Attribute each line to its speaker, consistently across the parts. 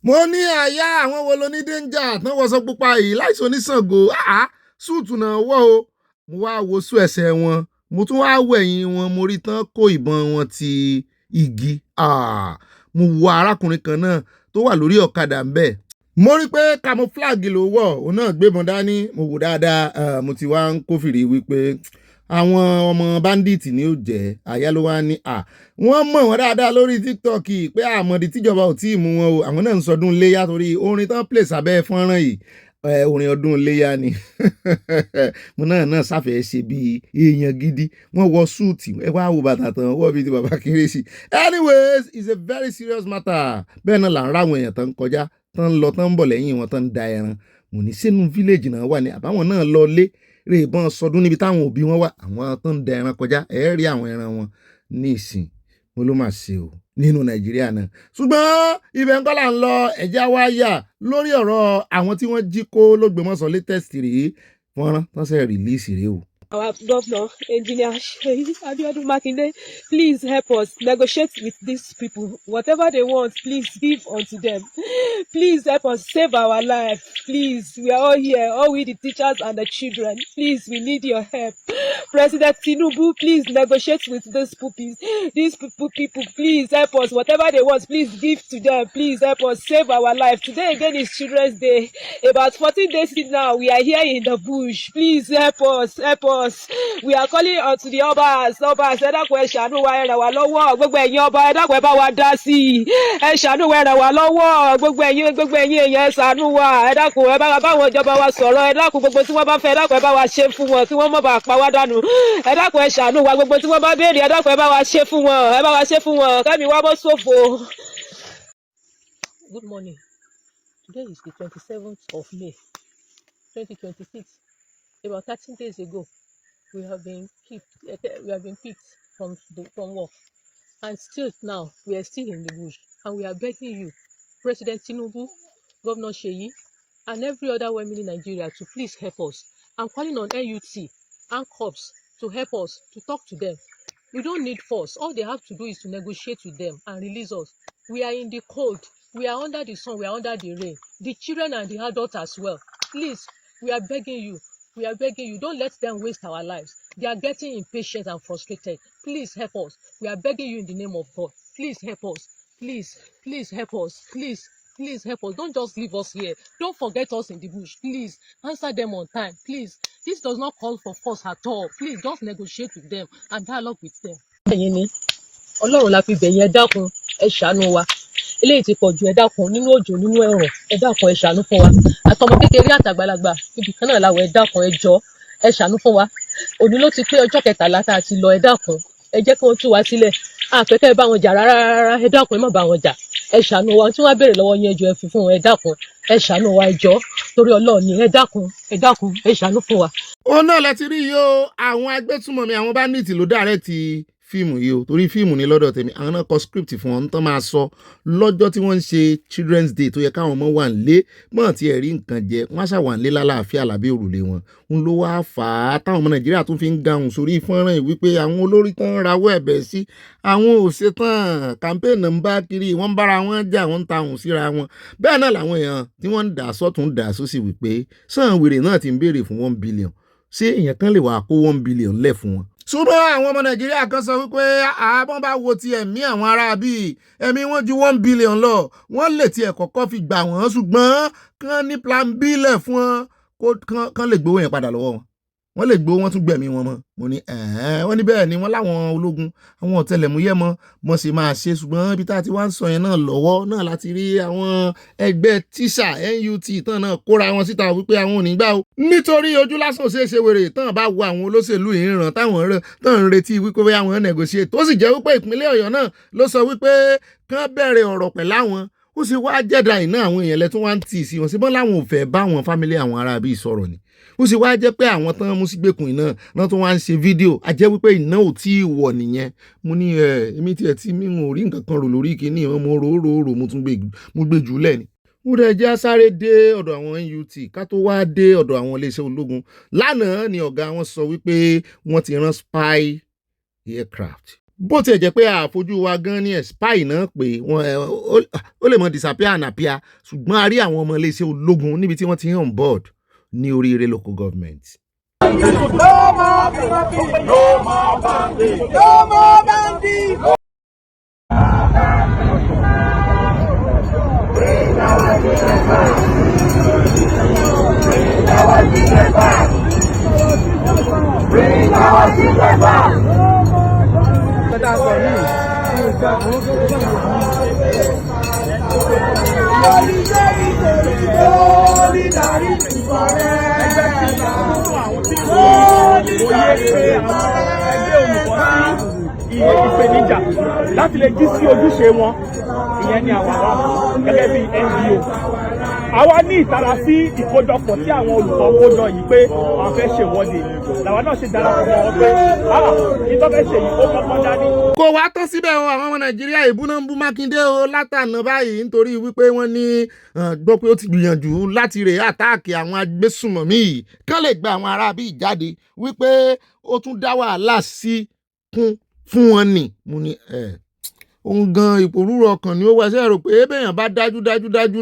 Speaker 1: mo ní àyà àwọn wo ló ní danger tán wọṣọ pupa yìí láìsí oníṣàngó súùtù náà wọ̀ o. mo wá wo sú ẹsẹ̀ wọn mo tún wá wẹ̀yìn wọn mo rí tán kó ìbọn wọn ti igi. mo wo arákùnrin kan náà tó wà lórí ọ̀kadà ń bẹ̀. mo rí pé camouflage ló wọ̀ òun náà gbébọn dání. mo wò dáadáa mo ti wá ń kófìrí wípé àwọn ọmọ bandits ni ó jẹ́. àyà ló wá ní wọ́n mọ̀ wọ́n dáadáa lórí TikTok pé àmọ̀dí tíjọba ò tí ì mú wọn o. àwọn náà ń sọdún iléyà torí orin tán play sábẹ́ fọ́nrán yìí orin ọdún iléyà ni. mo náà sáfẹ́ ṣe bí èèyàn gidi. wọ́n wọ súùtì ẹ wá wo bàtà tán wọ́n fi ti bàbá kérésì. anyways it's a very serious matter. bẹ́ẹ̀ náà là ń ráwọn èèyàn tán kọjá tán lọ tán ń bọ̀ lẹ́yìn wọn tán ń da ẹran. mo ní sínú village náà wà ní àbáwọn náà lọ lé rè ìbọn sọdún níbi táwọn òbí wọn wà. àwọn tó ń da ẹran kọjá ẹ rí àwọn ẹran wọn ní ìsìn mo ló máa ṣe o nínú nàìjíríà náà. ṣùgbọ́n ibẹ̀ ń kọ́ là ń lọ ẹ̀já wá yà lórí ọ̀rọ̀ àwọn tí wọ́n jí kó l'Ógbómọ̀ṣọ́ latest rèé fọ́nrán tó ṣe rìlíìsì rèé o.
Speaker 2: Our governor, Engineer Abiodun Makinde, please help us negotiate with these people. Whatever they want, please give unto them. Please help us save our life. Please, we are all here, all we the teachers and the children. Please, we need your help. President Tinubu, please negotiate with these puppies. These people, please help us. Whatever they want, please give to them. Please help us save our life. Today again is Children's Day. About 14 days now, we are here in the bush. Please help us. Help us. We are calling unto the Obas. Ẹ dákun ẹ ṣàánú wa ẹ ràn wá lọ́wọ́. Gbogbo ẹ̀yin ọba ẹ dákun ẹ bá wa dá sí i. Ẹ ṣàánú wa ẹ ràn wá lọ́wọ́. Gbogbo ẹ̀yin èèyàn ẹ ṣàánú wa. Ẹ dákun ẹ bá báwọn ìjọba wa sọ̀rọ̀. Ẹ dákun gbogbo tí wọ́n bá fẹ́ ẹ dákun ẹ bá wa ṣe fún wọn kí wọ́n má bàa pa wá dànù. Ẹ dákun ẹ ṣàánú wa gbogbo tí wọ́n bá béèrè ẹ dákun ẹ bá wa ṣe fún wọn. Ẹ bá wa ṣe fún wọn. Kẹ́mi wá bọ́ ṣòfò. Good morning. Today is the 27th of May, 2026. About 13 days ago, we have been picked from work, and still now we are still in the bush, and we are begging you, President Tinubu, Governor Sheyi, and every other woman in Nigeria to please help us. I'm calling on NUT and cops to help us, to talk to them. We don't need force. All they have to do is to negotiate with them and release us. We are in the cold. We are under the sun. We are under the rain. The children and the adults as well. Please, we are begging you. We are begging you, don't let them waste our lives. They are getting impatient and frustrated. Please help us. We are begging you in the name of God. Please help us. Please help us. Please help us. Don't just leave us here. Don't forget us in the bush. Please answer them on time. Please. This does not call for force at all. Please just negotiate with them and dialogue with them. Ọlọ́run la fi bẹ̀yẹn ẹ dákun ẹ ṣàánú wa. Eléyìí ti pọ̀ jù ẹ dákun nínú òjò nínú ẹ̀rùn ẹ dákun ẹ ṣàánú fún wa. Àtọmọ kékeré àtàgbàlagbà ibi kan náà làwọn ẹ dákun ẹ jọ̀ọ́ ẹ ṣàánú fún wa. Òní ló ti pé ọjọ́ 13 tá a ti lọ ẹ dákun ẹ jẹ́ kí wọ́n tú wa sílẹ̀. Àfẹ́kẹ́ bá wọn jà rárá ẹ dákun ẹ má bá wọn jà. Ẹ ṣàánú wa tí wọ́n béèrè lọ́wọ́ yín ẹ jọ̀ọ́ ẹ fi fún wọn ẹ dákun ẹ ṣàánú wa ẹ jọ̀ọ́ torí Ọlọ́run ni ẹ dákun ẹ ṣàánú fún wa.
Speaker 1: ó náà lẹ ti rí yìí o àwọn agbésùnmọ̀mí àwọn bandits ló dàrẹ́tì fíìmù yìí o torí fíìmù ní lọ́dọ̀ tèmi àwọn náà kọ script fún wọn tán máa sọ lọ́jọ́ tí wọ́n ń ṣe Children's Day tó yẹ káwọn ọmọ wà nílé mọ́ tí ẹ̀ rí nǹkan jẹ wọ́n ṣà wà nílé lálàáfíà lábẹ́ òrùlé wọn ń ló wá fà á táwọn ọmọ Nàìjíríà tún fi ń gahùn sórí fọ́nrán yìí wípé àwọn olórí tán rawọ́ ẹ̀bẹ̀ sí àwọn ò ṣetán kàmpéènì ń bá kiri wọ́n ń bára wọn jà wọ́n ń tahùn síra wọn bẹ́ẹ̀ náà làwọn èèyàn tí wọ́n ń dà sọ́tún dà sósì wípé sàn wèrè náà ti ń béèrè fún 1 billion ṣé èèyàn kan lè wà kó 1 billion lẹ̀ fún wọn. ṣùgbọ́n àwọn ọmọ Nàìjíríà kan sọ wípé àbọ̀n bá wo ti ẹ̀mí àwọn ará bíi ẹ̀mí wọn ju 1 billion lọ wọ́n lè tiẹ̀ kọ́kọ́ fi gbà wọ́n ṣùgbọ́n kán ní plan B lẹ̀ fún wọn kán lè gbowó yẹn padà lọ́wọ́ wọn wọ́n lè gbowó wọn tún gbẹ̀mí wọn mọ́ mo ní wọ́n ní bẹ́ẹ̀ ni wọ́n láwọn ológun àwọn ọ̀tẹlẹ̀múyẹ́ mọ́ ṣe máa ṣe ṣùgbọ́n ibi tá a ti wá ń sọ yẹn náà lọ́wọ́ náà láti rí àwọn ẹgbẹ́ tíṣà NUT tán náà kóra wọn síta wípé àwọn ò ní gbà o nítorí ojú lásán ṣe é ṣe wèrè tán bá wo àwọn olóṣèlú ìran táwọn tán ń retí wípé àwọn negotiate tó sì jẹ́ wípé ìpínlẹ̀ Ọ̀yọ́ náà ló sọ wípé kán bẹ̀rẹ̀ ọ̀rọ̀ pẹ̀láwọn ó sì wá jẹ́dà iná àwọn èèyàn lẹ́tún wá ń tì sí wọn síbọn láwọn ò fẹ́ bá àwọn fámílì àwọn ará bíi sọ̀rọ̀ ni ó sì wá jẹ́ pé àwọn tán mú sí gbèkùn iná náà tó wá ń ṣe fídíò a jẹ́ wípé iná ò tí ì wọ̀ nìyẹn mo ní èmi tiẹ̀ tí mi ò rí nǹkan kan rò lórí kìíní mo rò mo gbé jùlẹ̀ ni. mo rẹ̀ jẹ́ sáré dé ọ̀dọ̀ àwọn NUT ká tó wá dé ọ̀dọ̀ àwọn iléeṣẹ́ ológun lánàá ni ọ̀gá wọn sọ wípé wọ́n ti rán spy aircraft bó tiẹ̀ jẹ́ pé àfojú wa gan ní spy náà pé ó lè mọ disappear and appear ṣùgbọ́n a rí àwọn ọmọ iléeṣẹ́ ológun níbi tí wọ́n ti on board ní oríire local government.
Speaker 3: No more bandits! No more bandits! No more bandits! Bring our children back! Bring our children back! Bring our children back! Solidarity
Speaker 4: ìpèníjà láti lè jí sí ojúṣe wọn ìyẹn ni àwa gẹ́gẹ́ bí NGO àwa ní ìtara sí ìkójọpọ̀ tí àwọn olùkọ́ kójọ yìí pé àwọn fẹ́ ṣèwọ́de làwa náà ṣe darapọ̀ mọ́ wọn pé ìtọ́ fẹ́ ṣe yìí ó kọ́kọ́ dání.
Speaker 1: kò wá tán síbẹ̀ o àwọn ọmọ Nàìjíríà ìbúná ń bú Mákindé o látànà báyìí nítorí wípé wọ́n ní gbọ́ pé ó ti gbìyànjú láti rè àtáàkì àwọn agbésùmọ̀mí yìí kán lè gba àwọn aráabí ìjáde wípé ó tún dá wàhálà sí kún fún wọn ni mo ní òun gan ìpòrúurú ọkàn ni ó wá sí ẹ̀rọ pé bẹ́ẹ̀yàn bá dájú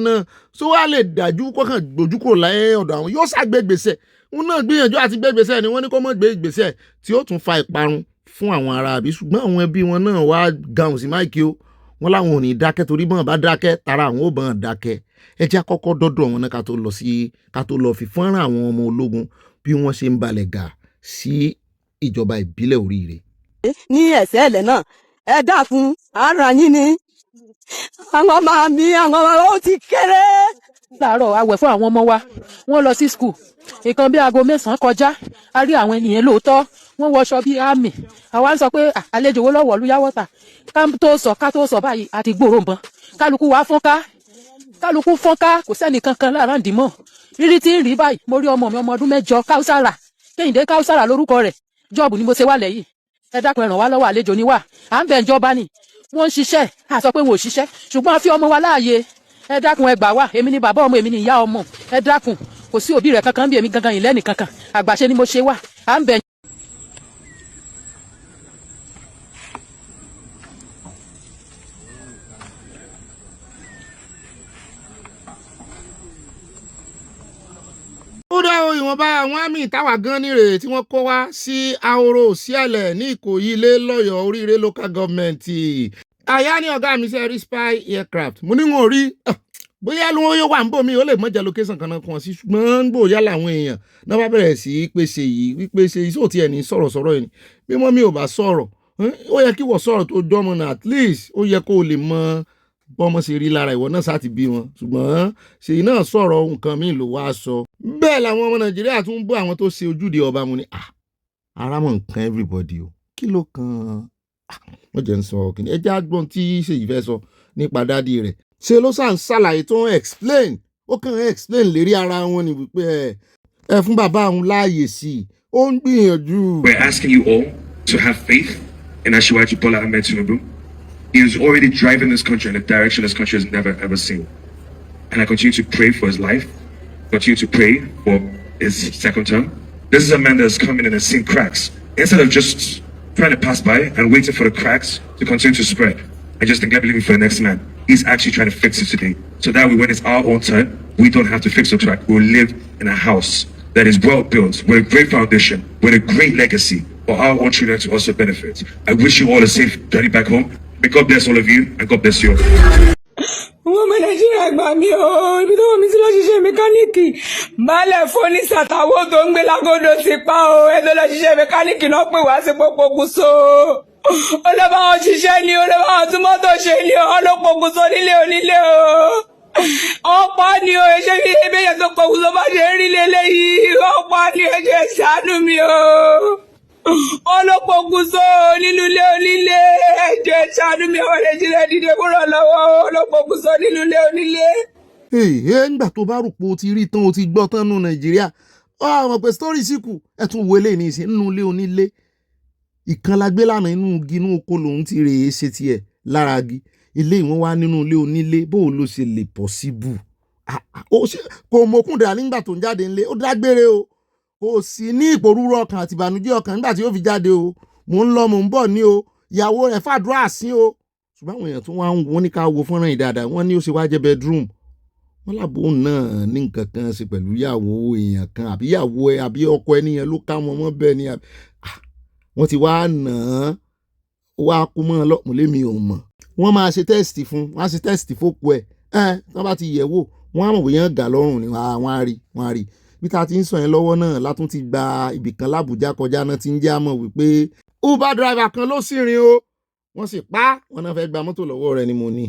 Speaker 1: náà sọ wá lè dájú kọ́kàn gbójú kúrò láyé ọ̀dọ̀ àwọn yóò ṣàgbégbèsè òun náà gbìyànjú àti gbégbèsè ni wọ́n ní kó mọ̀ gbé ìgbésẹ̀ tí ó tún fa ìparun fún àwọn aráabí ṣùgbọ́n àwọn ẹbí wọn náà wá gahùn sí máìkì o wọn láwọn ò ní dákẹ́ torí bọ́n bá dákẹ́ tara àwọn ò bọ́n dákẹ́ ẹ jẹ́ àkọ́kọ́ dọ́dọ̀ wọn náà ká tó lọ fi fọ́nrán àwọn ọmọ ológun bí wọ́n ṣe ń balẹ̀ gà sí ìjọba ìbílẹ̀ Oríire.
Speaker 5: ní ẹ̀sẹ̀ ẹ̀lẹ̀ náà ẹ dákun ara yín ni àwọn ọmọ mi àwọn ọmọ ó ti kéré.
Speaker 2: láàárọ̀ àwẹ̀ fún àwọn ọmọ wa wọ́n lọ sí skul nǹkan bí aago 9 kọjá a rí àwọn ènìyàn lóòótọ́ wọ́n wọṣọ bíi àmì àwa ń sọ pé àlejò wo lọ́wọ́ lu yáwọ́ta ká tó sọ báyìí àti gbòòrò nbọn kálukú wa fọ́nká kò sẹ́ni kankan lára ń dìímọ̀ rírí tí ń rí báyìí mo rí ọmọ mi ọmọ ọdún 8 Káúsára Kẹ́hìndé Káúsára lórúkọ rẹ̀ jọ́ọ̀bù ni mo ṣe wà lẹ́yìn ẹ dákun ẹ ràn wá lọ́wọ́ àlejò ni wà à ń bẹ̀ ìjọba ni wọ́n ń ṣiṣẹ́ a sọ pé wọn ò ṣiṣẹ́ ṣùgbọ́n a fi ọmọ wa láàyè ẹ dákun ẹ gbà wá èmi ni bàbá ọmọ èmi ni ìyá ọmọ ẹ dákun kò sí òbí rẹ̀ kankan bí èmi gangan yìí lẹ́nì kankan àgbàṣe ni mo ṣe wà à ń bẹ̀.
Speaker 1: ó dá o ìwọ̀nba àwọn àmì ìtawà gan nírè tí wọ́n kó wá sí ahoro síẹ̀lẹ̀ ní Ìkòyí ilé lọ́yọ̀ọ́ Oríire local government àyà ní ọ̀gá mi ṣe rí spy aircraft mo ní wọn ò rí bóyá ló yóò wà ń bò mí ó lè mọ̀jà location kan náà kan sí ṣùgbọ́n gbòòyà làwọn èèyàn náà bá bẹ̀rẹ̀ sí í pèsè yìí wípé ṣe iṣẹ́ òtí ẹ̀ ní sọ̀rọ̀ yìí bí wọ́n mi ò bá sọ̀rọ̀ ó yẹ kí wọ́n sọ̀rọ̀ tó jọmọ náà at least ó yẹ kó o lè mọ bọ́mọ ṣe rí lára ìwọ náà sáti bí wọn ṣùgbọ́n ṣèyí náà sọ̀rọ̀ nǹkan míì ló wá sọ bẹ́ẹ̀ làwọn ọmọ Nàìjíríà tún bú àwọn tó ṣe ojúde ọba mu ni ara mọ̀ nǹkan everybody o kí ló kan wọ́n jẹ́ ń sọ kí ni ẹ jẹ́ àgbọ̀n tí ṣèyí fẹ́ sọ nípa dádì rẹ̀ ṣe ló sàn ṣàlàyé tó ń explain ó kàn ń explain lérí ara wọn ni wípé ẹ fún bàbá òun láàyè sí i ó ń gbìyànjú.
Speaker 6: We're asking you all to have faith in Asiwaju Bola Ahmed Tinubu. He is already driving this country in a direction this country has never ever seen. And I continue to pray for his life, continue to pray for his second term. This is a man that has come in and has seen cracks. Instead of just trying to pass by and waiting for the cracks to continue to spread and just think, I believe for the next man. He's actually trying to fix it today. So that way, when it's our own turn, we don't have to fix the crack. We'll live in a house that is well built, with a great foundation, with a great legacy for our own children to also benefit. I wish you all a safe journey back home. May God bless all of you and God bless you all.
Speaker 5: wọ́n mọ Nàìjíríà gbà mí o ibi tó wọ́n mi sí lọ ṣiṣẹ́ mẹkáníìkì baálẹ̀ fóònù ṣàtàwọ́ tó ń gbé lágọ́dọ̀ ti pa o ẹ̀dọ́ lọ ṣiṣẹ́ mẹkáníìkì náà pè wá sí pọ́pọ́kùsọ ó lọ bá wọn ṣiṣẹ́ ni ó lọ bá wọn tún mọ́tò ṣe ni ó lọ pọ́kùsọ nílé onílé o ọ̀pọ̀ ni o ṣe fi ebéyẹ tó pọ́kùsọ bá ṣe ń rí lélẹ́yìí ọ̀pọ̀ ni o ṣe ṣàánú mi o ọlọ́pọ̀kùsọ nínú ilé onílé ẹ̀jẹ̀ ṣàánú mi ọmọ Nàìjíríà dìde kúrò lọ́wọ́ ọlọ́pọ̀kùsọ nínú ilé onílé.
Speaker 1: ńgbà tó bá rò pé o ti rí tán o ti gbọ́ tán nù Nàìjíríà àwọn pé story síkù ẹ̀ tún wọlé ní ìsìn nínú ilé onílé ìkan la gbé lánàá inú igi inú oko lòun ti rèé ṣe tiẹ̀ lára igi ilé ìwọ̀n wá nínú ilé onílé bó o ló ṣe lè possible kò mọ̀kún dà nígbà tó ń jáde ńlé ó dágbére o kò sí ní ìpòrúurú ọkàn àti ìbànújẹ́ ọkàn nígbà tí ó fi jáde o mò ń lọ mò ń bọ̀ ní o ìyàwó rẹ̀ fàdúrà sí o ṣùgbọ́n àwọn èèyàn tó wá ń wọ́n ní ká wo fọ́nrán yìí dáadáa wọ́n ní ó ṣe wá jẹ́ bedroom wọ́n lábò náà ní nǹkan kan ṣe pẹ̀lú ìyàwó èèyàn kan àbí ìyàwó ẹ àbí ọkọ ẹni yẹn ló ká wọn mọ́ bẹ́ẹ̀ ni wọ́n ti wá nà án wá kú mọ́ ọ lọ́pọ̀lẹ́ mi ò mọ̀ wọ́n máa ṣe tẹ́sítì fún wọ́n á ṣe tẹ́sítì fókù ẹ̀ tí wọ́n bá ti yẹ̀ wò wọ́n á mọ̀ bóyá gà lọ́rùn ni wọ́n á rí bí ta ti ń sọ yẹn lọ́wọ́ náà látún ti gba ibìkan lábùjá kọjá náà ti ń já mọ̀ wípé uber driver kan ló sì rìn o wọ́n sì pa wọ́n náà fẹ́ gba mọ́tò lọ́wọ́ rẹ̀ ni mo ní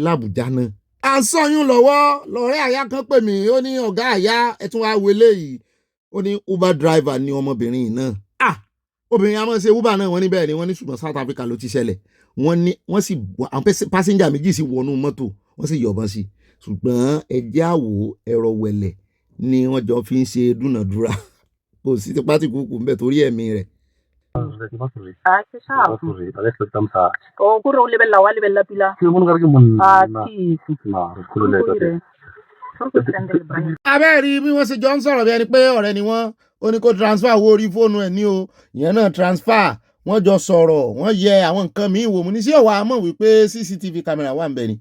Speaker 1: lábùjá náà. à ń sọyún lọ́wọ́ lọ́rẹ́ àyà kan pè mí ó ní ọ̀gá àyà ẹ̀ tún wá wọlé yìí ó ní uber driver ni ọmọbìnrin yìí náà. Obìnrin a máa ṣe uber náà wọ́n ní bẹ́ẹ̀ ni wọ́n ní ṣùgbọ́n South Africa ló ti ṣẹlẹ̀ wọ́n sì àwọn pásẹ́njà méjì sì wọnú mọ́tò wọ́n sì yọ̀bọ̀n sí ṣùgbọ́n ẹjẹ́ àwò ẹ̀rọ wẹ̀lẹ̀ ni wọ́n jọ fi ń ṣe dúnàdúrà kò sí ti pátì kúkú ńbẹ torí ẹ̀mí rẹ̀. abẹ́ẹ̀rí bí wọ́n ṣe jọ ń sọ̀rọ̀ bí ẹni pé ọ̀rẹ́ ni wọ́n ó ní kó transfer owó orí fóònù ẹ̀ ní o ìyẹn náà transfer wọ́n jọ sọ̀rọ̀ wọ́n yẹ àwọn nǹkan míì wò mú ní sí ọ̀wá mọ̀ wípé CCTV camera wà ń bẹ ni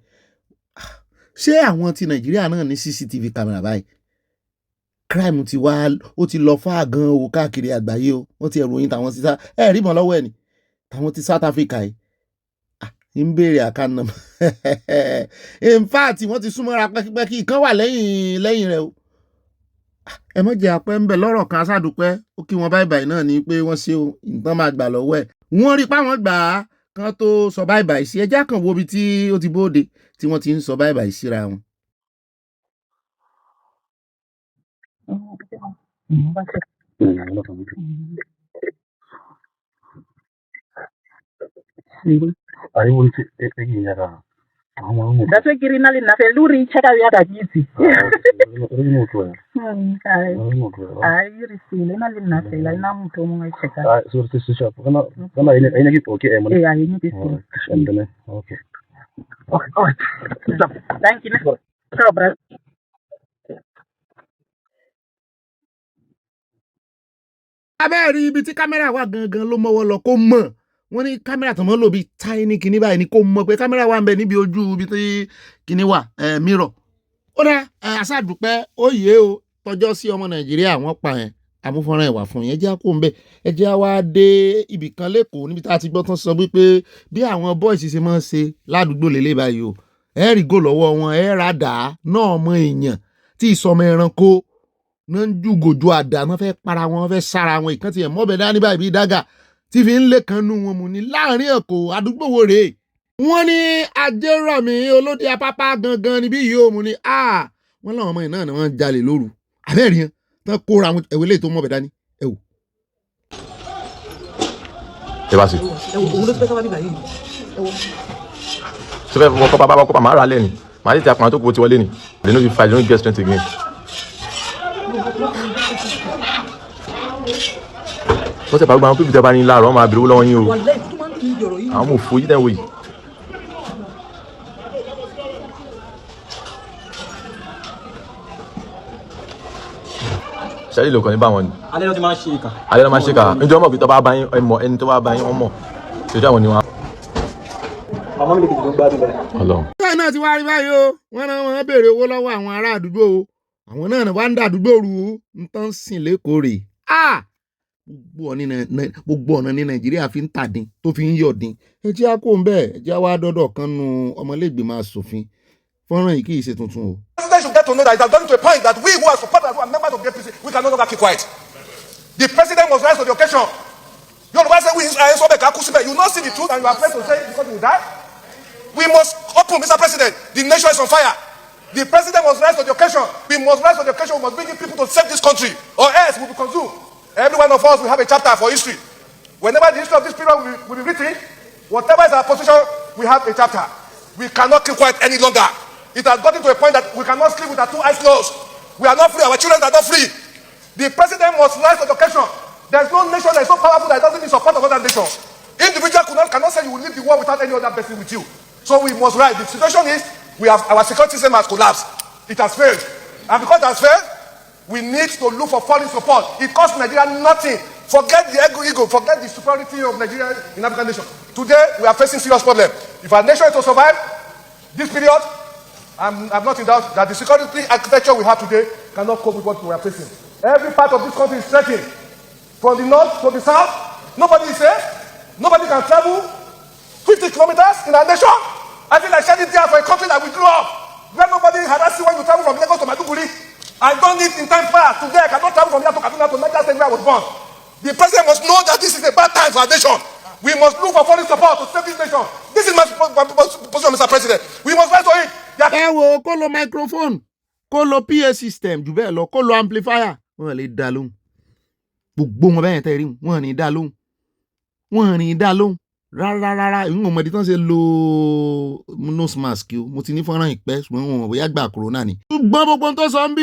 Speaker 1: ṣé àwọn ti Nàìjíríà náà ní CCTV camera báyìí crime ti wá ó ti lọ fáà gan o káàkiri àgbáyé o wọ́n ti ẹ̀rù oyin tàwọn ti sá ẹ̀ rí mọ́ lọ́wọ́ ẹ̀ ni tàwọn ti South Africa yìí ń béèrè àkànnà in fact wọ́n ti súnmọ́ra pẹ́kípẹ́kí ìkan wà lẹ́yìn rẹ̀ o ẹ mọ̀ jẹ́ apẹ́ ń bẹ̀ lọ́rọ̀ kan aṣáàdúpẹ́ ó kí wọn báyìí náà ni pé wọ́n ṣe o nǹkan máa gbà lọ́wọ́ ẹ̀ wọ́n rí páwọn gbà á kan tó sọ báyìí sí ẹjá kan wo ibi tí ó ti bóde tí wọ́n ti ń sọ báyìí síra wọn.
Speaker 7: That's why Kirinali na feluri chaka ya kajizi. Ai risile na lina fela na mtu mwa cheka.
Speaker 8: So this is shop. Kana ina kitu okay eh.
Speaker 7: Eh ai ni kitu.
Speaker 8: Okay.
Speaker 7: Okay. Thank you. So brother.
Speaker 1: abẹ́ẹ̀rí ibi tí kámẹ́rà wà gangan ló mọ́wọ́ lọ kó mọ̀ wọ́n ní kámẹ́rà tó mọ́ lò bí tiny kinní báyìí ni kó mọ̀ pé kámẹ́rà wà ń bẹ níbi ojú ibi tí kinní wà mirror. ó dá aṣáàdúpẹ́ ó yé o tọjọ́ sí ọmọ Nàìjíríà wọ́n pa ẹ̀ amúfọ́nrán ẹ̀wà fún yẹn jẹ́ kó ń bẹ̀ ẹ jẹ́ wá dé ibì kan lẹ́kọ̀ọ́ níbi tá a ti gbọ́ tán sọ wípé bí àwọn bọ́ìsì ṣe máa ń ṣe ládùúgbò lélẹ̀ báyìí o ẹ rí gò lọ́wọ́ wọn ẹ rà dà náà mọ èèyàn tí ìsọmọ ẹranko náà ń jùgòjò àdá náà fẹ́ para wọn fẹ́ sára wọn ìkan tiẹ̀ mọ́bẹ̀ dání báyìí bí dágà tí fi ń lé kan nú wọn mú ni láàrin Èkó àdúgbò wo rèé wọ́n ní Ajérọ̀mí Olóde Apápá gangan níbí yìí ó mú ni wọ́n láwọn ọmọ yìí náà ni wọ́n jalè lóru àbẹ́ẹ̀rí yẹn tán kóra àwọn ẹ̀wẹ̀ lè tó mọ́bẹ̀ dání ẹ wò.
Speaker 9: ẹ bá sí.
Speaker 10: ẹ wò òun ló fẹ́ ká wá bíbá yìí ẹ wò.
Speaker 9: ṣé fẹ́ wọ́n kọ́ bá wọ́n kọ́ bá máa rà lẹ́ni màá tètè àpamọ́ tó kù ti wọlé ni they no be fight they no get strength again. wọ́n tẹ̀ pàgbọ́ àwọn pípì tẹ́ bá ní láàárọ̀ wọ́n máa bèrè owó lọ́wọ́ yín o àwọn mò fò yí tẹ́ ń wò yìí. sẹ́yìn ló kàn ní báwọn ni.
Speaker 10: alẹ́ ló ti máa ń ṣe ìkà.
Speaker 9: alẹ́ ló máa ń ṣe ìkà níjọ́ mọ̀ bí tọ́ bá bá yín ẹmọ ẹni tó bá bá yín wọ́n mọ̀ ṣèjú àwọn ni wọn.
Speaker 10: àwọn mi lè kìí tó ń gbádùn bẹ́ẹ̀.
Speaker 9: Ọlọ́run.
Speaker 1: bẹ́ẹ̀ náà ti wá rí báyìí o wọ́n náà wọ́n béèrè owó lọ́wọ́ àwọn ará àdúgbò o àwọn náà wá ń dà àdúgbò rú ń tán sìn lẹ́kọ̀ọ́ rè gbogbo ọ̀nà ní Nàìjíríà fi ń tàdín tó fi ń yọ̀dín ẹ jẹ́ á kó ń bẹ́ẹ̀ ẹ jẹ́ á wá dọ́dọ̀ kan nu ọmọlẹ́gbẹ̀mọ aṣòfin fọ́nrán yìí kì í ṣe tuntun o.
Speaker 3: President should get to know that it has gotten to a point that we who are supporters, who are members of the APC, we can no longer keep quiet. The president must rise to the occasion. Yoruba say we you not see the truth and you are afraid to say it because you die. We must open, Mr. President. The nation is on fire. The president must rise to the occasion. We must rise to the occasion. We must bring in people to save this country, or else we will be consumed. Every one of us will have a chapter for history. Whenever the history of this period will be written, whatever is our position, we have a chapter. We cannot keep quiet any longer. It has gotten to a point that we cannot sleep with our two eyes closed. We are not free. Our children are not free. The president must rise to the occasion. There is no nation that is so powerful that doesn't need support of other nations. Individual cannot say you will leave the war without any other person with you. So we must rise. The situation is our security system has collapsed. It has failed. And because it has failed, we need to look for foreign support. It costs Nigeria nothing Forget the ego, forget the superiority of Nigeria in African nation. Today, we are facing serious problem. If our nation is to survive this period, I'm not in doubt that the security architecture we have today cannot cope with what we are facing. Every part of this country is threatened. From the north to the south, nobody is safe. Nobody can travel 50 kilometers in our nation. I feel like shedding tears for a country that we grew up, where nobody harasses you when you travel from Lagos to Maiduguri. I don't need in time fast. Today, I cannot travel from here to Kaduna to Niger State where I was born. The president must know that this is a bad time for our nation. We must look for foreign support to save this nation. This is my position, Mr. President. We must rise to it.
Speaker 1: Ẹ wo kó lo microphone, kó lo PA system jù bẹ́ẹ̀ lọ, kó lo amplifier. Wọ́n lè dá lóhùn. Gbogbo wọn bẹ́ẹ̀ tẹ́ rí wọ́n ní dá lóhùn. Wọ́n ní dá lóhùn. Rárá. Ìwọ̀n ọmọdé tán ṣe lo nose mask o. Mo ti ní fọ́nrán ìpẹ́ ṣùgbọ́n wọn mọ̀ bóyá gbà corona ni. Ṣùgbọ́n gbogbo tó sọ ń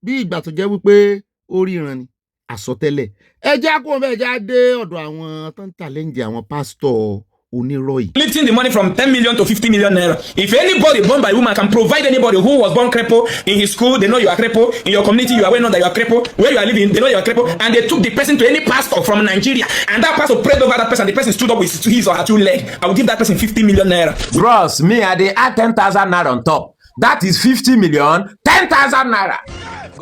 Speaker 1: bí ìgbà tó jẹ́ wípé ó ríran ni. Àsọtẹ́lẹ̀. Ẹ já kó bẹ́ẹ̀ já dé ọ̀dọ̀ àwọn tó ń challenge àwọn pásítọ̀ oníròyìn.
Speaker 11: Splitting the money from 10 million to 50 million naira. If anybody born by woman can provide anybody who was born cripple in his school, they know you are cripple. In your community, you are well known that you are cripple. Where you are living, they know you are cripple. And they took the person to any pastor from Nigeria. And that pastor prayed over that person. The person stood up with his or her two legs. I will give that person 50 million naira.
Speaker 12: Bros, me, I dey add 10,000 naira on top. That is 50 million, 10,000 naira.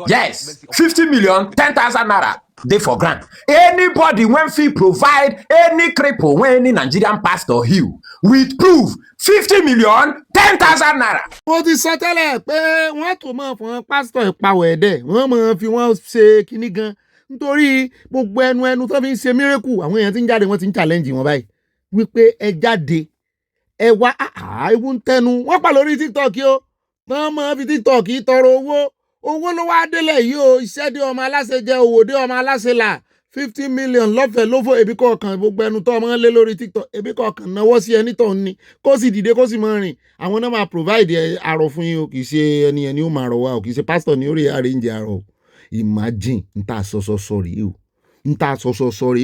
Speaker 12: Yes, 50 million, 10,000 naira. They for grant. Anybody when fee provide any cripple when any Nigerian pastor heal with proof 50 million, 10,000 naira.
Speaker 1: Ó ti sọ tẹ́lẹ̀ pé wọ́n tó mọ̀ fún pásítọ̀ ìpawọ̀ ẹ̀dẹ̀ wọ́n mọ̀ fi wọ́n ṣe kinní gan nítorí gbogbo ẹnu tó fi ń ṣe mírèkù àwọn èèyàn tí ń jáde wọ́n ti ń challenge wọn báyìí wípé ẹ jáde ẹ wá ewu ń tẹnu wọ́n pa lórí TikTok o wọ́n mọ̀ fi TikTok tọrọ owó ló wá délẹ̀ yìí o iṣẹ́ dé ọmọ aláṣẹ jẹ òwò dé ọmọ aláṣẹ là 50 million lọ́fẹ̀ẹ́ lófò ebi kọ̀ọ̀kan gbogbo ẹnu tó ọmọ lé lórí TikTok ebi kọ̀ọ̀kan náwó sí ẹni tó ń ní kó sì dìde kó sì mọ rìn àwọn náà máa provide àrò fún yín o kì í ṣe ẹni ó máa rọ wá o kì í ṣe pastor ní orí arrange àrò imagine n ta sọsọ sọrí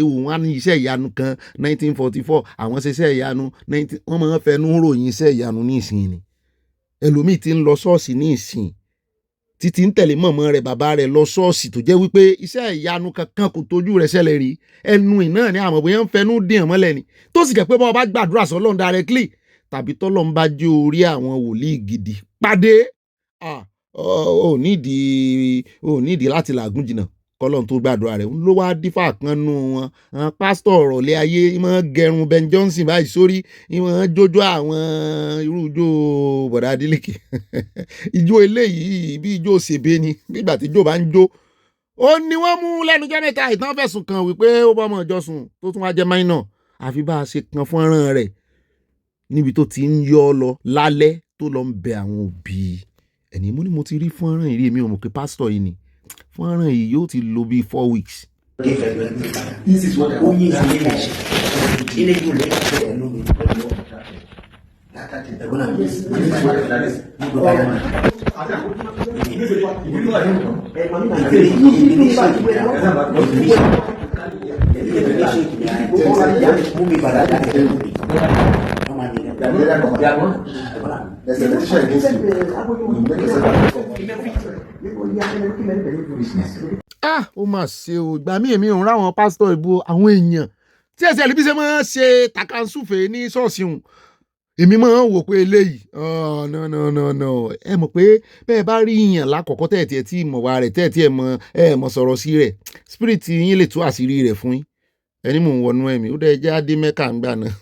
Speaker 1: o wọn á ní iṣẹ́ ìyanu kan 1944 àwọn ṣiṣẹ́ ìyanu 19 wọ́n máa ń fẹnu ròyìn iṣẹ́ ìyanu ní ìsìn ni ẹlòmíì ti ń lọ ṣọ́ọ̀ṣì ní ìsìn títí ń tẹ̀lé mọ̀mọ́ rẹ̀ bàbá rẹ̀ lọ ṣọ́ọ̀ṣì tó jẹ́ wípé iṣẹ́ ìyanu kankan kò tójú rẹ̀ ṣẹlẹ̀ rí ẹnu ìná ni àmọ́ bóyá ń fẹnu dín mọ́lẹ̀ ni tó sì jẹ́ pé bọ́ọ̀ bá gbàdúrà sọ́lọ́run directly tàbí tọ́lọ́run bá jẹ́ orí àwọn wòlíì gidi pàdé ò nídìí láti làágùn jìnnà kọ́lọ́run tó gbàdúrà rẹ̀ ló wá dífà kan nù wọn pásítọ̀ ọ̀rọ̀lẹ́ ayé ìmọ̀ gẹrun Ben Johnson báyìí sórí ìmọ̀ jójó àwọn irú ijó bọ̀dá Adélékè ijó eléyìí bí ijó ṣèbé ni nígbà tí ijó bá ń jó ó ní wọ́n mú lẹ́nujọ́ mẹ́ta ìtàn fẹ̀sùn kan wípé ó bá ọmọ ìjọ sùn tó tún wá jẹ́ minor àfi bá a ṣe kan fọ́nrán rẹ̀ níbi tó ti ń yọ́ lọ lálẹ́ tó lọ ń bẹ àwọn òbí ẹni mo ní mo ti rí fọ́nrán ìrí èmi ò mọ̀ pé pásítọ̀ yìí ni fọ́nrán yìí yóò ti lò bí 4 weeks.
Speaker 13: This is what I want to
Speaker 1: ó mà ṣe o ìgbà míì èmi ò ń ráwọn pásítọ̀ ìbò àwọn èèyàn tí ẹsẹ̀ ẹ̀lẹ́bí ṣe máa ń ṣe tàkàǹsùfè ní ṣọ́ọ̀ṣì hùn èmi máa ń wò pé eléyìí no ẹ mọ̀ pé bẹ́ẹ̀ bá rí ìyàn lákọ̀ọ́kọ́ tẹ̀ẹ̀tì ẹ̀ tí ìmọ̀ wa rẹ̀ tẹ̀ẹ̀tì ẹ̀ mọ̀ sọ̀rọ̀ sí rẹ̀ spirit yín lè tú àṣírí rẹ̀ fún yín ẹni mò ń wọnú ẹ̀mí ó dẹ̀ jẹ́ adé mẹ́kà ń gbà náà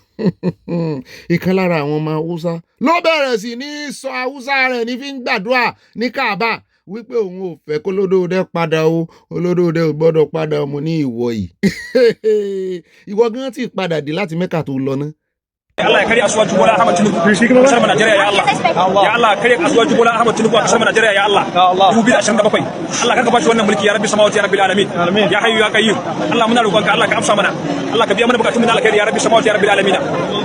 Speaker 1: ìkan lára àwọn ọmọ haúsá ló bẹ̀rẹ̀ sí ní sọ haúsá rẹ̀ ní fi ń gbàdúrà ní Káàbà wípé òun ò fẹ́ kó olódòdó padà o olódòdó ò gbọ́dọ̀ padà ọmọ ní ìwọ yìí ìwọ gan ti padà dé láti Mẹ́kà tó lọ náà.
Speaker 4: Allah ya kare asuwaju Bola Ahmed Tinubu kasar mu Najeriya ya Allah ya Allah kare asuwaju Bola Ahmed Tinubu kasar mu Najeriya ya Allah 2027 Allah ka bashi wannan mulki ya rabbi samawati ya rabbil alamin ya hayyu ya qayyum Allah muna roƙonka Allah ka amsa mana Allah ka biya mana bukatun mu na alkhairi ya rabbi samawati ya rabbil alamin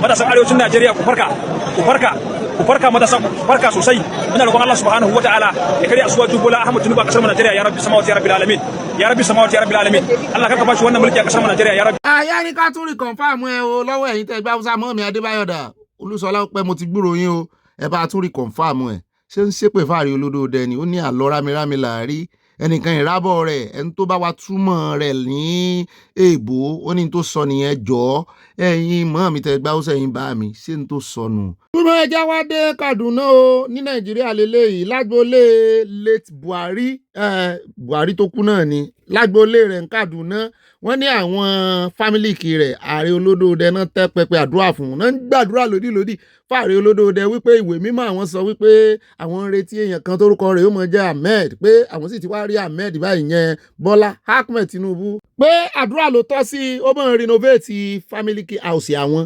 Speaker 4: matasan arewacin Najeriya ku farka matasan farka sosai muna roƙon Allah subhanahu wataala ya kare asuwaju Bola Ahmed Tinubu kasar mu Najeriya ya rabbi samawati ya rabbil alamin ya rabbi samawati ya rabbil alamin Allah ka bashi wannan mulki kasar mu Najeriya ya rabbi
Speaker 1: àyà ni ká tún rí confirm ẹ o lọ́wọ́ ẹ̀yin tẹ́ gbá Hausa mọ́ mi Adébáyọ̀dà Olúṣọlá pẹ́ mo ti gbúrò yín o ẹ bá tún rí confirm ẹ ṣé ń ṣépè fáàrí olódò dẹni ó ní àlọ́ rámirámi làárí ẹnìkan ìrábọ̀ rẹ̀ ẹni tó bá wa túmọ̀ rẹ̀ ní èèbó ó ní tó sọ nìyẹn jọ ẹ̀yin mọ́ mi tẹ́ gbá ó sẹ́yìn bá mi ṣé n tó sọnù. túmọ̀ ẹja wá dé Kaduna o ní Nàìjíríà lélẹ́yìí lágboolé late Buhari tó kú náà ni lágboolé rẹ̀ ní Kaduna wọ́n ní àwọn fámílìkì rẹ̀ ààrẹ olódòdẹ náà tẹ́ pẹpẹ àdúrà fún un náà ń gbàdúrà lódìlódì fáàrẹ olódòdẹ wípé ìwé mímọ́ àwọn sọ wípé àwọn ń retí èèyàn kan tórúkọ rẹ̀ ó mọ̀ jẹ́ Ahmed pé àwọn sì ti wá rí Ahmed báyìí yẹn Bọ́lá Ahmed Tinubu pé àdúrà ló tọ́ sí ó mọ̀ renovate family house àwọn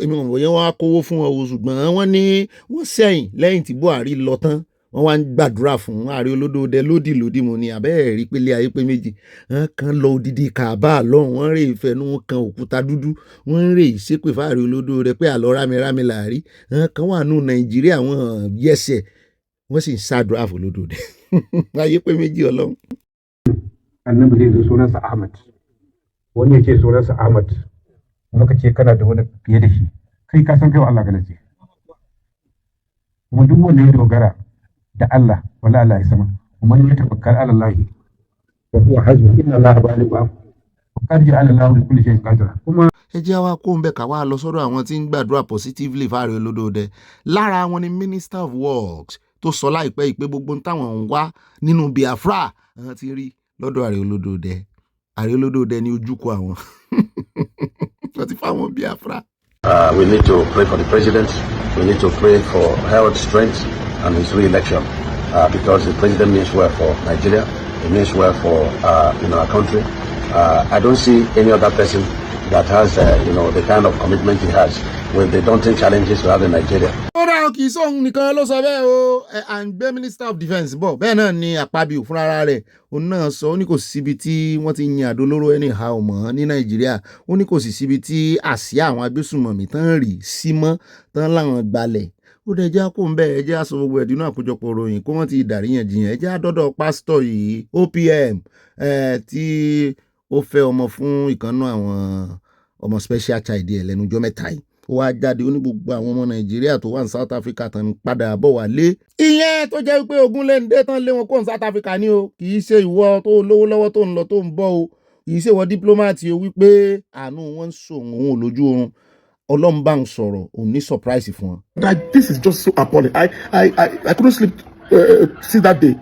Speaker 1: èmi ò wòye wọn á kówó fún ọ ṣùgbọ́n wọ́n ní wọ́n sẹ́yìn lẹ́yìn tí Buhari lọ tán wọ́n wá ń gbàdúrà fún ààrẹ olódòdẹ lódìlódì mo ní abẹ́ẹ̀ rí pélé ayé pé méjì wọ́n kan lọ odidi Kaaba lọ́hùn wọ́n rè ìfẹ́nu kan òkúta dúdú wọ́n rè ìṣépè fáàrẹ olódòdẹ pé àlọ́ rámirámi làárí wọ́n kan wà nù Nàìjíríà wọ́n yẹsẹ̀ wọ́n sì ń ṣàdúrà fún olódòdẹ ayé pé méjì Ọlọ́run.
Speaker 14: Annabi zai zo sunansa Ahmad wani ya ce sunansa Ahmad muka ce kana da wani fiye da shi kai ka san kai wa Allah galace kuma duk wanda ya dogara da Allah wala Allah ya sama kuma ya tafakkar ala Allah wa huwa hazbu inna Allah balighu qad ja'ala Allahu li kulli shay'in qadira kuma
Speaker 1: ẹ jẹ́ wá kó ń bẹ̀ ká wá lọ sọ́dọ̀ àwọn tí ń gbàdúrà positively fáàrẹ olódòdẹ lára wọn ni Minister of Works tó sọ láìpẹ́ ìpé gbogbo táwọn ń wá nínú Biafra àwọn ti rí lọ́dọ̀ ààrẹ olódòdẹ ní ojúkọ àwọn wọ́n ti fáwọn Biafra.
Speaker 15: We need to pray for the president. We need to pray for health, strength, and his re-election because the president means well for Nigeria. It means well for our country. I don't see any other person that has the kind of commitment he has with the daunting challenges we have in Nigeria.
Speaker 1: ó rà kì í sóhun nìkan ló sọ bẹ́ẹ̀ o à ń gbé Minister of Defence bọ̀ bẹ́ẹ̀ náà ni Akpabio fúnra rẹ̀ òun náà sọ ó ní kò síbi tí wọ́n ti yin àdó olóró anyhow mọ́ ní Nàìjíríà ó ní kò sì síbi tí àsíá àwọn agbésùnmọ̀mí tán rì sí mọ́ tán láwọn gbalẹ̀ ó dẹ̀ jẹ́ kó ń bẹ́ẹ̀ ẹ jẹ́ àsọ gbogbo ẹ̀dínú àkójọpọ̀ ròyìn kó wọ́n ti dàríyànjiyàn ẹ jẹ́ àdọ́dọ̀ pásítọ̀ yìí OPM tí ó fẹ́ ọmọ fún ìkànnú àwọn ọmọ special child ẹ̀ lẹ́nujọ́ mẹ́ta yìí ó wá jáde ó ní gbogbo àwọn ọmọ Nàìjíríà tó wà ní South Africa tán padà bọ̀ wálé. ìyẹn tó jẹ́ wípé ogun lè ń dé tán lé wọn kó ní South Africa ní o kì í ṣe ìwọ tó lówó lọ́wọ́ tó ń lọ tó ń bọ̀ o kì í ṣe ìwọ dípúlọ́màtì o wípé àánú wọn ń sòun òun ò lójú oorun Ọlọ́run bá ń sọ̀rọ̀ òun ní surprise fún wọn.
Speaker 16: That this is just so appalling. I couldn't sleep since that day.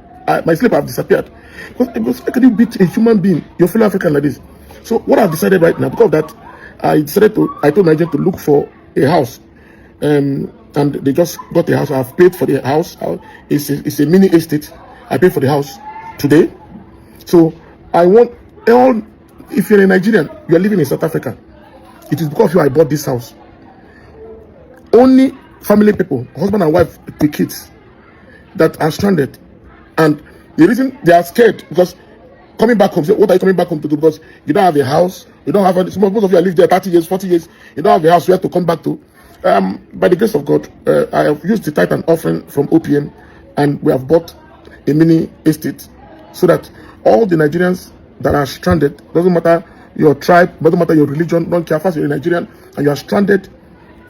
Speaker 16: My sleep have disappeared. Because how can you beat a human being, your fellow African like this? So what I've decided right now, because of that, I told Nigeria to look for a house. And they just got a house. I've paid for the house. It's a mini estate. I paid for the house today. So I want if you're a Nigerian, you're living in South Africa, it is because of you I bought this house. Only family people, husband and wife with kids, that are stranded. And the reason they are scared, because coming back home, say, what are you coming back home to do? Because you don't have a house, you don't have most of you have lived there 30 years, 40 years, you don't have a house where to come back to. By the grace of God, I have used the tithe and offering from OPM, and we have bought a mini estate so that all the Nigerians that are stranded, doesn't matter your tribe, doesn't matter your religion, don't care, first you're a Nigerian and you are stranded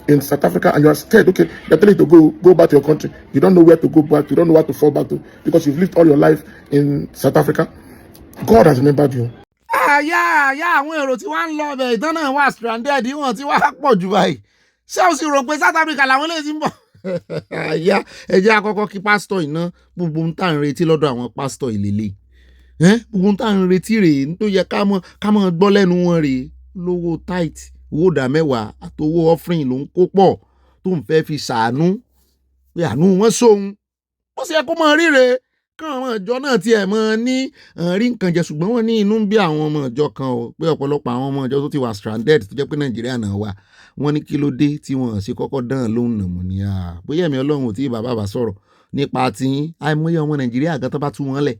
Speaker 16: in South Africa and you are scared, okay, they're telling you to go back to your country. You don't know where to go back, you don't know where to fall back to, because you've lived all your life in South Africa. God has remembered you.
Speaker 1: Àyà àwọn èrò tí wọ́n ń lọ ọbẹ̀ ìtàn náà wà stranded wọ́n ti wá pọ̀ jù báyìí. Ṣé o sì rò pé South Africa làwọn lè ti ń bọ̀? Àyà ẹ̀jẹ̀ àkọ́kọ́ kí pásítọ̀ iná gbogbo ń tà ń retí lọ́dọ̀ àwọn pásítọ̀ ìlélẹ̀. Gbogbo ń tà ń retí rèé tó yẹ ká mọ̀ gbọ́ lẹ́nu wọn rèé lówó tithe owó ìdá mẹ́wàá àtowó offering ló ń kó pọ̀ tó ń fẹ́ fi ṣàánú pé àánú wọn sóhun ó sì yẹ kó mọ ríre káwọn ìjọ náà tiẹ̀ mọ ní rí nǹkan jẹ ṣùgbọ́n wọ́n ní inú ń bí àwọn ọmọ ìjọ kan o pé ọ̀pọ̀lọpọ̀ àwọn ọmọ ìjọ tó ti wà stranded tó jẹ́ pé Nàìjíríà náà wà wọ́n ní kí ló dé tí wọ́n ṣe kọ́kọ́ dán lóhùn nà mọ́ ní bóyá ẹ̀mí Ọlọ́run ò tí bàbá bá sọ̀rọ̀ nípa tiyín àìmọye ọmọ Nàìjíríà gan tó bá tú wọn lẹ̀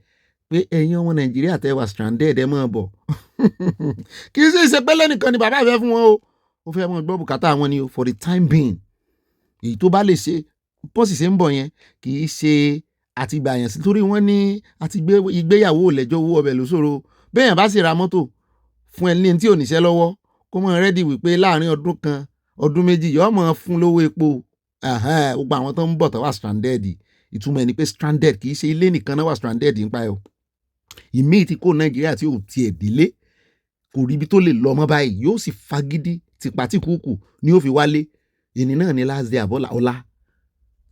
Speaker 1: pé ẹ̀yin ọmọ Nàìjíríà tẹ́ wà stranded ẹ máa bọ̀ kì í sì ṣe pé lẹ́nìkan ni bàbá fẹ́ fún wọn o ó fẹ́ mọ gbọ́ bùkátà wọn ni o for the time being èyí tó bá lè ṣe pọ́sì ṣe ń bọ̀ yẹn kì í ṣe àti gbà yẹn sí torí wọ́n ní àti ìgbéyàwó lẹ́jọ́ owó ọbẹ̀ ló ṣòro bẹ́ẹ̀yàn bá sì ra mọ́tò fún ẹni tí ò níṣẹ́ lọ́wọ́ kó mọ̀ rẹ́dì wípé láàrin ọdún kan ọdún méjì yóò mọ̀ fún lówó epo gbogbo àwọn tó ń bọ̀ tó wà stranded ìtumọ̀ ẹni pé stranded kì í ṣe ilé nìkan náà wà stranded nípa ẹ̀ o ìmíì tí kò Nàìjíríà tí ò tiẹ̀ délé kò rí ibi tó lè lọ mọ́ báyìí yóò sì fagídí tìpátìkúùkù ni ó fi wálé èní náà ni last day àbọ̀là ọ̀la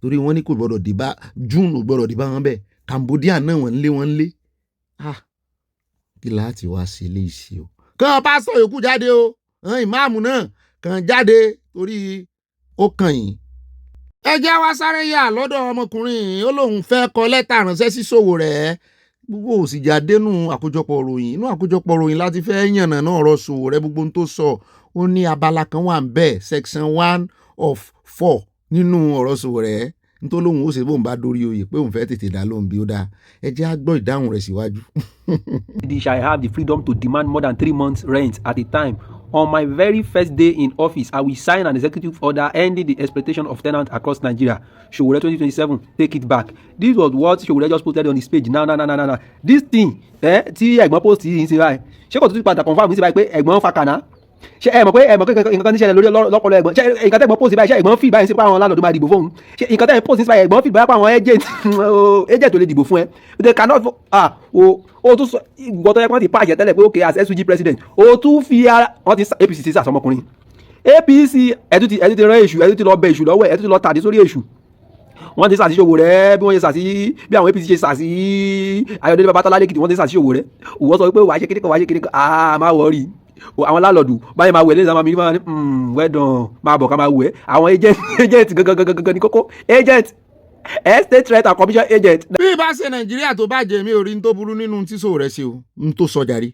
Speaker 1: torí wọ́n ní kò gbọ́dọ̀ dìbà June ò gbọ́dọ̀ dìbà wọn bẹ́ẹ̀ Cambodia náà wọ́n ń lé kí láti wá sí ilé ìṣe o kàn pásítọ̀ yòókù jáde o ìmáàmù náà kàn jáde torí ó kàn yín. ẹ jẹ́ wá sáré yà lọ́dọ̀ ọmọkùnrin ó lóun fẹ́ kọ lẹ́tà ránṣẹ́ sí Sowore gbogbo òsì jáde nù àkójọpọ̀ ròyìn inú àkójọpọ̀ ròyìn láti fẹ́ yànnà náà ọ̀rọ̀ Sowore gbogbo tó sọ ó ní abala kan wà ń bẹ̀ section 1 of 4 nínú ọ̀rọ̀ Sowore nítorí lóun ó ṣe bóun bá dórí oyè pé òun fẹ́ tètè dá lóhùn bí ó dáa ẹ jẹ́ á gbọ́ ìdáhùn rẹ̀ síwájú.
Speaker 17: I have the freedom to demand more than 3 months rent at a time. On my very first day in office, I will sign an executive order ending the exploitation of tenants across Nigeria. Sowore 2027, take it back. This was what Sowore just posted on his page. Now. This thing, tí ẹ̀gbọ́n post yìí ń ṣe báyìí. Ṣé kò tún padà confirm ní ṣe báyìí pé ẹ̀gbọ́n fa kànáà? Ṣé ẹ mọ̀ pé nǹkan kan ní ṣẹlẹ̀ lórí lọ́pọ̀lọ́ ẹ̀gbọ́n? Ṣé nǹkan tẹ́ ẹ̀gbọ́n post báyìí ṣé ẹ̀gbọ́n fi báyìí sí pé àwọn landlord máa dìbò fún òun? Ṣé nǹkan tẹ́ post báyìí ẹ̀gbọ́n fi báyìí pé àwọn agent tó lè dìbò fún ẹ? They cannot o tún sọ ìgbọ́ tó yẹ kí wọ́n ti pàṣẹ tẹ́lẹ̀ pé okay as SUG president o tún fi ara wọ́n ti APC sí àsọmọkùnrin APC ẹ̀tú ti rán èṣù ẹ̀tú ti lọ bẹ èṣù lọ́wọ́ ẹ̀tú ti lọ tàdí sórí èṣù wọ́n ti sàṣì Sowore bí wọ́n ṣe sàṣì bí àwọn APC ṣe sàṣì Ayọ̀délé Babátọ́lá lẹ́kìtì wọ́n ti sàṣì Sowore òwò sọ pé wàá ṣe kékeré má wọrí àwọn lálọ́dù báyìí máa wẹ̀ lẹ́yìn sábà mi máa ní wẹ́dàn máa bọ̀ ká máa wẹ̀ àwọn agent gangan ní kókó agent estate rent and commission agent.
Speaker 1: bí ibà ṣe Nàìjíríà tó bàjẹ́ mi ò rí ní tó burú nínú tí Sowore ṣe o ní tó sọ jàre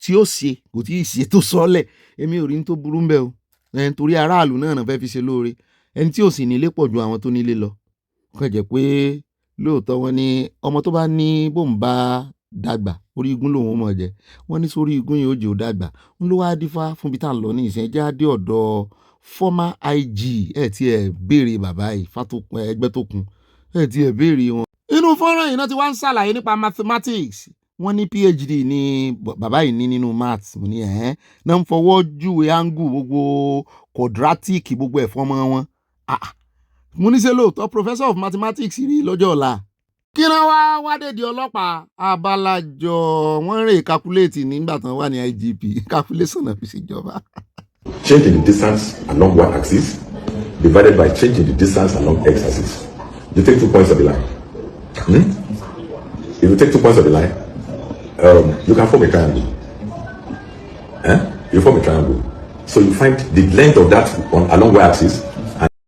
Speaker 1: tí ó ṣe kò tí ì ṣe tó sọlẹ̀ èmi ò rí ní tó burú ń bẹ o torí aráàlú náà fẹ́ fi ṣe lóore ẹni tí ò sì nílé pọ̀ ju àwọn tó nílé lọ kàn jẹ́ pé lóòótọ́ wọn ni ọmọ tó bá ní bóun bá dàgbà orí igun lòun mọ̀ jẹ́ wọ́n ní sórí igun yìí ó jẹ́ ó dàgbà ń ló wá dífá fún bí tá à ń lọ ní ìsìn ẹjẹ́ adé ọ̀dọ̀ former IG ẹ̀ tí ẹ̀ béèrè bàbá yìí ẹgbẹ́ tó kun ẹ̀ tí ẹ̀ béèrè wọn. inú fọ́nrán yìí náà ti wá ń ṣàlàyé nípa mathematics wọ́n ní PhD ní bàbá yìí ní nínú maths mo ní náà ń fọwọ́ júwe angle gbogbo quadratic gbogbo ẹ̀fọ́ mọ́ wọn mo ní ṣe lóòótọ́ professor of mathematics rí lọ́jọ́ ọ̀la kí náà wá dédé ọlọ́pàá abalajọ wọ́n rè calculate nígbà tán wà ní IGP calculation náà fi ṣèjọba.
Speaker 18: Change in the distance along y-axis divided by change in the distance along x-axis. You take 2 points of the line. If you take 2 points of the line, you can form a triangle. You form a triangle. So you find the length of that along y-axis.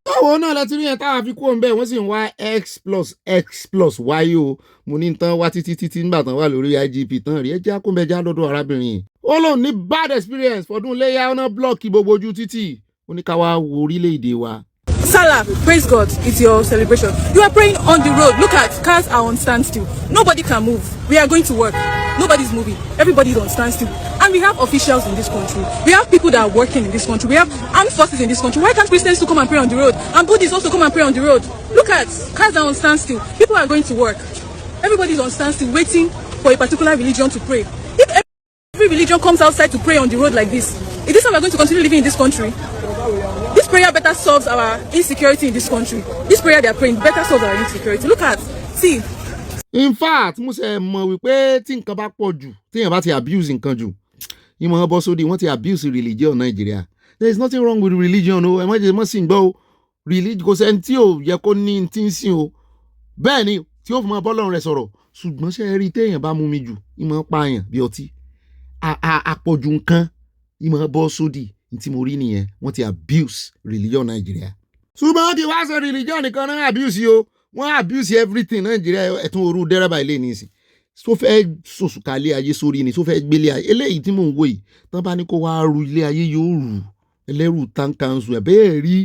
Speaker 1: Báwo náà lẹ́tí rí ẹ̀ táwọn fi kú òun bẹ́ẹ̀ wọ́n sì ń wá x plus y o mo ní tán wá títí nígbà tán wà lórí IGP tán rí ẹjẹ́ akóńbẹ́já lọ́dọ̀ arábìnrin ó lóun ní bad experience fọdún léyà ọ̀nà blọọkì gbogbo ojú títì ó ní ká wá wo orílẹ̀-èdè wa.
Speaker 19: Salah, praise God, it's your celebration. You are praying on the road. Look at cars are on standstill. Nobody can move. We are going to work. Nobody's moving. Everybody's on standstill. And we have officials in this country. We have people that are working in this country. We have armed forces in this country. Why can't Christians to come and pray on the road? And Buddhists also come and pray on the road. Look at cars are on standstill. People are going to work. Everybody's on standstill waiting for a particular religion to pray. If every religion comes outside to pray on the road like this, is this how we're going to continue living in this country? This prayer better solves our insecurity in this country. This prayer they are praying better solves our insecurity. Look at, see.
Speaker 1: In fact, mo ṣe mọ̀ wípé tí nǹkan bá pọ̀ jù, téèyàn bá ti abuse nǹkan jù, ìmọ̀ ọbọ̀ sódì wọ́n ti abuse religion Nigeria. There is nothing wrong with religion o, ẹ má jẹ́ mọ́ sí gbọ́ o. Religion kò sẹ́ni tí ò yẹ kó ní tí ń sìn o. Bẹ́ẹ̀ ni tí ó fi mọ bọ́lọ́run rẹ̀ sọ̀rọ̀. Ṣùgbọ́n ṣe rí téèyàn bá mú mi jù, ìmọ̀ pààyàn bí ọtí. Àpọ̀jù nǹkan ìmọ̀ ọbọ̀ sódì tí mo rí nìyẹn wọ́n ti abuse religion Nigeria. Ṣùgbọ́n kí wá ṣe religion nìkan náà abuse o wọ́n abuse everything Nigeria ẹ̀tún orú dẹ́rẹ́bà ilé ní ìsìn tó fẹ́ sòsùkálé ayé sórí ni tó fẹ́ gbélé ayé eléyìí tí mò ń wò yìí tán bá ní kó wá ru ilé ayé yóò rù ẹlẹ́rù tankanṣu ẹ̀ bẹ́ẹ̀ rí.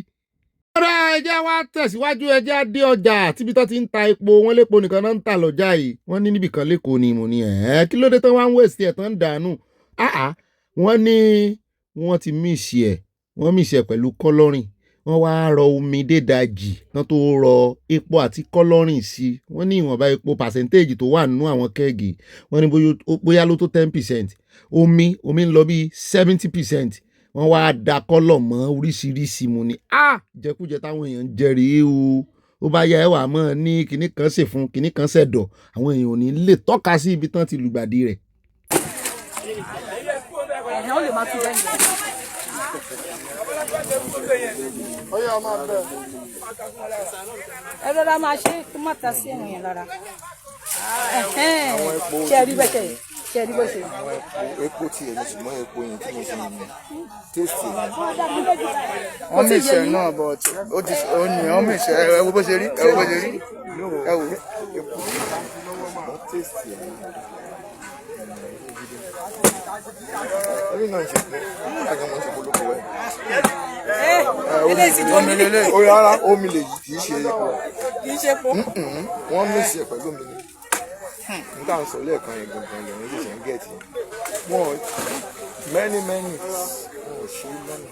Speaker 1: ọ̀rọ̀ ẹja wa tẹ̀síwájú ẹja dé ọjà tíbi tó ti ń ta epo wọn lépo nìkan náà ń tà lọ́jà yìí wọ́n ní níbìkan lẹ́kọ̀ọ́ ni mo ní kí ló dé tán wá ń wẹ̀sì ẹ̀ tán ń dànù wọ́n ní wọ́n ti míìsì ẹ̀ wọ́n míìsì ẹ̀ pẹ̀lú kọ́lọ́rìn wọ́n wá rọ omi dédajì kan tó rọ epo àti kọ́lọ́rìn sí wọ́n ní ìwọ̀nba epo percentage tó wà nínú àwọn kẹ́ẹ̀gì wọ́n ní bóyá ló tó 10% omi ń lọ bí 70% wọ́n wá da kọ́lọ̀ mọ́ oríṣiríṣi mu ni jẹkújẹ táwọn èèyàn ń jẹ rèé o ó bá yá ẹ wà mọ́ ní kinní kan ṣe fún kinní kan ṣẹ̀dọ̀ àwọn èèyàn ò ní lè tọ́ka sí ibi tán ti lùgbàdì rẹ̀.
Speaker 19: Ó lè máa tún bẹ́ẹ̀ ni. Ẹ lọ́la máa ṣe kó má ta sí ẹ̀wọ̀n yẹn lára. Ṣé ẹ rí bẹ́ẹ̀ ṣe ẹ rí bẹ́ẹ̀ ṣe.
Speaker 20: Epo tí èmi ṣùgbọ́n epo yẹn tí mo ṣe yẹn tẹ́sítì yẹn.
Speaker 21: Wọ́n mi ṣe náà but ó ti ó ní wọ́n mi ṣe ẹ wo bó ṣe rí ẹ wo bó ṣe rí ẹ wo
Speaker 20: epo tẹ́sítì yẹn. Orí náà ṣe pé àgbọ̀n ṣe polówó ẹ̀. Omi lélẹ̀ orí ara omi lè yìí kì í ṣe epo.
Speaker 19: Kì í ṣe epo.
Speaker 20: Wọ́n mí ṣe pẹ̀lú omi ni. Nígbà ń sọ lẹ́ẹ̀kan yẹn gangan lẹ́yìn tí ṣe ń gẹ̀ẹ́tì. Wọ́n many wọ́n ò ṣe lọ́nà.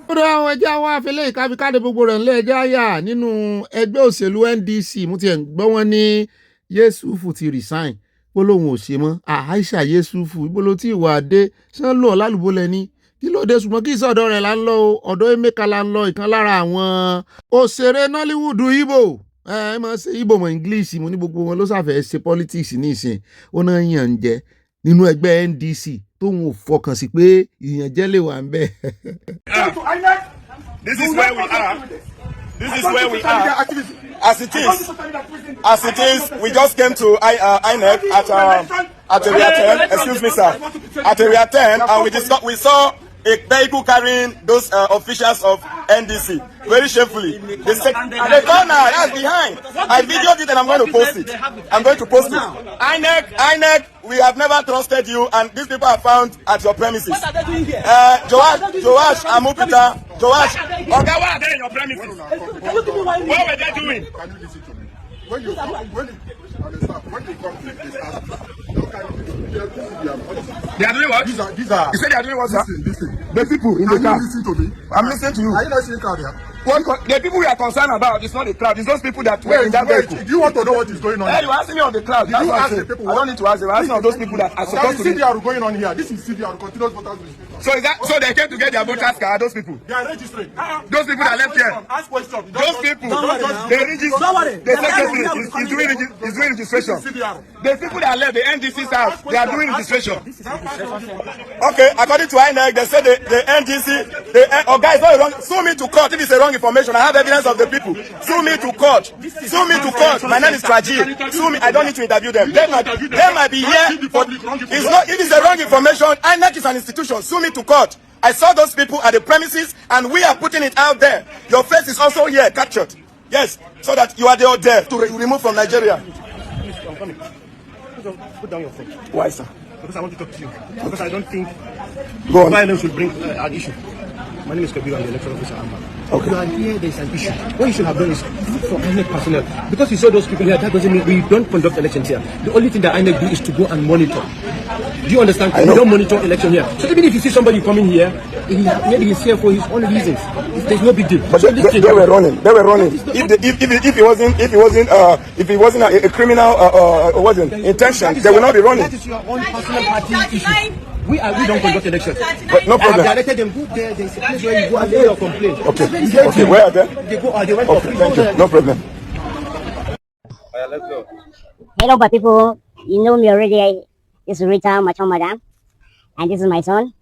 Speaker 1: ó dá àwọn ẹjẹ́ àwọn afẹ́lẹ́ ìkábíkádé gbogbo rẹ̀ ńlẹ̀ ẹjẹ́ àyà nínú ẹgbẹ́ òṣèlú NDC mo ti ẹ̀ ń gbọ́ wọn ní Yéṣùfù ti resign pé lóun ò ṣe mọ́ Aisha Yéṣùfù ibo ló tí ìwà dé ṣán lò ọ́ lálùbọ́lẹ̀ ní kí ló dé ṣùgbọ́n kí ìsọ̀dọ̀ rẹ̀ là ń lọ ọ̀dọ̀ Emeka là ń lọ ìkan lára àwọn òṣèré Nollywood Igbo ẹ mọ̀ ṣe Igbo mọ̀ English mo ní gbogbo wọn ló ṣàfẹ́ ṣe politics ní ìsìn ó náà yàn ń jẹ nínú ẹgbẹ́ NDC tóun ò fọkàn sí pé ìyànjẹ lè wà ń bẹ.
Speaker 3: This is where we are. This is where we are. As it is, we just came to INEC at area 10. Excuse me, sir. At area 10, and we saw a vehicle carrying those officials of NDC very shamefully. They corner, that's behind. I videoed it and I'm going to post it. INEC, we have never trusted you, and these people are found at your premises.
Speaker 19: What are they doing here?
Speaker 3: Joash, Amupita, Joash. Okay, what are they in your premises? What were they doing?
Speaker 16: Can you listen to me? When you come to this house,
Speaker 3: they are doing what?
Speaker 16: These are.
Speaker 3: You said they are doing what, sir?
Speaker 16: Listen.
Speaker 3: The people in the car.
Speaker 16: Can you listen to me?
Speaker 3: I'm listening to you.
Speaker 16: Are you not seeing crowd here?
Speaker 3: The people we are concerned about is not the crowd. It's those people that were in that vehicle.
Speaker 16: Do you want to know what is going on?
Speaker 3: Hey, you asking me of the crowd.
Speaker 16: Did you ask the people?
Speaker 3: I don't need to ask them. I'm asking of those people that are supposed to be.
Speaker 16: CBR going on here. This is CBR, continuous voters registration.
Speaker 3: So they came to get their voters card. Those people.
Speaker 16: They are registering.
Speaker 3: Those people that left here.
Speaker 16: Ask questions.
Speaker 3: Those people. They register. The secretary is doing registration. The people that left the NDC staff, they are doing registration. Okay, according to INEC, they say the NDC, guys, not wrong. Sue me to court if it's a wrong information. I have evidence of the people. Sue me to court. Sue me to court. My name is Traji. Sue me. I don't need to interview them. They might be here, but it's not. If it's a wrong information, INEC is an institution. Sue me to court. I saw those people at the premises, and we are putting it out there. Your face is also here, captured. Yes, so that you are there to remove from Nigeria.
Speaker 10: I'm coming. Put down your phone.
Speaker 3: Why, sir?
Speaker 10: Because I want to talk to you. Because I don't think
Speaker 3: Go on.
Speaker 10: violence will bring an issue. My name is Kabir, I'm the election officer.
Speaker 3: Okay.
Speaker 10: You are here, there is an issue. What you should have done is look for INEC personnel. Because you saw those people here, that doesn't mean we don't conduct elections here. The only thing that INEC do is to go and monitor. Do you understand? We don't monitor election here. So even if you see somebody coming here, maybe he's here for his own reasons. There's no big deal.
Speaker 3: But they were running. They were running. If it wasn't a criminal intention, they will not be running.
Speaker 10: That is your own personal party issue. We don't conduct elections.
Speaker 3: But no problem.
Speaker 10: I have directed them. Go there. There's a place where you go and lay your complaint.
Speaker 3: Okay. Where are they?
Speaker 10: They went for free.
Speaker 3: Thank you. No problem.
Speaker 10: Let's go.
Speaker 22: Hello, but people, you know me already. This is Rita, Macho Madam, and this is my son.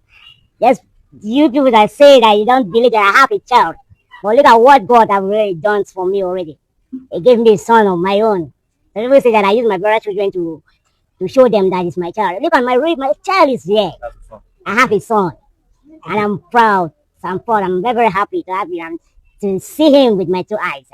Speaker 22: Yes, you people that say that you don't believe that I have a child, but look at what God has really done for me already. He gave me a son of my own. So people say that I use my brother's children to show them that it's my child. Look at my child is here. I have a son, and I'm proud. So I'm very, very happy to have him and to see him with my two eyes.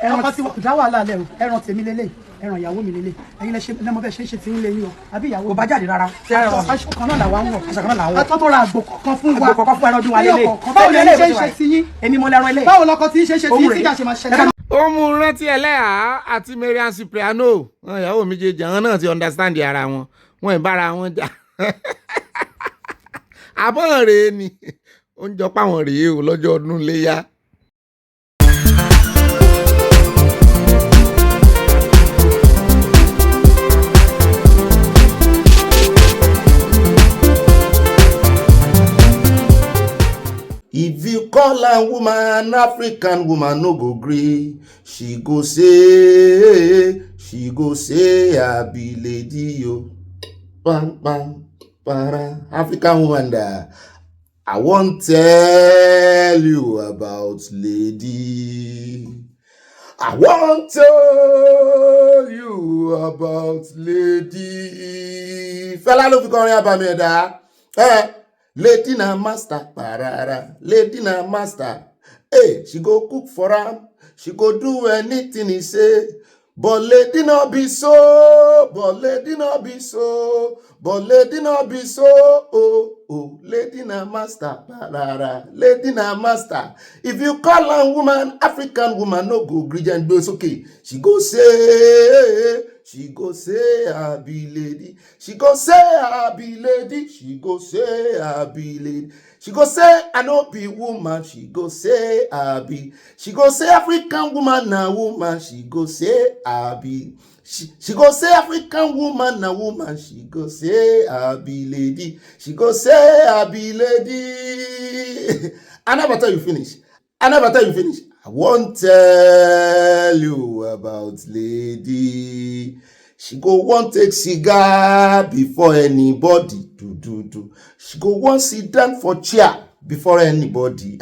Speaker 23: ẹran tí dá wàhálà lẹ o ẹran tèmi lélẹ̀ ẹran ìyàwó mi lélẹ̀ ẹ̀yin lẹ ṣe lẹmọ bẹ ṣe ti ń lé yín o àbí ìyàwó kò bá jáde rárá aṣọ kan náà làwa ń wọ aṣọ kan náà làwa ń wọ atọ́ tó ra àgbò kọ̀ọ̀kan fún wa àgbò kọ̀ọ̀kan fún ẹran ọdún wa lélẹ̀ báwo lẹ ṣe ń ṣe sí yín èmi mo lẹran ilé báwo lọkọ tí ń ṣe sí yín tíjà ṣe máa ṣẹlẹ̀.
Speaker 1: ó mú rántí ẹlẹ́yà àti Mariam Cipriano ìyàwó méjèèjì àwọn náà ti understand ara wọn wọn ìbára wọn jà àbọ̀n rèé ni ó ń jọ páwọn rèé o lọ́jọ́ ọdún léyà. If you call a woman African woman no go gree, she go say I be lady yo. Bam bam para African woman da. I won't tell you about lady. I won't tell you about lady. Fella ló fi kọrin abàmì ẹ̀dá. Lady na master, parara. Lady na master. Hey, she go cook for am. She go do anything he say. But lady no be so. But lady no be so. But lady no be so. Oh, lady na master, parara. Lady na master. If you call a woman African woman, no go gree and do it's okay. She go say I be lady. She go say I be lady. She go say I be lady. She go say I no be woman. She go say I be. She go say African woman na woman. She go say I be. She go say African woman na woman. She go say I be lady. She go say I be lady. I never tell you finish. I won't tell you about lady. She go want take cigar before anybody. She go want sit down for chair before anybody.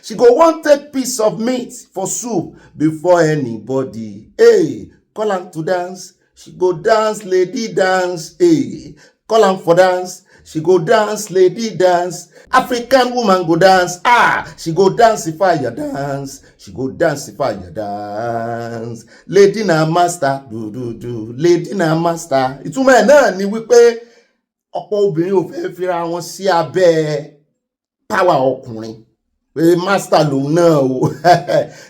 Speaker 1: She go want take piece of meat for soup before anybody. Hey, call am to dance. She go dance, lady dance. Hey, call am for dance. She go dance, lady dance. African woman go dance. She go dance if I dance. She go dance if I dance. Lady na master. Lady na master. Ìtumọ̀ ẹ̀ náà ni wípé ọ̀pọ̀ obìnrin ò fẹ́ fira wọn sí abẹ́ power ọkùnrin. Pé master lòun náà o.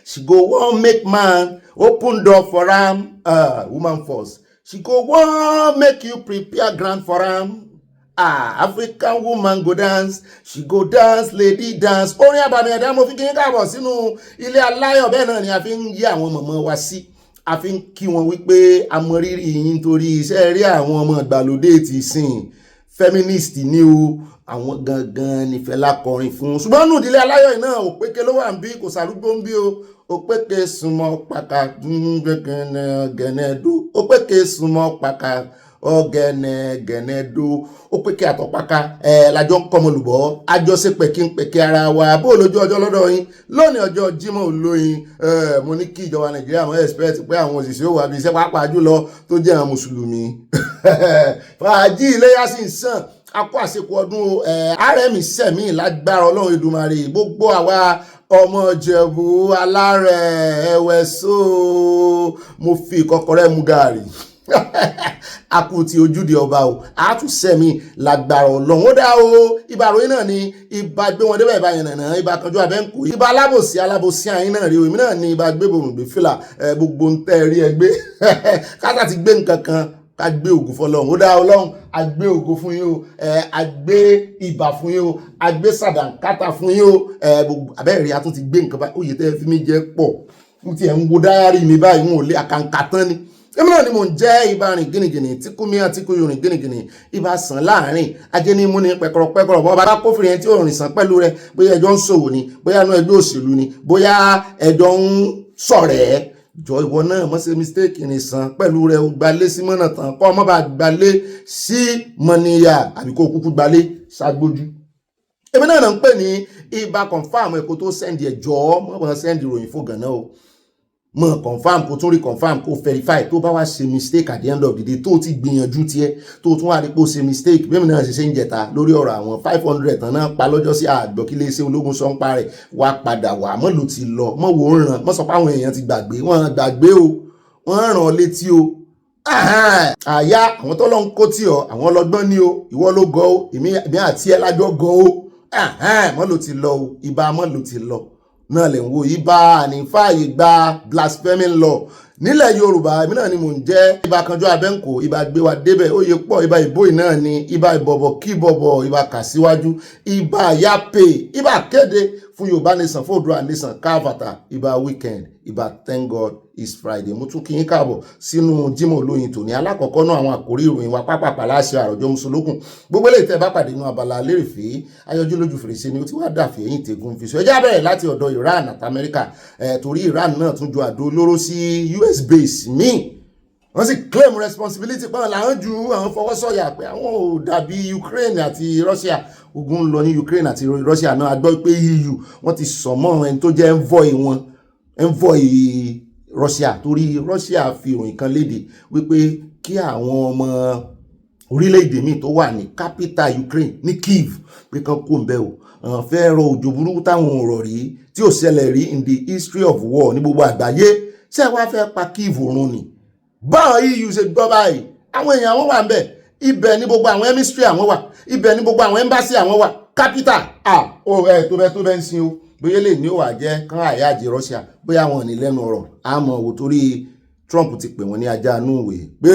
Speaker 1: She go wan make man open door for am. Woman first. She go wan make you prepare ground for am. African woman go dance, she go dance, lady dance. Orin àbàmì ẹ̀dá mo fi kí n káàbọ̀ sínú ilé aláyọ̀ bẹ́ẹ̀ náà ni a fi ń yí àwọn mọ̀mọ́ wa sí. A fi ń kí wọn wípé a mọ rírì yín torí iṣẹ́ rí àwọn ọmọ ìgbàlódé ti sìn. Feminist ni o, àwọn gangan ni Fẹlá kọrin fún. Ṣùgbọ́n nù ìdílé aláyọ̀ yìí náà òpéke ló wà ń bí, kò sàrúgbó ń bí o. Òpéke súnmọ́ pàkà gẹ̀nẹ́dó. Òpéke súnmọ́ pàkà ọ̀gẹ̀nẹ̀gẹ̀nẹ̀dó. Òpéke àtọ̀páká lájọ ń kọ́mọ lùbọ́. Àjọṣe pẹ̀kínpẹ̀kẹ́ ara wa. Bó lójú ọjọ́ lọ́dọ̀ yín lónìí ọjọ́ Jímọ̀ olóyin. Mo ní kí ìjọba Nàìjíríà àwọn expect pé àwọn òṣìṣẹ́ ó wà bí iṣẹ́ pàápàá jùlọ tó jẹ́ àwọn mùsùlùmí. Fàájì iléyá sì ń sàn. A kó àsìkò ọdún o. RMI sẹ̀mí lágbára Ọlọ́run Èdùmàrè. Gbogbo àwa ọmọ Ìjẹ̀bú alárẹ̀ ẹ̀wẹ̀só mo fi ìkọ́kọrẹ́ mu gààrí. Akuti ojúde ọba o. A tún sẹ́mi lágbára Ọlọ́run. Ó dá o. Ibà ròyìn náà ni ibà gbé wọn débẹ̀ ibà yẹn nàná ibà kanjú abẹ́ǹkó. Ibà alábòsí àyín náà rí o. Èmi náà ni ibà gbé borùn gbé fìlà gbogbo ń tẹ́ rí ẹgbẹ́. Káta ti gbé nǹkan kan ká gbé ògo fọ́lọ́run. Ó dá Ọlọ́run a gbé ògo fún yín o. A gbé ibà fún yín o. A gbé sàdánkátà fún yín o. Gbogbo abẹ́rẹ́ a tún ti gbé nǹkan báyìí. Oyè tẹ́ fi mí jẹ́ pọ̀. Mo ti ẹ̀ ń wo dáyárì mi báyìí wọn ò lé àkàǹkà tán ni. Èmi náà ni mò ń jẹ́ ibà rìn gínìgínì tí kú mi àti kú yorùn gínìgínì ibà sàn láàrin ajé ní mú ní pẹ̀kọ̀rọ̀pẹ̀kọ̀rọ̀ bọ́ bá kófìrí ẹni tí ò rìn sàn pẹ̀lú rẹ bóyá ẹjọ́ ń ṣòwò ni bóyá inú ẹgbẹ́ òṣèlú ni bóyá ẹjọ́ ń ṣọ̀rẹ́ jọ ìwọ náà mọ́ ṣe mistake ní sàn pẹ̀lú rẹ gbalé sí mọ́nà tán kọ́ ọmọ bá gbalé sí mọ́níyà àbí kó kúkú gbalé ṣàgbójú. Èmi náà ń pè ní ibà confam ẹ̀kọ́ tó sẹ́ndì ẹ̀jọ́ mọ́ bá sẹ́ndì ìròyìn fún gànà o. Mọ̀ confam kó tún rí confam kó verify tó bá wá ṣe mistake at the end of the day tó ti gbìyànjú tiẹ̀ tó tún wá rí pé ó ṣe mistake bí èmi náà ṣe ń jẹta lórí ọ̀rọ̀ àwọn 500 tán náà pa lọ́jọ́ sí àgbọ̀ kí iléeṣẹ́ ológun sọ́npa rẹ̀ wá padà wá mọ́ ló ti lọ mọ́ wò ń ràn mọ́ sọ pé àwọn èèyàn ti gbàgbé wọ́n gbàgbé o wọ́n ràn ọ́ létí o. Àyà àwọn tó lọ ń kó tí ọ àwọn ọlọ́gbọ́n ní o ìwọ ló gọ o èmi àti ẹ lájọ gọ o mọ́ ló ti lọ o ibà mọ́ ló ti lọ náà lè ń wo ibà ànífààyè gba blasphemy law nílẹ̀ Yorùbá èmi náà ni mò ń jẹ́ ibà kanjú abẹ́ǹkó ibà gbé wa débẹ̀ ó yẹ pọ̀ ibà ìbòyìn náà ni ibà ìbọ̀bọ̀ kí bọ̀bọ̀ ibà kà síwájú ibà yápè ibà kéde fún Yorùbá nation fún Oòduà nation káfàtà ibà weekend ibà thank God it's Friday mo tún kí yín káàbọ̀ sínú Jímọ̀ Olóyin tòní alákọ̀ọ́kọ́ náà àwọn àkórí ìròyìn wa pápápá láṣẹ àròjọ mùsùlùkùn gbogbo eléyìí tẹ́ bá pàdé inú abala lérèfé ayọjú lójú fèrèsé ni ó ti wá dàfẹ́ ẹ̀yìn tẹ̀gùn fi sọ ẹjá bẹ̀rẹ̀ láti ọ̀dọ̀ Iran àti Amẹ́ríkà torí Iran náà tún ju àdó olóró sí US base míì wọ́n sì claim responsibility pọ́n làwọn ju àwọn fọwọ́sọ̀yà pé àwọn ò dàbí Ukraine àti Russia ogun lọ ní Ukraine àti Russia náà a gbọ́ pé EU wọ́n ti sọ̀mọ́ ẹni tó jẹ́ envoy Russia torí Russia fi ìròyìn kan léde wípé kí àwọn ọmọ orílẹ̀-èdè míì tó wà ní capital Ukraine ní Kyiv pé kan kó ń bẹ́ o àwọn fẹ́ rọ òjò burúkú táwọn ọ̀rọ̀ rí tí ò ṣẹlẹ̀ rí in the history of war ní gbogbo àgbáyé ṣé wàá fẹ́ pa Kyiv run ni báwọn EU ṣe gbọ́ báyìí àwọn èèyàn àwọn wà ń bẹ̀ ibẹ̀ ní gbogbo àwọn emissary àwọn wà ibẹ̀ ní gbogbo àwọn embassy àwọn wà capital tó bẹ́ ń sin o bóyá lè ní ó wà jẹ́ kán àyájì Russia bóyá wọn ní lẹ́nu ọ̀rọ̀ àmọ́ wò torí Trump ti pè wọ́n ní ajá inú ìwé pé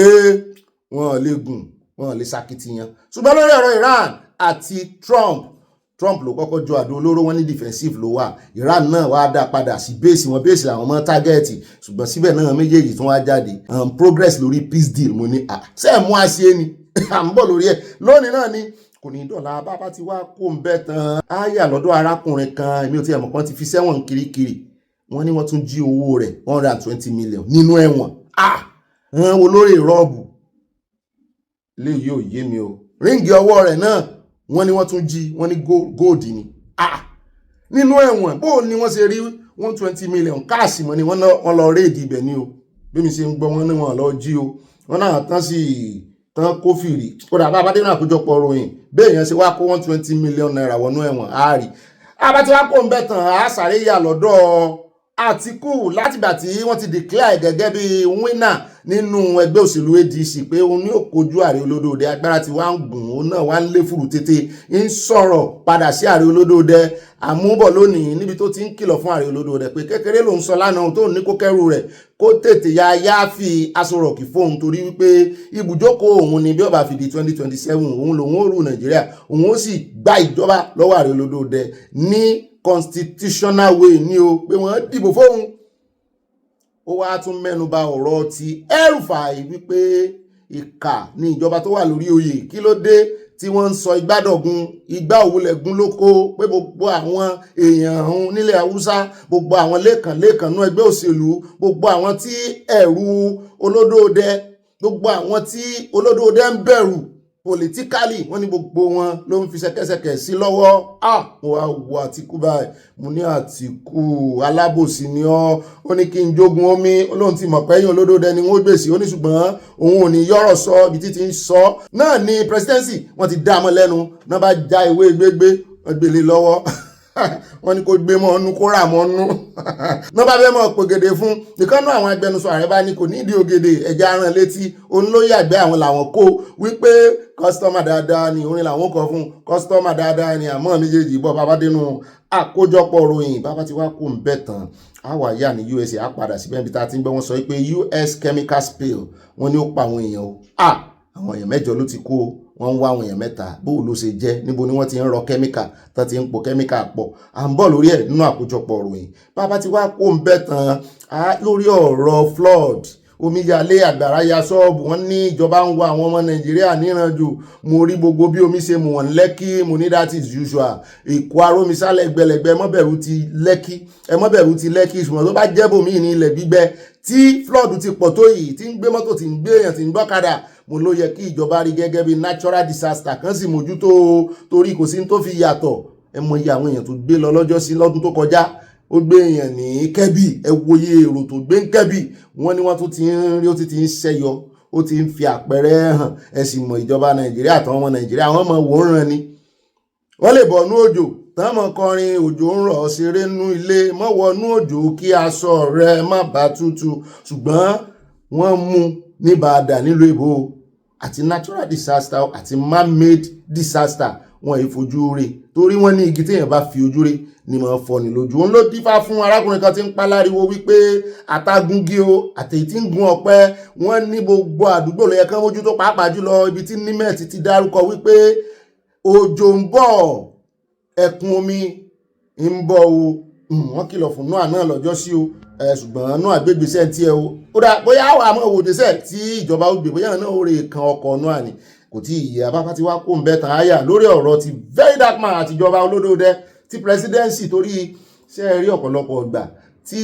Speaker 1: wọ́n lè gùn wọ́n lè sakitiyan ṣùgbọ́n lórí ọ̀rọ̀ Iran àti Trump ló kọ́kọ́ jọ àdó olóró wọn ní defensive ló wà Iran náà wá dá padà sí bẹ́ẹ̀sì wọn bẹ́ẹ̀sì àwọn ọmọ tágẹ́ẹ̀tì ṣùgbọ́n síbẹ̀ náà méjèèjì tún wá jáde progress lórí peace deal mo ní ṣe mú àṣẹ ni à ń bọ̀ lórí ẹ̀ lónìí náà ni kò ní dọ̀la bàbá ti wá kó ń bẹ́ tán áyà lọ́dọ̀ arákùnrin kan èmi ò tí ẹ̀mọ̀ kan ti fi sẹ́wọ̀n kirikiri wọ́n ní wọ́n tún jí owó rẹ̀ 120 million nínú ẹ̀wọ̀n olórí rọ́ọ̀bù lè yóò yé mi o ríǹgì ọwọ́ rẹ̀ náà wọ́n ní wọ́n tún jí wọ́n ní góòdì ni nínú ẹ̀wọ̀n bó ni wọ́n ṣe rí 120 million káàsì mọ́ ni wọ́n lọ réèdì ibẹ̀ ni o bí mi ṣe ń gbọ́ wọ́n ní wọ́n lọ jí o wọ́n náà tán kófìrí kódà bá abádé náà àkójọpọ̀ ròyìn bẹ́ẹ̀ yẹn ṣe wá kó 120 million naira wọnú ẹ̀wọ̀n àárí abátí wá kó ń bẹ̀ tán á sáré yà lọ́dọ̀ Atiku látìgbà tí wọ́n ti declare gẹ́gẹ́ bí winner nínú ẹgbẹ́ òṣèlú ADC pé òun ní òkojú ààrẹ olódòdẹ agbára tí wá ń gùn òun náà wá ń lé fùrù tètè ń sọ̀rọ̀ padà sí ààrẹ olódòdẹ àmúbọ̀ lónìí níbi tó ti ń kìlọ̀ fún ààrẹ olódòdẹ pé kékeré lòun sọ lánàá tó ní kó kẹ́rù rẹ̀ kó tètè ya fi Aṣọ Rock fóun torí wípé ibùjókòó òun ni bí ó bá fi di 2027 òun lòun ó rú Nàìjíríà òun ó sì gba ìjọba lọ́wọ́ ààrẹ olódòdẹ ní constitutional way ni o pé wọ́n dìbò fóun ó wá tún mẹ́nuba ọ̀rọ̀ ti El-Rufai wípé ìkà ní ìjọba tó wà lórí oyè kí ló dé tí wọ́n ń sọ igbádọ̀gun igbá òwúlẹ̀gún lóko pé gbogbo àwọn èèyàn ọ̀hún nílẹ̀ Haúsá gbogbo àwọn lẹ́kànlẹ́kàn nú ẹgbẹ́ òṣèlú gbogbo àwọn tí ẹ̀rù olódòdẹ gbogbo àwọn tí olódòdẹ ń bẹ̀rù politically wọ́n ní gbogbo wọn ló ń fi ṣẹ̀kẹ̀ṣẹ̀kẹ̀ sí lọ́wọ́ mo wá wo Àtìkú báyìí mo ní Àtìkú alábòsí ni ó ní kí n jogun omi Ọlọ́run ti mọ̀ pé ẹ̀yìn olódòdẹ ni wọ́n gbèsè ó ní ṣùgbọ́n òun ò ní yọ̀rọ̀ sọ ibi títí ń sọ náà ní presidency wọ́n ti dá mọ́ lẹ́nu náà bá já ìwé gbégbé wọ́n gbélé lọ́wọ́ wọ́n ní kó gbé mọ́ ọ́nú kó rà mọ́ ọ́nú náà bá fẹ́ mọ́ pògèdè fún nìkan náà àwọn agbẹnusọ ààrẹ bá ní kò ní ìdí ògèdè ẹja aràn létí òun ló yàgbẹ́ àwọn làwọn kó wípé kọ́sítọ́mà dáadáa ni orin làwọn kọ fún kọ́sítọ́mà dáadáa ni àmọ́ méjèèjì bọ́ bàbá dénú àkójọpọ̀ ròyìn bàbá ti wá kó ń bẹ̀ tán àwa yà ní USA á padà síbẹ̀ níbi tá a ti ń gbọ́ wọn sọ pé US chemical spill wọ́n ní ó pa àwọn èèyàn o àwọn èèyàn 8 ló ti kó wọ́n ń wá àwọn èèyàn 3 bó ló ṣe jẹ́ níbo ni wọ́n ti ń rọ kẹ́míkà tó ti ń po kẹ́míkà pọ̀ à ń bọ̀ lórí ẹ̀ nínú àkójọpọ̀ ròyìn bàbá ti wá kó ń bẹ̀ tán lórí ọ̀rọ̀ flood omíyalé àgbàrá ya ṣọ́ọ̀bù wọ́n ní ìjọba ń wá àwọn ọmọ Nàìjíríà níranjù mo rí gbogbo bí omi ṣe mú wọn Lẹ́kì mo ní that is usual Èkó arómisálẹ̀ gbẹlẹ̀gbẹ mọ́bẹ̀rù ti Lẹ́kì Lẹ́kì ṣùgbọ́n tó bá jẹ́bòmí ní ilẹ̀ gbígbẹ tí flood ti pọ̀ tó yìí tí ń gbé mọ́tò tí ń gbé èèyàn tí ń gbọ́kadà mo ló yẹ kí ìjọba rí gẹ́gẹ́ bí natural disaster kan sì mójútó torí kò sí tó fi yàtọ̀ ẹ mọ iye àwọn èèyàn tó gbé lọ lọ́jọ́ sí lọ́dún tó kọjá ó gbé èèyàn ní Kẹ́bì ẹ wòye èrò tó gbé ń Kẹ́bì wọ́n ní wọ́n tún ti ń rí ó ti ń ṣẹ́yọ ó ti ń fi àpẹẹrẹ hàn ẹ sì mọ ìjọba Nàìjíríà àtàwọn ọmọ Nàìjíríà wọ́n mọ wòran ni wọ́n lè bọ̀ nú òjò tán mọ̀ kọrin òjò ń rọ̀ ṣeré nú ilé mọ́ wọnú òjò kí aṣọ rẹ má bàa tútù ṣùgbọ́n wọ́n mú ní bàdà nílùú Èbó àti natural disaster àti man-made disaster wọn ìfojú rẹ̀ torí wọ́n ní igi téèyàn bá fi ojú rẹ̀ ni mo fọ́ ni lójú. Òun ló dífá fún arákùnrin kan tí ń paláriwo wípé àtagúngí o àtèyí tí ń gun ọ̀pẹ wọ́n ní gbogbo àdúgbò ló yẹ kán mójútó, pàápàá jùlọ ibi tí nímẹ̀tì ti dárúkọ wípé òjò ń bọ̀ ẹ̀kún omi ń bọ̀ o. Wọ́n kìlọ̀ fún Noah náà lọ́jọ́ sí o, ṣùgbọ́n Noah gbégbèsè tí ẹ o. Ó dà bóyá àwọn àmọ́ òwòdésẹ̀ tí ìjọba ó gbé bóyá náà ó rè kan ọkọ̀ Noah ni kò tí ì yẹ. Abáfá ti wá kó ń bẹ́ tàn áyà lórí ọ̀rọ̀ ti very dark man àtijọba olódòdẹ ti presidency torí ṣe rí ọ̀pọ̀lọpọ̀ ìgbà tí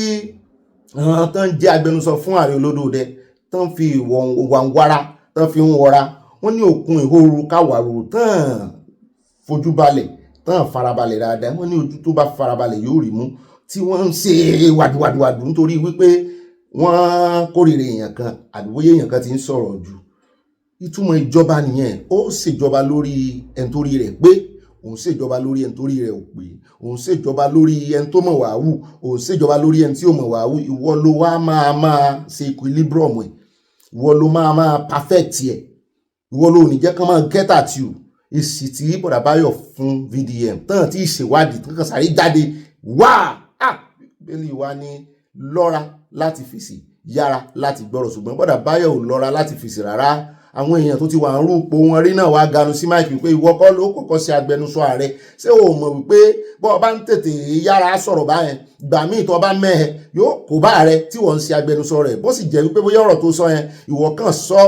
Speaker 1: tán jẹ́ agbẹnusọ fún ààrẹ olódòdẹ tán fi ìwàǹwara tán fi ń wọra. Wọ́n ní òkun ìhòòrò káwàrò tán fojú balẹ̀ tán farabalẹ̀ dáadáa. Wọ́n ní ojú tó bá farabalẹ̀ yóò rí mú tí wọ́n ń ṣe wàdùwàdùwàdù nítorí wípé wọ́n kórìíra èèyàn kan àbí bóyá èèyàn kan ti ń sọ̀rọ̀ jù. Ìtumọ̀ ìjọba nìyẹn. Ó ṣèjọba lórí ẹni tó rí rẹ̀ pé, òun ṣèjọba lórí ẹni tó rí rẹ̀ ò pé, òun ṣèjọba lórí ẹni tó mọ̀ wá wù, òun ṣèjọba lórí ẹni tí ò mọ̀ wá wù. Ìwọ ló wá máa ṣe equilibrium ẹ̀, ìwọ ló máa perfect ẹ̀, ìwọ ló ní jẹ́ kán máa get at you. Èsì tí Bọ̀dá Báyọ̀ fún VDM tán tí ìṣèwádìí tán kàn sáré jáde wá bẹ́ẹ̀lì wa ní lọ́ra láti fèsì, yára láti gbọ́rọ̀, ṣùgbọ́n Bọ̀dá Báyọ̀ ò lọ́ra láti fèsì rárá. Àwọn èèyàn tó ti wà ń rúpo wọn rí náà wá ganu sí máìkì pé ìwọ kọ́ ló kọ́kọ́ ṣe agbẹnusọ ààrẹ. Ṣé o mọ̀ wípé bọ́ ọba ń tètè yára sọ̀rọ̀ báyẹn gbà míì tó bá mẹ́hẹ yóò kó bá ààrẹ tí wọ́n ń ṣe agbẹnusọ rẹ̀, bó sì jẹ́ wípé bóyá ọ̀rọ̀ tó sọ yẹn ìwọ kàn sọ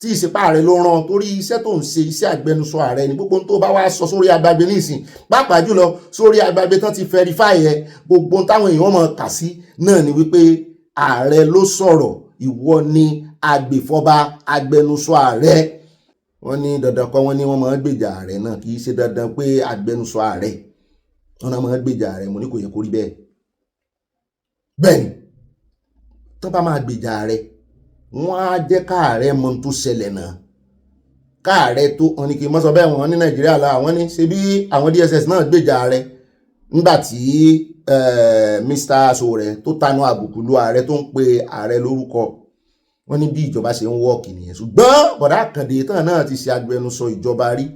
Speaker 1: tí ìṣepá ààrẹ ló rán torí iṣẹ́ tó ń ṣe iṣẹ́ agbẹnusọ ààrẹ ni. Gbogbo tó bá wá sọ sórí agbágbé nísìn pàápàá jùlọ sórí agbágbé tán ti verify ẹ, gbogbo táwọn èèyàn mọ̀ kà sí náà ni wípé ààrẹ ló sọ̀rọ̀, ìwọ ni agbèfọ́ba agbẹnusọ ààrẹ. Wọ́n ní dandan kọ́ wọ́n ní wọ́n máa ń gbèjà ààrẹ náà, kì í ṣe dandan pé agbẹnusọ ààrẹ wọ́n náà máa ń gbèjà ààrẹ. Mo ní kò yẹ kó rí bẹ́ẹ̀. Bẹ́ẹ̀ni tó bá máa gbèjà ààrẹ wọ́n á jẹ́ káàrẹ mọ tó ṣẹlẹ̀ náà. Káàrẹ tó wọn ni kì í mọ́ sọ bẹ́ẹ̀ wọ́n ní Nàìjíríà la àwọn ní ṣe bí àwọn DSS náà gbèjà ààrẹ nígbà tí Mr. Sowore tó tanu àbùkù lu ààrẹ tó ń pe ààrẹ lórúkọ. Wọ́n ní bí ìjọba ṣe ń wọ́ọ̀kì nìyẹn, ṣùgbọ́n Bọ̀dá Àkàndé tán náà ti ṣe agbẹnusọ ìjọba rí.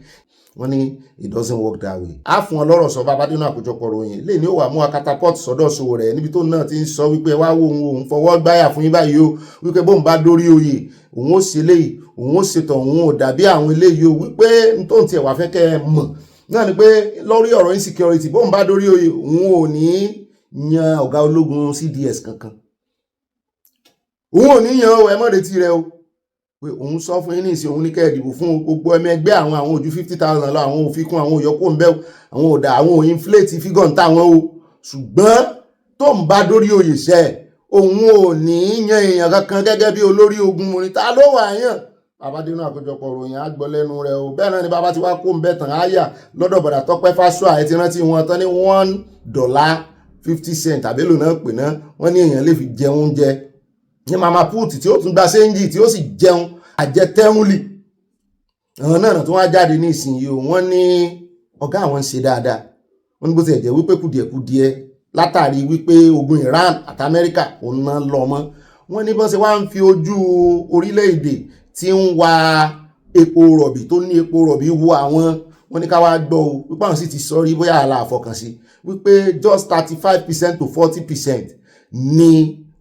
Speaker 1: Wọ́n ní it doesn't work that way. Á fún ọlọ́rọ̀ sọ bàbá dínú àkójọpọ̀ ròyìn lè ní ó wà mú akatapọ́ọ̀tì sọ́dọ̀ Sowore níbi tó náà ti ń sọ wípé wá wo òun fọwọ́ gbáyà fún yín báyìí o wípé bóun bá dórí oyè òun ó ṣe léyìí òun ó ṣètò òun ò dàbí àwọn eléyìí o wípé nítorí tiẹ̀ wá fẹ́ kẹ́ ẹ mọ̀ náà ni pé lórí ọ̀rọ̀ insecurity bóun bá dórí oyè òun ò ní yan ọ̀gá ológun CDS kankan, òun ò ní yan o, ẹ mọ̀ retí rẹ o pé òun sọ fún yín ní ìsìn òun ní kẹ́ ẹ dìbò fún gbogbo ẹmẹ ẹgbẹ́ àwọn ojú 50,000 lọ, àwọn òfikún àwọn òyọkó ń bẹ́ àwọn òdà àwọn òinflate figure ń táwọn o, ṣùgbọ́n tó ń bá dórí oyè ṣẹ́ òun ò ní yan èèyàn kankan gẹ́gẹ́ bí olórí ogun. Mo ní ta ló wà yàn? Bàbá dínú àkójọpọ̀ ròyìn á gbọ́ lẹ́nu rẹ̀ o. Bẹ́ẹ̀ náà ni bàbá ti wá kó ń bẹ́ tàn áyà lọ́dọ̀ Bọ̀dá Tọ́pẹ́ Fásùà. Ẹ ti rántí wọn tán ní $1.50 tàbí lò náà pè náà wọ́n ní èèyàn lè fi jẹun oúnjẹ ní mama put tí ó tún gba séńjì tí ó sì jẹun àjẹtẹ́rúnlì. Àwọn náà tó wá jáde ní ìsinyìí o, wọ́n ní ọ̀gá àwọn ń ṣe dáadáa. Wọ́n ní bó ti ẹ̀jẹ̀ wípé kùdìẹ̀kùdìẹ̀ látàrí wípé ogun Iran àti Amẹ́ríkà òun náà lọ mọ́. Wọ́n ní bọ́n ṣe wá ń fi ojú orílẹ̀-èdè tí ń wa epo rọ̀bì tó ní epo rọ̀bì wo àwọn. Wọ́n ní ká wá gbọ́ o wípé àwọn sì ti sọ rí bóyá àlà àfọkànsí wípé just 35% to 40% ní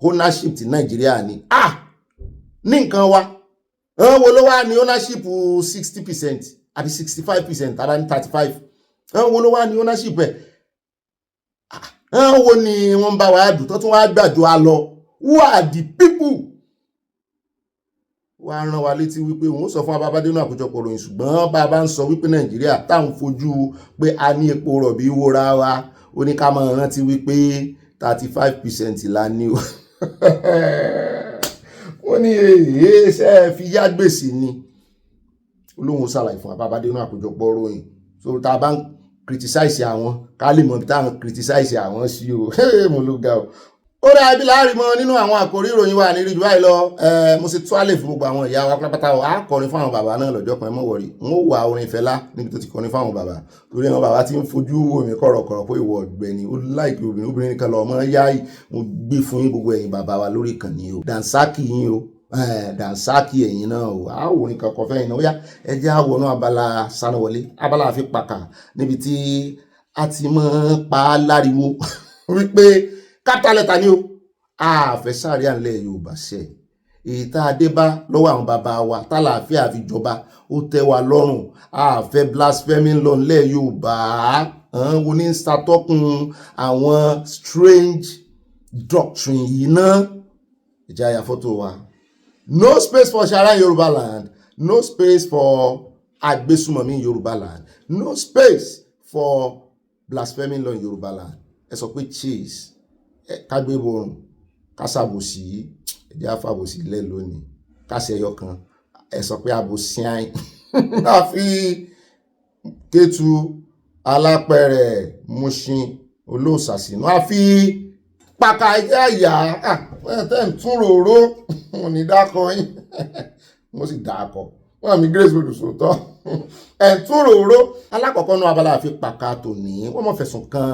Speaker 1: ownership ti Nàìjíríà ni. Ní nǹkan wa àwọn wo ló wà ní ownership 60% àbí 65% àbí 35%? Àwọn wo ló wà ní ownership ẹ̀? Àwọn wo ni wọ́n bá wa dùn tó tún wá gbàjọ a lọ? Who are the people? Wá rán wa létí wípé òun sọ fún abábádénú àkójọpọ̀ ròyìn, ṣùgbọ́n bàbá ń sọ wípé Nàìjíríà táwọn fojú pé a ní epo rọ̀bì wóra wa, ó ní ká máa rántí wípé 35% la ní o. Wọ́n ní èyí ṣe fi yá gbèsè ni. Olóhùn ṣàlàyé fún abábádénú àkójọpọ̀ ròyìn. So tá a bá ń criticize àwọn ká lè mọ̀ bí táwọn criticize àwọn sí o. Mo ló ga o. Ó dá ibi láàrin mọ́ nínú àwọn àkórí ìròyìn wa ní rí jù báyìí lọ. Mo ṣe tó àlè fún gbogbo àwọn ìyá wa pátápátá o. A kọrin fún àwọn bàbá náà lọ́jọ́ kan, ẹ mọ̀ wọ̀rí. N ó wà orin Fẹlá níbi tó ti kọrin fún àwọn bàbá. Torí àwọn bàbá tí ń fojú omi kọ̀rọ̀kọ̀rọ̀ pé ìwọ Ọ̀gbẹ́ni ó láìkí obìnrin kan lọ ọmọ yáì. Mo gbé fún yín gbogbo ẹ̀yin bàbá wa lórí ìkànnì o. Dànsákì yín o. dànsákì ẹ̀yìn náà o àwò nǹkan kan fẹ́yìn náà ó yá ẹ jẹ́ àwòrán abala sanáwọlé abala àfi pàkà níbi tí a ti máa pa á láriwo wípé capital letter ni o àfẹ́ sáré àlẹ́ Yorùbá ṣe èyí tá a dé bá lọ́wọ́ àwọn bàbá wa tálàáfíà fi jọba ó tẹ́ wa lọ́rùn àfẹ́ blasphemy lọ nílẹ̀ Yorùbá wo ní ṣàtọ́kùn àwọn strange doctrine yìí náà ìjà àyà fọ́tò wa. No space for Sharia in Yoruba land. No space for Agbesumomi in Yoruba land. No space for blasphemy law in Yoruba land. Ẹ sọ pé cheese, kágbé borun, kásàbòsí, ẹjẹ́ àfàbòsí lẹ́ lónìí, kásẹ̀ ẹyọ kan, ẹ sọ pé àbòsí àìn. Àfi Kétu, Alápẹ̀rẹ̀, Mushin, Olóòsàsínú, àfi pàkà ẹjẹ́ àyà, tẹ́ ń tún ròró. Wọ́n ní dákọ̀ yín wọ́n sì dákọ̀ wọ́n mi grace lòdù sòótọ́ ẹ̀tún ròró alákọ̀ọ́kọ́ náà abala àfi pàkà tòní wọ́n mọ̀ fẹ̀sùn kan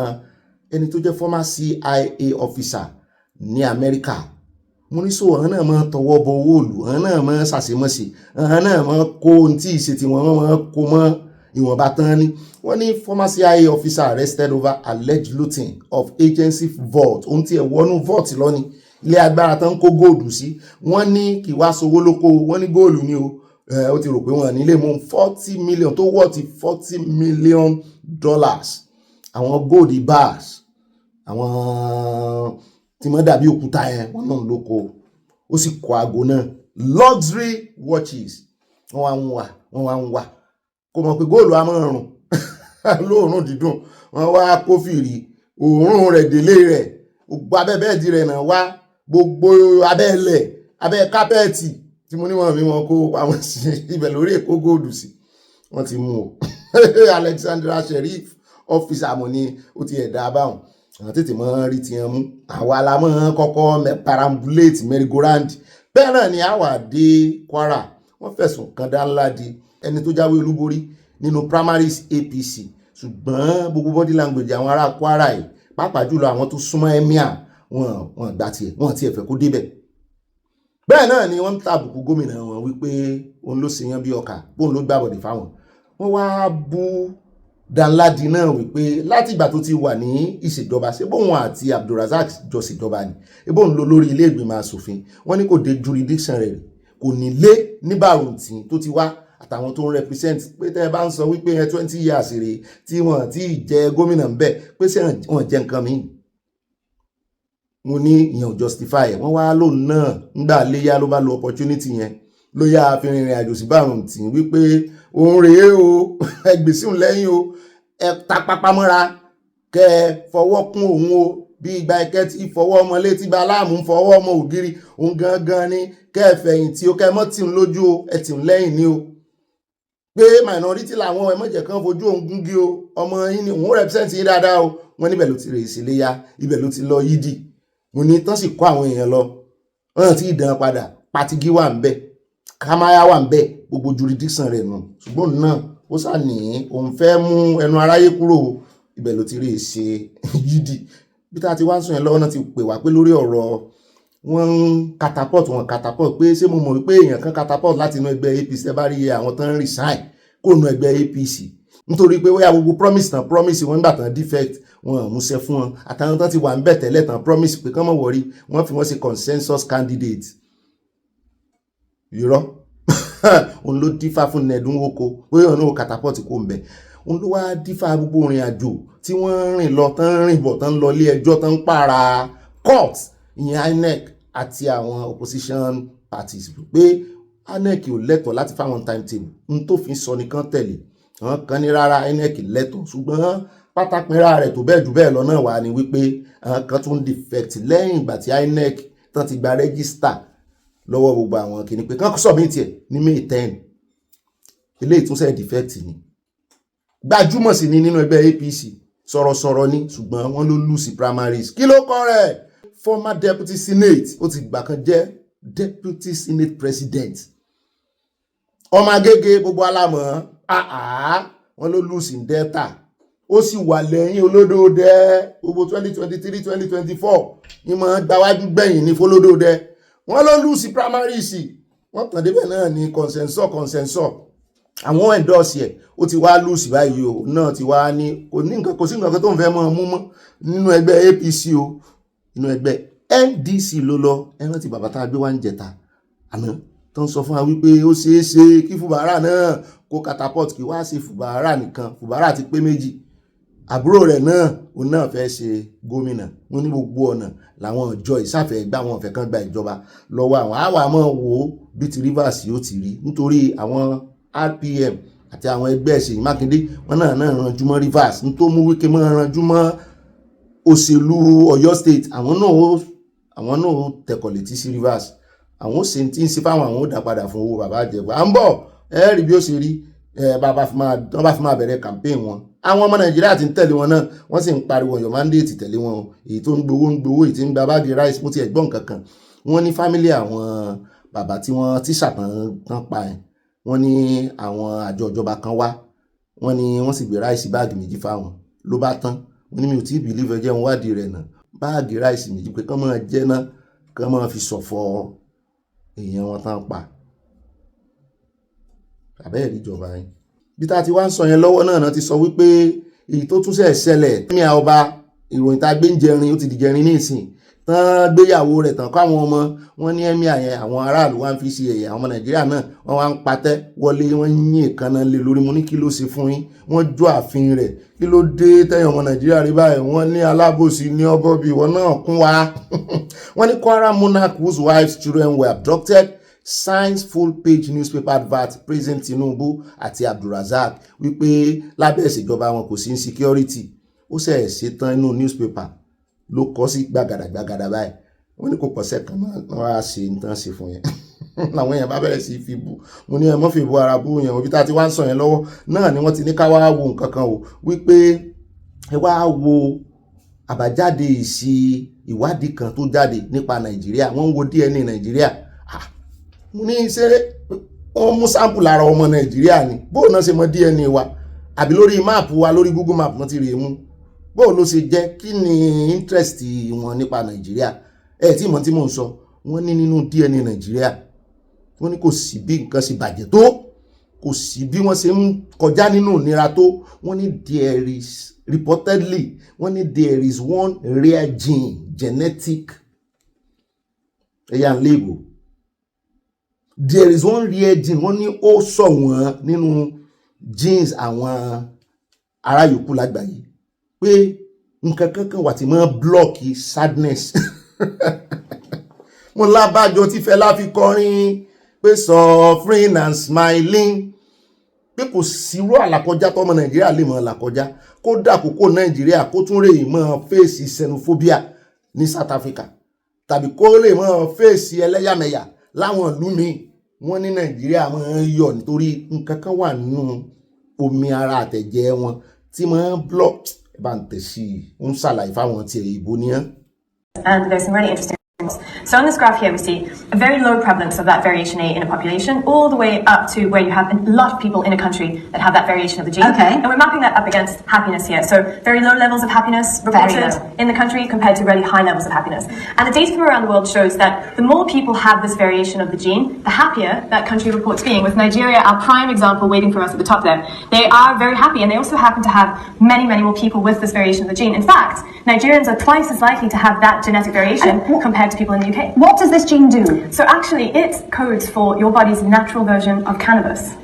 Speaker 1: ẹni tó jẹ́ former CIA officer ní Amẹ́ríkà mo ní sọ ọ̀hán náà máa tọwọ́ bọ owó òlù ọ̀hán náà máa ṣàṣemọ́ṣe ọ̀hán náà máa kó ohun tí ìṣe tí wọ́n máa kó mọ́ ìwọ̀nba tán ní wọ́n ní former CIA officer arrested over alleged looting of agency vault ohun tí ẹ̀ wọnú vault lọ́ni ilé agbára tán kó góòlù sí wọ́n ní kí wá sowó lóko wọ́n ní góòlù ní o ó ti rò pé wọ́n nílé mú 40 million tó wọ́ ti $40 million àwọn gold bars àwọn tí wọ́n dàbí òkúta yẹn wọ́n náà lóko ó sì kó aago náà luxury watches wọ́n wá ń wà kò mọ̀ pé góòlù á máa rùn lóòrùn dídùn wọ́n wá kófìrí òórùn rẹ̀ délé rẹ̀ gbogbo abẹ́bẹ́ẹ̀dì rẹ̀ náà wá gbogbo abẹ́ẹ̀lẹ̀ abẹ́ kápẹ́ẹ̀tì tí mo ní wọn fi wọn kó àwọn sí ibẹ̀ lórí èkó góòdù sí wọ́n ti mú o Alexandra Sheriff ọ́fíìsà mo ní ó ti ẹ̀dá báwọn àwọn tètè mọ́ rí ti hàn mú àwa la mọ́ kọ́kọ́ parambulate merry-go-round bẹ́ẹ̀ náà ni àwa dé Kwara wọ́n fẹ̀sùn kan Danladi ẹni tó jáwé olúborí nínú primaries APC ṣùgbọ́n gbogbo body language àwọn ará Kwara yìí pàápàá jùlọ àwọn tó súnmọ́ emir wọn gbà tiẹ̀ wọn tiẹ̀ fẹ́ kó débẹ̀ bẹ́ẹ̀ náà ni wọ́n ń tàbùkù gómìnà wọn wípé òun ló ṣe yan bí ọkà bóun ló gbàbọ̀dé fáwọn wọ́n wá bú Danladi náà wípé láti ìgbà tó ti wà ní ìṣèjọba ṣé bóun àti Abdulrasaq jọ ṣèjọba ni bóun ló lórí ilé ìgbìmọ̀ asòfin wọ́n ní kò dé jurisdiction rẹ̀ kò ní lé ní Bàrùntì tó ti wá àtàwọn tó ń represent pé tẹ́ ẹ bá ń sọ wípé 20 years rèé tí wọ́n ti jẹ gómìnà ń bẹ̀ pé ṣé wọ́n jẹ nǹkan mi mo ní ìyẹn ò justify ẹ̀ wọ́n wá lóun náà ńgbà léyà ló bá lo opportunity yẹn ló yá fi rìnrìn àjò sí Bàrùntì wípé òun rèé o ẹgbẹ̀sùn lẹ́yìn o ẹ ta pápámọ́ra kẹ fọwọ́ kún òun o bí ìgbà ẹ̀kẹ́ tí fọwọ́ ọmọ létí bá aláàmú fọwọ́ ọmọ ògiri òun gangan ni kẹ fẹ̀yìntì o kẹ mọ́ tì ń lójú o ẹ tì ń lẹ́yìn ni o pé minority làwọn ẹmọ́jẹ̀ kan fojú òun gúngi o ọmọ yín ni òun represent yín dáadáa o wọ́n níbẹ̀ ló ti rè sí léyà ibẹ̀ ló ti lọ yídì mo ní tán sì kó àwọn èèyàn lọ wọ́n ti dán padà patigi wà ń bẹ̀ kamaya wà ń bẹ̀ gbogbo jurisdiction rẹ̀ nù ṣùgbọ́n náà ó sà ní òun fẹ́ mú ẹnu aráyé kúrò ibẹ̀ ló ti rè ṣe yídì bí tá a ti wá sùn yẹn lọ́wọ́ náà ti pè wá pé lórí ọ̀rọ̀ wọ́n ń catapult pé ṣé mo mọ̀ wípé èèyàn kan catapult láti inú ẹgbẹ́ APC ẹ bá rí àwọn tán ń resign kó nu ẹgbẹ́ APC nítorí pé wọ́n yà gbogbo promise wọn nígbà tán defect wọn múṣẹ fún wọn àtàwọn tán ti wà ń bẹ̀ tẹ́lẹ̀ tán promise pé kán mọ̀ wọ̀rí wọ́n fi wọ́n ṣe consensus candidate irọ́ òun ló dífá fún nẹ̀dúnwóko bóyá òun náà catapult kó ń bẹ̀ òun ló wá dífá gbogbo ìrìn àjò tí wọ́n rìn lọ tán rìn bọ̀ tán lọ ilé ẹjọ́ tán pààrà court ìyẹn INEC àti àwọn opposition parties pé INEC ò lẹ́tọ̀ọ́ láti fáwọn timetable n tó fi sọ nìkan tẹ̀lé àwọn kan ní rárá INEC lẹ́tọ̀ọ́ ṣùgbọ́n pátápínra rẹ̀ tó bẹ́ẹ̀ jù bẹ́ẹ̀ lọ náà wà ní wípé àwọn kan tún defect lẹ́yìn ìgbà tí INEC tán ti gba register lọ́wọ́ gbogbo àwọn kìíní pé kán submit ẹ̀ ní May 10 ilé ìtúnṣe defect ni gbajúmọ̀ sí ni nínú ẹgbẹ́ APC sọ̀rọ̀sọ̀rọ̀ ni ṣùgbọ́n wọ́n ló lose primaries kí ló kọ́ rẹ̀ former deputy senate ó ti gbà kan jẹ́ deputy senate president ọmọ Agége gbogbo alámọ̀ wọ́n ló lose in Delta ó sì wà lẹ́yìn Olódòdẹ gbogbo 2023-2024 ní mọ̀ gbáwájú gbẹ̀yìn ní fọlódòdẹ wọ́n ló lùsì primaries wọ́n tàn débẹ̀ náà ní consensus àwọn endorse ẹ̀ ó ti wá lùsì báyìí o náà ti wá ní kò sí nǹkan tó ń fẹ́ mọ́ mú mọ́ nínú ẹgbẹ́ APC o nínú ẹgbẹ́ NDC ló lọ ẹran ti bàbá tá a gbé wá ń jẹta àná tó ń sọ fún wa wípé ó ṣeé ṣe kí Fubara náà kó catapult kí wá sí Fubara nìkan Fubara ti pé méjì àbúrò rẹ̀ náà òun náà fẹ́ ṣe gómìnà wọn ní gbogbo ọ̀nà làwọn ìjọ ìsáfẹ́ gbá wọn fẹ́ kàn gba ìjọba lọ́wọ́ àwọn àwa máa wò ó bí ti Rivers yóò ti rí nítorí àwọn RPM àti àwọn ẹgbẹ́ Ṣèyí Mákindé wọn náà ranjú mọ́ Rivers ní tó mú Wike mọ́ ranjú mọ́ òṣèlú Ọ̀yọ́ state àwọn náà tẹ̀kọ̀ létí sí Rivers àwọn ṣe tí ń ṣe fáwọn àwọn ò dá padà fún owó bàbá àjẹgbà à ń bọ̀ ẹ rí bí ó ṣe rí wọ́n bá fi máa bẹ̀rẹ̀ campaign wọn àwọn ọmọ Nàìjíríà ti ń tẹ̀lé wọn náà wọ́n sì ń pariwo your mandate tẹ̀lé wọn èyí tó ń gbowó èyí tí ń gba báàgì rice mo ti ẹ̀gbọ́n kankan wọ́n ní family àwọn bàbá tí wọ́n tíṣà tán pa ẹ̀ wọ́n ní àwọn àjọ ìjọba kan wá wọ́n ní wọ́n sì gbé rice báàgì méjì fáwọn ló bá tán wọ́n ní mi ò tí ì believe ẹjẹ́ wọn wádìí rẹ̀ náà báàgì rice méjì pé kán máa jẹ́ náà kán máa fi ṣọ̀fọ̀ èèyàn wọn tán pa àbẹ́ẹ̀rí ìjọba yín bí tá a ti wá ń sọ yẹn lọ́wọ́ náà ti sọ wípé èyí tó tún ṣẹlẹ̀ ní ọba ìròyìn tá a gbé ń jẹrin ó ti di jẹrin ní ìsìn tán gbéyàwó rẹ̀ tán káwọn ọmọ wọn ní ẹ̀mí àyẹn àwọn aráàlú wá ń fi ṣe ẹ̀yà àwọn ọmọ Nàìjíríà náà wọ́n wá ń patẹ́ wọlé wọ́n yín ìkànnà lé lórí mo ní kí ló ṣe fún yín wọ́n jó ààfin rẹ̀ kí ló dé tẹ̀yìn ọmọ Nàìjíríà rí báyìí wọ́n ní alábòsí ní ọbọ̀ bíi wọn náà kún wa wọ́n ní Kwara monarch whose wife's children were abducted signs full-page newspaper advert praising Tinubu àti Abdulrasaq wípé lábẹ́ ìṣèjọba wọn kò sí insecurity ó ṣe ṣetán inú newspaper ló kọ́ sí gbàgàdà báyìí wọ́n ní kò pọ̀sẹ̀ kan náà wá ṣe nǹkan ṣe fún yẹn làwọn èèyàn bá bẹ̀rẹ̀ sí fi bú mo ní ẹ mọ́ fi bú ara bú yẹn òbí tá a ti wá ń sọ yẹn lọ́wọ́ náà ni wọ́n ti ní ká wá wo nǹkan kan o wípé ẹ wá wo àbájáde ìwádìí kan tó jáde nípa Nàìjíríà wọ́n ń wo DNA Nàìjíríà mo ní ṣe wọ́n mú sample lára ọmọ Nàìjíríà ni bóò náà ṣe mọ DNA wa àbí lórí máàpù wa lórí Google map wọ́n ti rí mú bóò ló ṣe jẹ́ kí ni interest wọn nípa Nàìjíríà tí mọ̀ tí mò ń sọ wọ́n ní nínú DNA Nàìjíríà wọ́n ní kò sí bí nǹkan ṣe bàjẹ́ tó kò sí bí wọ́n ṣe ń kọjá nínú ìnira tó wọ́n ní there is reportedly wọ́n ní there is one rare gene genetic ẹ̀yà ń léèbò there is one rare gene wọ́n ní ó sọ wọ́n nínú genes àwọn ará yòókù lágbàáyé pé nǹkan kankan wà tí máa blọ́ọ̀kì sadness mo lábàjọ tí Fẹlá fi kọrin pé suffering and smiling pé kò sírú àlàkọjá tọmọ Nàìjíríà lè mọ àlàkọjá kó dàkókò Nàìjíríà kó tún rèé mọ fèsì xenophobia ní South Africa tàbí kó lè mọ fèsì ẹlẹ́yàmẹ̀yà láwọn ìlú míì wọ́n ní Nàìjíríà máa ń yọ̀ nítorí nǹkan kan wà nínú omi ara àtẹ̀jẹ́ wọn tí máa ń block bá ń tẹ̀sí ń ṣàlàyé fáwọn tí ìbò ní án.
Speaker 2: And there's some really interesting things. So on this graph here, we see a very low prevalence of that variation A in a population, all the way up to where you have a lot of people in a country that have that variation of the gene.
Speaker 5: Okay.
Speaker 2: And we're mapping that up against happiness here. So very low levels of happiness reported in the country compared to really high levels of happiness. And the data from around the world shows that the more people have this variation of the gene, the happier that country reports being. With Nigeria, our prime example waiting for us at the top there, they are very happy, and they also happen to have many, many more people with this variation of the gene. In fact, Nigerians are twice as likely to have that genetic variation compared to people in the UK.
Speaker 5: What does this gene do?
Speaker 2: So actually, it codes for your body's natural version of cannabis.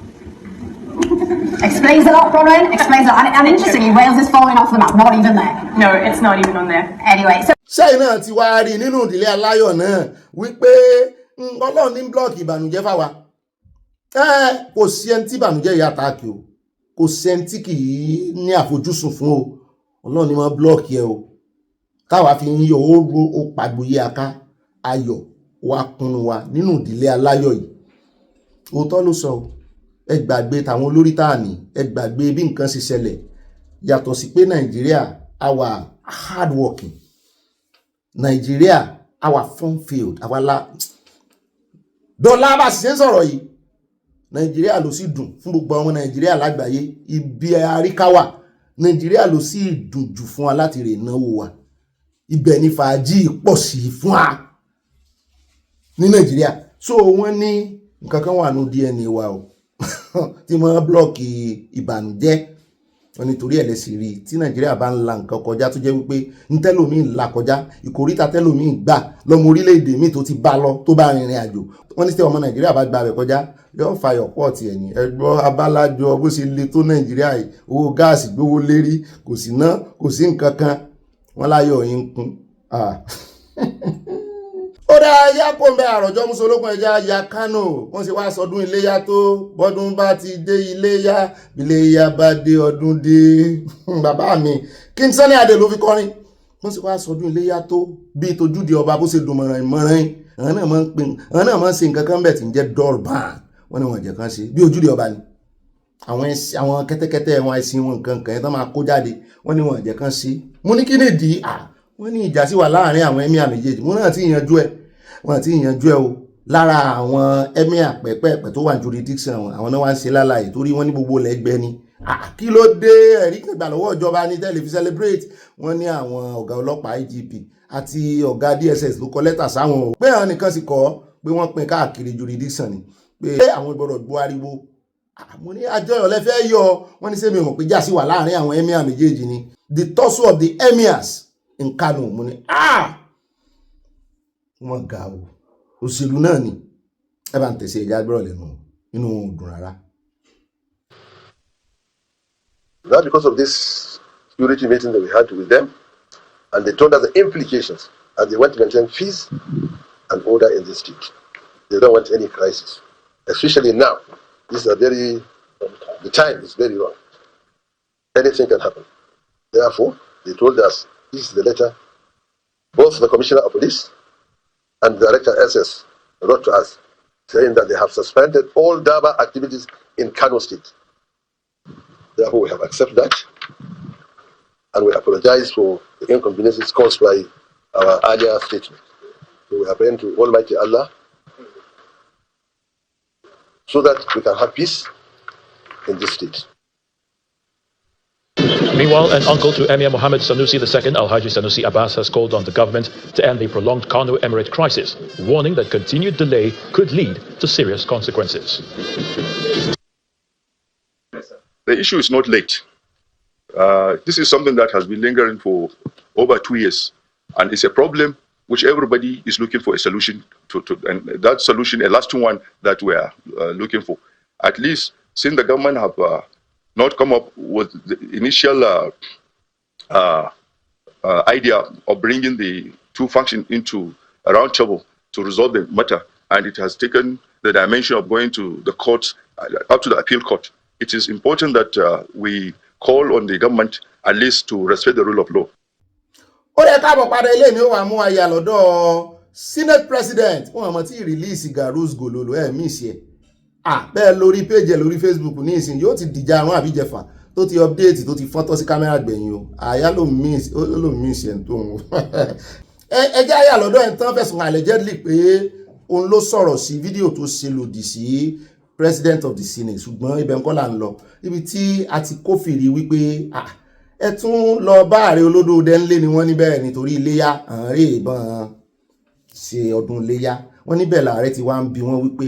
Speaker 5: Explains a lot, Bronwyn. Explains a lot. And interestingly, Wales is falling off the map. Not even there.
Speaker 2: No, it's not even on there.
Speaker 5: Anyway, so.
Speaker 1: Ṣẹ́yìn náà ti wá rí nínú ìdílé aláyọ̀ náà wípé Ọlọ́run ní blọ́ọ̀kì ìbànújẹ́ fáwa. Kò sí ẹni tí ìbànújẹ́ yìí àtàkì o. Kò sí ẹni tí kì í ní àfojúsùn fún o. Ọlọ́run ní wọ́n blọ́ọ̀kì ẹ o. Táwa fi ń yọ ó pàgbóyé aká ayọ̀ wa kunu wa nínú ìdílé aláyọ̀ yìí. Òótọ́ ló sọ ẹ gbàgbé tàwọn olórí tààní ẹ gbàgbé bí nǹkan ṣe ṣẹlẹ̀ yàtọ̀ sí pé Nàìjíríà our hard working Nàìjíríà our fun field our dọ́là bá ṣe ń sọ̀rọ̀ yìí Nàìjíríà ló sì dùn fún gbogbo ọmọ Nàìjíríà lágbàáyé ibi àríkáwà Nàìjíríà ló sì dùn jù fún wa láti rè náwó wa ibẹ̀ ni fàájì pọ̀ sí fún wa ní Nàìjíríà. So wọ́n ní nǹkan kan wà ní DNA wa o tí wọ́n blọ́ọ̀kì ìbànújẹ́ wọn nítorí ẹ̀ lẹ́sìn rí tí Nàìjíríà bá ń la nǹkan kọjá tó jẹ́ wípé ń tẹ́lòmíì ń la kọjá ìkòríta tẹ́lòmíì gbà lọ́mọ orílẹ̀-èdè míì tó ti bá lọ tó bá rìnrìn àjò wọ́n ní sẹ́ ọmọ Nàìjíríà bá gba abẹ kọjá yóò fàyọ̀ pọ̀ tiẹ̀ ní ẹgbọ́ abálájọ bó ṣe le tó Nàìjíríà yìí owó gáàsì gbówó lérí kò sí ná kò sí nǹkan kan wọ́n láyọ̀ yín kún. Ó dá yá kó ń bẹ àròjọ musolókun ẹja ya Kánò wọ́n sì wá sọdún iléyá tó bọ́dún bá ti dé iléyá iléyá bá dé ọdún dé bàbá mi King Sunny Adé ló fi kọrin wọ́n sì wá sọdún iléyá tó bí tojúde ọba bó ṣe dùn mọ̀ràn ìmọ̀ràn àwọn náà máa ń ṣe nǹkan kan bẹ̀ tí ń jẹ́ dọ́ọ̀bàn wọ́n ní wọ́n jẹ́ kan ṣe bí ojúde ọba ni àwọn kẹ́tẹ́kẹ́tẹ́ wọn ẹṣin wọn nǹkan kan yẹn tó máa kó jáde wọ́n ní wọ́n jẹ́ kan ṣe mo ní kí ni ìdí wọ́n ní ìjà sí wà láàrin àwọn emir méjèèjì mo náà ti yanjú ẹ̀ wọ́n ti yanjú ẹ̀ o lára àwọn emir pẹ̀pẹ̀pẹ̀ tó wà ní jurisdiction àwọn náà wá ń ṣe lálàyé torí wọ́n ní gbogbo lẹ́gbẹ́ ni kí ló dé ẹ̀rí gbà lọ́wọ́ ìjọba ní tẹ́lẹ̀ fi celebrate wọ́n ní àwọn ọ̀gá ọlọ́pàá IGP àti ọ̀gá DSS ló kọ lẹ́tà sáwọn o pé àwọn nìkan sì kọ́ pé wọ́n pín káàkiri jurisdiction ni pé àwọn ìgbọ́dọ̀ gbọ́ ariwo mo ní àjọyọ̀ lẹ́fẹ́ yọ wọ́n ní sẹ́mi ò mọ̀ pé jà sí wà láàrin àwọn emir méjèèjì ni the tussle of the emirs in Kano mo ní wọ́n ga o òṣèlú náà ni ẹ bá ń tẹ̀sí ẹja gbọ́rọ̀ lẹ́nu inú dùn rárá.
Speaker 15: That's because of this security meeting that we had with them, and they told us the implications, and they want to maintain peace and order in the state. They don't want any crisis, especially now. This is the time is very wrong. Anything can happen. Therefore, they told us, this is the letter, both the Commissioner of Police and the Director SS wrote to us, saying that they have suspended all Daba activities in Kano State. Therefore, we have accepted that, and we apologize for the inconveniences caused by our earlier statement. So we are praying to Almighty Allah so that we can have peace in this state.
Speaker 6: Meanwhile, an uncle to Emir Mohammed Sanusi II, Al-Haji Sanusi Abbas, has called on the government to end the prolonged Kano Emirate crisis, warning that continued delay could lead to serious consequences.
Speaker 7: The issue is not late. This is something that has been lingering for over 2 years, and it's a problem which everybody is looking for a solution to, and that solution, a lasting one that we are looking for. At least since the government have not come up with the initial idea of bringing the two factions into a round table to resolve the matter, and it has taken the dimension of going to the courts, up to the appeal court. It is important that we call on the government at least to respect the rule of law.
Speaker 1: Ó yẹ káàbọ̀ padà ilé mi ó wà mú ayé lọ́dọ̀ Senate President wọ́n àmọ́ tí release Garuz Gololo miss ẹ̀ bẹ́ẹ̀ lórí page ẹ̀ lórí Facebook ní ìsìn yóò ti dìjà àrùn àbíjẹfà tó ti update tó ti fọ́tọ́ sí kámẹ́rà gbẹ̀yìn o àyà ló miss ẹ̀ tó ń ẹjẹ́ ayé lọ́dọ̀ ẹ̀ tán fẹ̀sùn allegedly pé òun ló sọ̀rọ̀ sí fídíò tó ṣe lòdì sí President of the Senate ṣùgbọ́n ibẹ̀ ń kọ́ là ń lọ ibi tí a ti kófìrí wípé ẹ tún lọ bá ààrẹ olódò dẹ́nlé ni wọ́n níbẹ̀ nítorí iléyá ààrẹ ìbọn ṣe ọdún iléyá wọ́n níbẹ̀ làárẹ̀ ti wá ń bi wọ́n wípé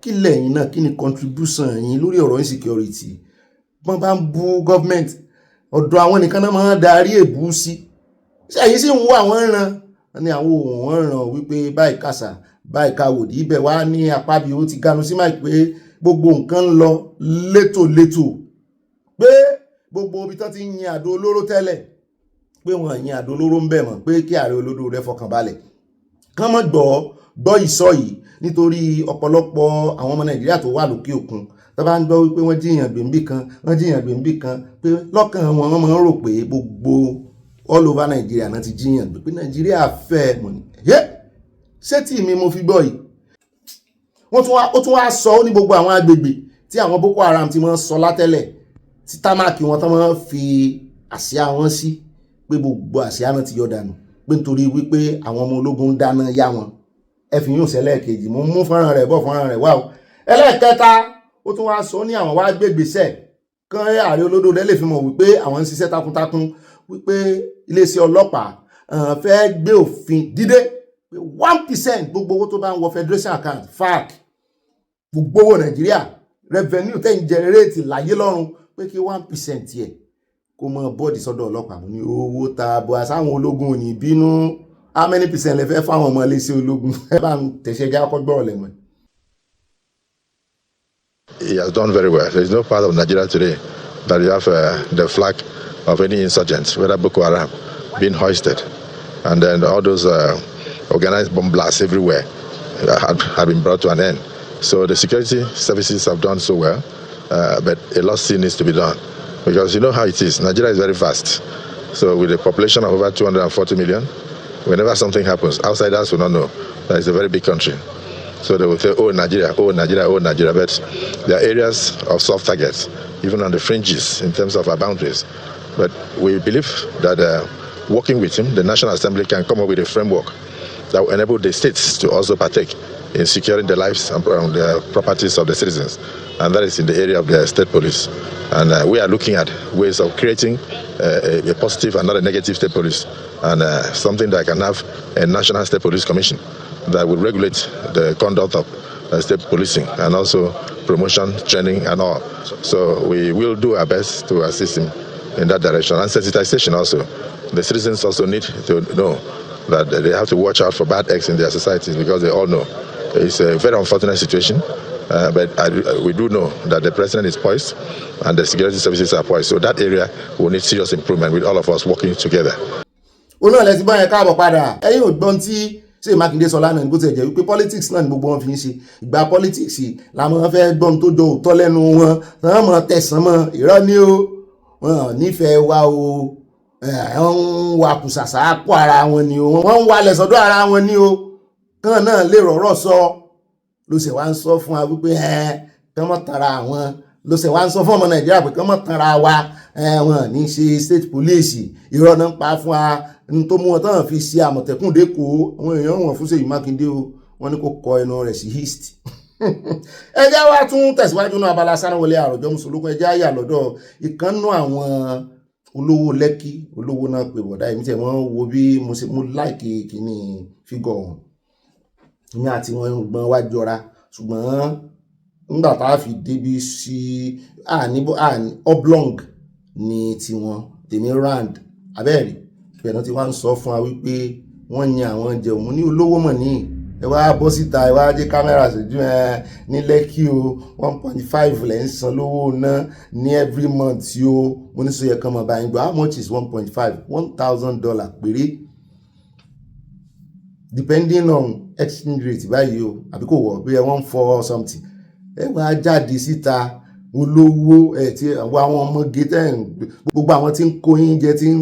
Speaker 1: kí lẹ́yìn náà kí ni contribution yín lórí ọ̀rọ̀ insecurity wọ́n bá ń bú government ọ̀dọ̀ àwọn nìkan náà máa ń darí èbú sí ẹ̀yìn sì ń wo àwọn ràn ní àwọn òun ràn wípé báyìí kàṣà báyìí káwòdì ibẹ̀ wá ní Akpabio ti ganu sí máa pé gbogbo nǹkan ń lọ létòlétò pé gbogbo ibi tán ti ń yin àdó olóró tẹ́lẹ̀ pé wọ́n yin àdó olóró ń bẹ̀ mọ́ pé kí ààrẹ olódò rẹ̀ fọkàn balẹ̀ kán mọ́ gbọ́ ìsọ yìí nítorí ọ̀pọ̀lọpọ̀ àwọn ọmọ Nàìjíríà tó wà lókè òkun tó bá ń gbọ́ wípé wọ́n jíyàn gbèǹbì kan pé lọ́kàn wọn máa ń rò pé gbogbo all over Nàìjíríà náà ti jíyàn gbé pé Nàìjíríà fẹ́ mọ̀ ní ṣé tí mi mo fi gbọ́ yìí ó tún wá sọ ó ní gbogbo àwọn agbègbè tí àwọn Boko Haram ti máa ń sọ látẹ́lẹ̀ tí támákì wọn tán máa ń fi àsíá wọn sí pé gbogbo àsíá náà ti yọ dànù pé nítorí wípé àwọn ọmọ ológun ń dáná yá wọn ẹ fi yún sẹ́lẹ̀ kejì mo mú fọ́nrán rẹ̀ bọ̀ fọ́nrán rẹ̀ wá o ẹlẹ́ẹ̀kẹta ó tún wá sọ ní àwọn wá gbégbèsẹ̀ kan ààrẹ olódò rẹ̀ lè fi mọ̀ wípé àwọn ń ṣiṣẹ́ takuntakun wípé iléeṣẹ́ ọlọ́pàá fẹ́ gbé òfin dídé 1% gbogbo owó tó bá ń wọ federation account FAC gbogbo owó Nàìjíríà revenue tẹ́ ń generate láyé lọ́run pé kí 1% yẹ kó mọ bọ́ọ̀dì sọ́dọ̀ ọlọ́pàá mo ní owó tààbọ̀ àsáwọn ológun ò ní bínú how many percent lè fẹ́ fáwọn ọmọ iléeṣẹ́ ológun ẹ bá ń tẹ̀sẹ̀ já ọkọ̀ gbọ́rọ̀ lẹ́nu ẹ̀.
Speaker 8: He has done very well. There is no part of Nigeria today that you have the flag of any insurgents, whether Boko Haram, being hoisted. And then all those organized bomb blasts everywhere have been brought to an end. So the security services have done so well, but a lot still needs to be done. Because you know how it is, Nigeria is very fast. So with a population of over 240 million, whenever something happens, outsiders will not know that it's a very big country. So they will say, oh Nigeria, oh Nigeria, oh Nigeria. But there are areas of soft targets, even on the fringes in terms of our boundaries. But we believe that working with him, the National Assembly can come up with a framework that will enable the states to also partake in securing the lives and the properties of the citizens. And that is in the area of the state police. And we are looking at ways of creating a positive and not a negative state police, and something that can have a national state police commission that will regulate the conduct of state policing and also promotion, training and all. So we will do our best to assist him in that direction. And sensitization also. The citizens also need to know that they have to watch out for bad acts in their societies, because they all know it's a very unfortunate situation. But we do know that the president is poised and the security services are poised. So that area will need serious improvement with all of us working together.
Speaker 1: Olóòlẹ̀ ti bá yẹn káàbọ̀ padà ẹ̀yin ò gbọ́n tí ṣé Mákindé sọ lánàá bó ti jẹ́ wípé politics náà ni gbogbo wọn fi ń ṣe ìgbà politics làwọn fẹ́ gbọ́n tó jọ òótọ́ lẹ́nu wọn wọ́n mọ̀ tẹ̀sán mọ́ irọ́ ní o wọn nífẹ̀ẹ́ wa o wọ́n ń wa kùsàsà pọ̀ ara wọn ni o wọ́n ń walẹ̀ sọ́dọ̀ ara wọn ni o kán náà lè rọ̀rọ̀ sọ ló ṣe wá ń sọ fún wa wípé kán mọ̀ tara àwọn ló ṣe wá ń sọ fún ọmọ Nàìjíríà pé kán mọ̀ tara wa wọn ní ṣe state police irọ́ náà ń pa fún wa ní tó mú wọn tán fi ṣe Àmọ̀tẹ́kùn dẹ́kọ̀ọ́ àwọn èèyàn wọn fún Ṣèyí Mákindé o wọn ní kó kọ ẹnu rẹ̀ sí east. ẹjẹ́ wa tún tẹ̀síwájú náà abala Sánáwọlé Àròjọ Mùsùlùkùn ẹjẹ́ àyà lọ́dọ̀ ìkànnú àwọn olówó Lẹ́kì olówó náà pé bọ̀dá èmi tẹ̀ wọ́n wo bí mo láìkì kìíní fígọ̀ ọ̀hún èmi àti wọn gbọ́n wá jọra ṣùgbọ́n nígbà tá a fi débi sí oblong ní tiwọn tèmi round abẹ́rẹ́ ìbẹ̀rẹ̀ tí wọ́n ń sọ fún wa wípé wọ́n yan àwọn jẹun ní olówó mọ̀ ní ẹ wá bọ́ síta ẹ wá jẹ́ kámẹ́rà ṣojú ní Lẹ́kì o 1.5 lẹ́ ń san lówó ná ní every month o mo ní sọ yẹ kán mọ̀ báyìí gbọ́ how much is 1.5 $1,000 péré depending on exchange rate báyìí o àbí kò wọ̀ bí 1.4 something ẹ wá jáde síta olówó tí àwọn ọmọge tẹ́ gbogbo àwọn tí ń kó yín jẹ tí ń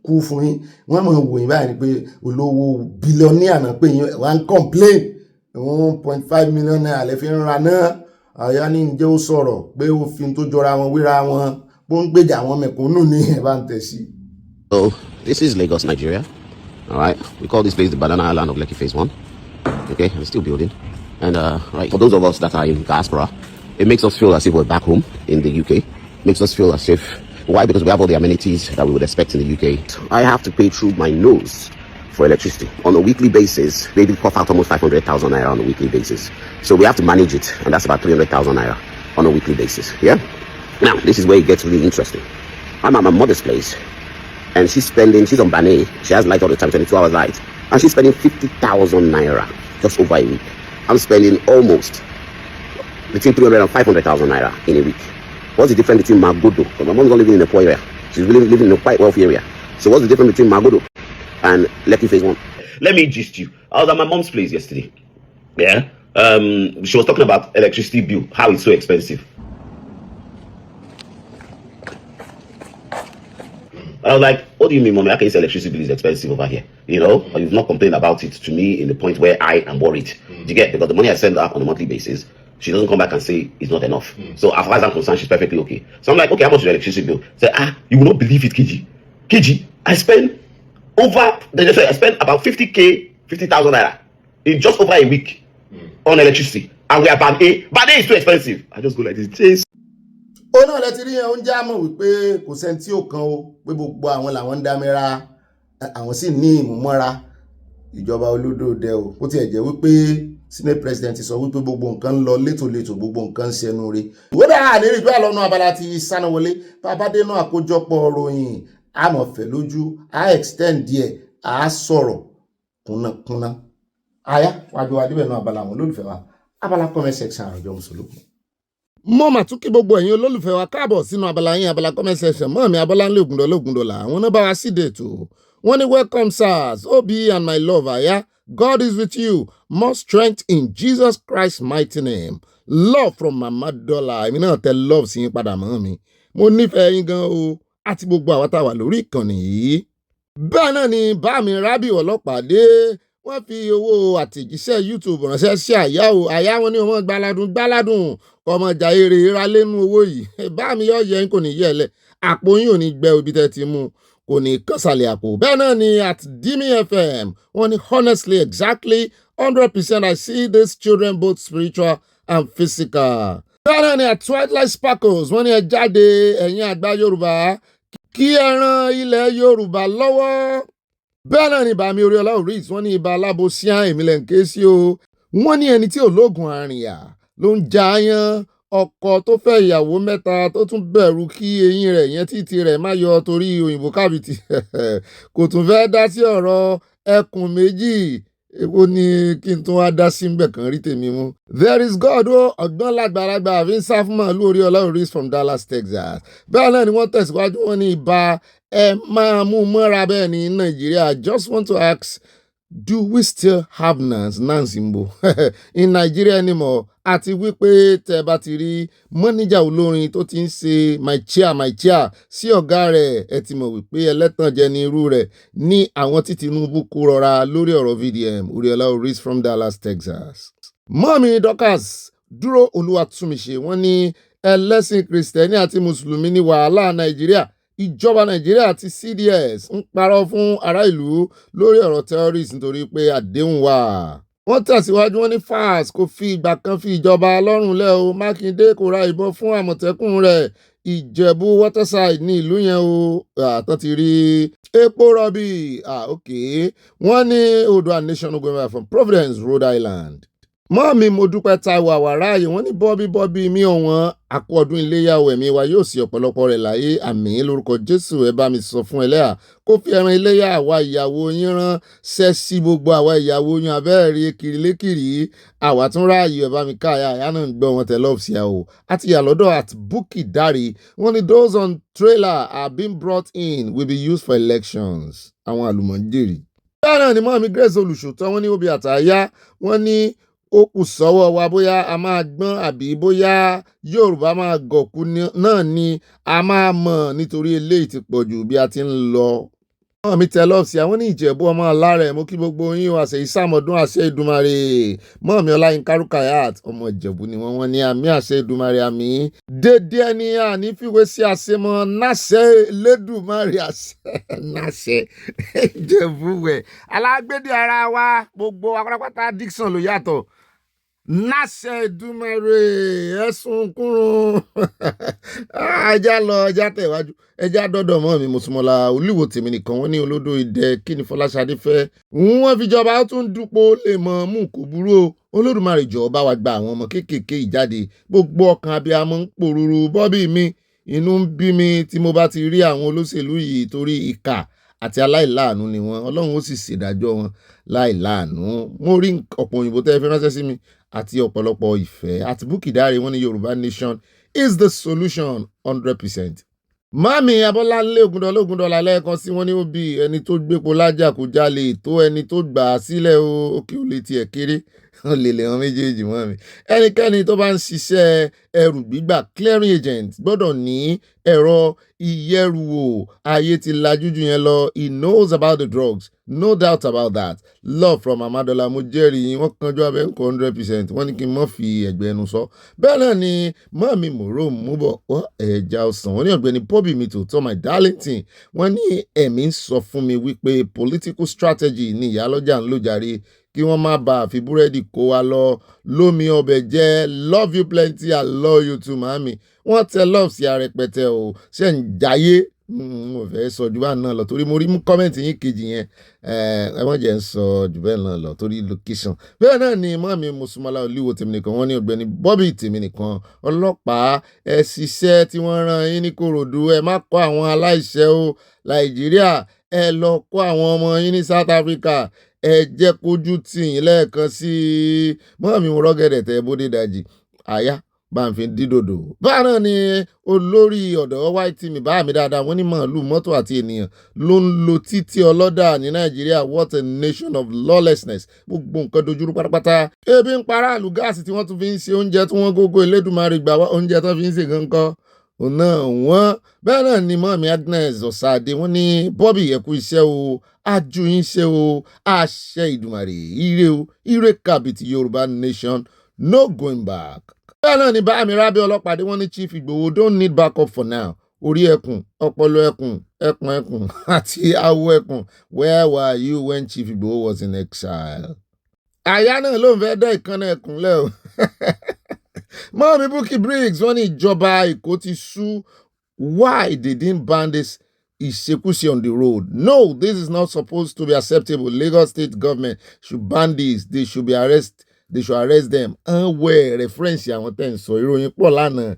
Speaker 1: kú fún yín wọ́n mọ̀ wò yín báyìí ni pé olówó bílíọ̀nìà náà pé yín wá ń complain 1.5 million naira lè fi ń ra náà àyà ní ǹjẹ́ ó sọ̀rọ̀ pé ó fi tó jọra wọn wéra wọn bó ń gbèjà àwọn mẹ̀kúnnù ní ẹ̀ bá ń tẹ̀ sí.
Speaker 9: So this is Lagos, Nigeria. All right, we call this place the Banana Island of Lekki Phase 1. Okay, we're still building. And right, for those of us that are in diaspora, it makes us feel as if we're back home in the UK. Makes us feel as if, why? Because we have all the amenities that we would expect in the UK. I have to pay through my nose for electricity on a weekly basis. Maybe cough out almost 500,000 naira on a weekly basis. So we have to manage it, and that's about 300,000 naira on a weekly basis. Yeah. Now this is where it gets really interesting. I'm at my mother's place, and she's on Bane. She has light all the time, 22 hours light, and she's spending 50,000 naira just over a week. I'm spending almost between 300 and 500,000 naira in a week. What's the difference between Magodo? Because my mom's not living in a poor area. She's living in a quite wealthy area. So what's the difference between Magodo and Lekki Phase 1? Let me gist you. I was at my mom's place yesterday. Yeah. She was talking about electricity bill, how it's so expensive. I was like, what do you mean, mommy? How can you say electricity bill is expensive over here? You know, you've not complained about it to me in the point where I am worried. Do you get? Because the money I send her on a monthly basis, she doesn't come back and say it's not enough. So as far as I'm concerned, she's perfectly okay. So I'm like, okay, how much is your electricity bill? Say, you will not believe it, KG. KG, I spend about 50,000 naira in just over a week on electricity. And we are band A. Band A is too expensive. I just go like this. Jeez.
Speaker 1: Ó náà lẹ ti rí yẹn ó ń já mọ̀ wípé kò sẹ́ni tí ó kan o pé gbogbo àwọn làwọn ń dá mẹ́ra àwọn sì ní ìmúmọ́ra ìjọba olódòdẹ o ó tiẹ̀ jẹ́ wípé senate president sọ wípé gbogbo nǹkan ń lọ létòlétò gbogbo nǹkan ń ṣẹnu re ìwọ́dà àlérí ìgbà lọ́nà abala ti sánáwọlé bàbá dénú àkójọpọ̀ ròyìn àmọ̀fẹ́ lójú extend díẹ̀ sọ̀rọ̀ kúnnákúnná àyà wájú wa débẹ̀ náà abala àwọn olólùfẹ́ wa abala comment section àròjọ mùsùlùmí. mo mà tún kí gbogbo ẹ̀yin olólùfẹ́ wa káàbọ̀ sínú abala yín abala comment section mọ́ mi Abọ́láńlé Ògúndọ́lá àwọn náà bá wa síde ètò wọ́n ní welcome sirs Obi and my lover ya God is with you more strength in Jesus Christ's mighty name love from Mama Dollar èmi náà tẹ love sí yín padà mọ́ mi mo nífẹ̀ẹ́ yín gan o àti gbogbo àwọn tá a wà lórí ìkànnì yìí. bẹ́ẹ̀ náà ni bá mi Rábì ọlọ́pàá dé wọ́n fi owó àtẹ̀jíṣẹ́ YouTube ránṣẹ́ sí àyà wọn ní ọmọ gbáládùn ọmọ ìjà èrè ra lẹ́nu owó yìí bá mi yọ yẹn kò ní yẹ lẹ̀ àpò yín ò ní gbẹ ibi tẹ́ ti mú kò ní kọ́sàlẹ̀ àpò. bẹ́ẹ̀ náà ni at Dimi FM wọ́n ní honestly exactly 100% I see these children both spiritual and physical. bẹ́ẹ̀ náà ni at Twilight Sparkles wọ́n ní ẹ jáde ẹ̀yin àgbà Yorùbá kí ẹ ran ilẹ̀ Yorùbá lọ́wọ́. bẹ́ẹ̀ náà ni bàmí Oríọlá Oris wọ́n ní ibà alábòsíà èmìlẹ̀ ń ké sí o wọ́n ní ẹni tí ológun àrìnyà ló ń jayán ọkọ tó fẹ́ ìyàwó mẹ́ta tó tún bẹ̀rù kí eyín rẹ̀ yẹn títí rẹ̀ má yọ torí òyìnbó kábìtì kò tún fẹ́ dá sí ọ̀rọ̀ ẹkùn méjì èwo ni kí n tún wá dá sí mbẹ̀ kan rí tèmi mú. There is God o ọgbọ́n lágbàlagbà àfi ń sá fún màálù Oríọlá Oris from Dallas, Texas. bẹ́ẹ̀ náà ni wọ́n tẹ̀síwájú wọn ní ibà ẹ máa mú mọ́ra bẹ́ẹ̀ ní Nàìjíríà. I just want to ask, do we still have Nansimbo in Nigeria anymore? àti wípé tẹ́ bá ti rí mọ́níjà olórin tó ti ń ṣe my chair sí ọ̀gá rẹ̀ ẹ ti mọ̀ wípé ẹlẹ́tànjẹ ní irú rẹ̀ ní àwọn tí Tinubu kó rọra lórí ọ̀rọ̀ VDM Oríọlá Oris from Dallas, Texas. mọ́mí Dorcas dúró Olúwatúnmiṣe wọ́n ní ẹlẹ́sìn Kristẹni àti Mùsùlùmí ní wàhálà Nàìjíríà ìjọba Nàìjíríà àti CDS ń parọ́ fún ará ìlú lórí ọ̀rọ̀ terrorist nítorí pé àdéhùn wà. wọ́n tẹ̀síwájú wọn ní FAS kò fi ìgbà kan fi ìjọba lọ́rùn lẹ̀ o Mákindé kò ra ìbọn fún Àmọ̀tẹ́kùn rẹ̀ Ìjẹ̀bú waterside ní ìlú yẹn o àtọ́ ti rí epo rọ̀bì wọ́n ní Oòduà Nation Ogbeni from Providence, Rhode Island. mọ́mí mo dúpẹ́ Táíwò àwàráàyè wọ́n ní bọ́bí mi ọ̀wọ́n àkú ọdún iléyá ẹ̀mí wa yóò sí ọ̀pọ̀lọpọ̀ rẹ̀ láyé àmín lórúkọ Jésù ẹ bá mi sọ fún ẹlẹ́à kó fi ẹran iléyá àwa ìyàwó yín rán sẹ́sí gbogbo àwa ìyàwó yín abẹ́rẹ́ kiri lékiri àwa tún ráàyè ẹ bá mi káyà àyà náà ń gbọ́ wọn tẹ̀ lọ́ọ̀sì àwò àti ìyàlọ́dọ̀ at Bukky Dari wọ́n ní those on trailer are being brought in will be used for elections àwọn àlùmọ̀jèrè. bẹ́ẹ̀ náà ni mọ́mí Grace Olùṣòtọ́ wọ́n ní Obi àtàyà wọ́n ní ó kù sọ́wọ́ wa bóyá a máa gbọ́n àbí bóyá Yorùbá máa gọ̀kú náà ni a máa mọ̀ nítorí eléyìí ti pọ̀ jù bí a ti ń lọ. wọ́n mi tẹ lọ́ọ̀sì àwọn ní Ìjẹ̀bú ọmọ alárẹ̀ mo kí gbogbo yín àṣẹ ìsàmọ̀dún àṣẹ Èdùmàrè mọ́ọ̀mí Ọláyínká Rukayat ọmọ Ìjẹ̀bú ni wọ́n ní àmì àṣẹ Èdùmàrè àmì dédé ẹni àní fìwé sí àṣemọ́ náṣẹ Elédùmarè àṣẹ náṣẹ Ìjẹ̀bú wẹ̀ alágbèdè ara wa gbogbo apátápátá Dixon ló yàtọ̀ náṣẹ Èdùmàrè ẹ̀sùn kúrún ajá lọ ọjà tẹ̀wájú ẹjá dọ́dọ̀ mọ́ mi Mọ́súnmọ́lá Olúwo tèmi nìkan wọ́n ní olódò idẹ kí ni Fọláṣadé fẹ́ wọ́n fi jọba ó tún dúpọ̀ lè mọ̀ mú kò burú o Olódùmarè jọ̀ọ́ bá wa gba àwọn ọmọ kéékèèké ìjáde gbogbo ọkàn abiyamọ ń pòrúurú bọ́bí mi inú ń bí mi tí mo bá ti rí àwọn olóṣèlú yìí torí ìkà àti aláìláàánú ni wọn Ọlọ́run ó sì ṣèdájọ́ wọn láìláàánú mo rí ọ̀pọ̀ òyìnbó tẹ́ fi ránṣẹ́ sí mi àti ọ̀pọ̀lọpọ̀ ìfẹ́ àti Bukky Dari wọ́n ní Yorùbá Nation is the solution 100%. Mami Abọ́láńlé Ògúndọ́lá lẹ́ẹ̀kan sí wọ́n ní ó bí ẹni tó gbépo lájà kó jalè tó ẹni tó gbà á sílẹ̀ o òkè ò lè tiẹ̀ kéré ó lè lè wọn méjèèjì mọ́ mi. ẹnikẹ́ni tó bá ń ṣiṣẹ́ ẹrù gbígbà clearing agent gbọ́dọ̀ ní ẹ̀rọ ìyẹ̀rùwò ayé ti lajú jù yẹn lọ he knows about the drugs no doubt about that love from Amadola mo jẹ́rìí wọ́n kanjú abẹ́ ńkọ́ 100% wọ́n ní kí n mọ́ fi ẹ̀gbẹ́ ẹnu sọ. bẹ́ẹ̀ náà ni mọ́mí mòró múbọ̀ wọ́n ẹ̀já ọ̀sán wọ́n ní Ọ̀gbẹ́ni Bobby mi tòótọ́ my darlington wọ́n ní ẹ̀mí ń sọ fún mi wípé political strategy ni ìyálọ́jà ń lò jàre kí wọ́n má bàa fi búrẹ́dì kó wa lọ lómi ọbẹ̀ jẹ́ love you plenty I love you too mami wọ́n tẹ love sí arẹpẹtẹ o ṣe ń jayé mo fẹ́ sọ jù bá náà lọ torí mo rí kọ́mẹ̀ntì yín kejì yẹn ẹ wọ́n jẹ́ ń sọ jù bẹ́ẹ̀ náà lọ torí location. Bẹ́ẹ̀ náà ni mọ́mí Mùsùlùmí Olúwo tèmi nìkan wọ́n ní Ọ̀gbẹ́ni Bobby tèmi nìkan ọlọ́pàá ẹ ṣiṣẹ́ tí wọ́n rán yín ní Kòròdú ẹ má kọ́ àwọn aláìṣẹ̀ o Nàìjíríà ẹ lọ kọ́ àwọn ọmọ yín ní South Africa ẹ jẹ́ kójú tì yín lẹ́ẹ̀kan sí i mọ́mí mo rọ́gẹ̀dẹ̀ tẹ bóde dajì àyà bá ń fi dídòdò. Báà náà ni olórí ọ̀dọ́ white mi bá mi dáadáa wọ́n ní màálù mọ́tò àti ènìyàn ló ń lo títí ọlọ́dà ní Nàìjíríà what a nation of lawlessness gbogbo nǹkan dojúrú pátápátá. Ebi ń para àlù gáàsì tí wọ́n tún fi ń ṣe oúnjẹ tí wọ́n gógó Elédùmarè gbà wá oúnjẹ tí wọ́n fi ń ṣe gangan ọ̀nà wọ́n. Bẹ́ẹ̀ náà ni mọ́mí Agnes Ọ̀sàdé wọ́n ní Bobby ẹ̀kú iṣẹ́ o ajú yín ṣe o àṣẹ Ìdùmarè ire o ire kàbìtì Yorùbá nation no going back. Bẹ́ẹ̀ náà ni bá mi rábẹ́ ọlọ́pàdé wọ́n ní Chief Igboho don't need backup for now orí ẹkùn ọpọlọ ẹkùn ẹkùn àti awọ ẹkùn where were you when Chief Igboho was in exile. Àyà náà ló ń fẹ́ dẹ́ ìkànnì ẹkùn lẹ́ o. Mọ́mí Bukky Briggs wọ́n ní ìjọba Èkó ti sú why they didn't ban this ìṣekúṣe on the road. No, this is not supposed to be acceptable. Lagos state government should ban this. They should arrest them. Where reference àwọn tẹ́ ń sọ ìròyìn pọ̀ lánàá.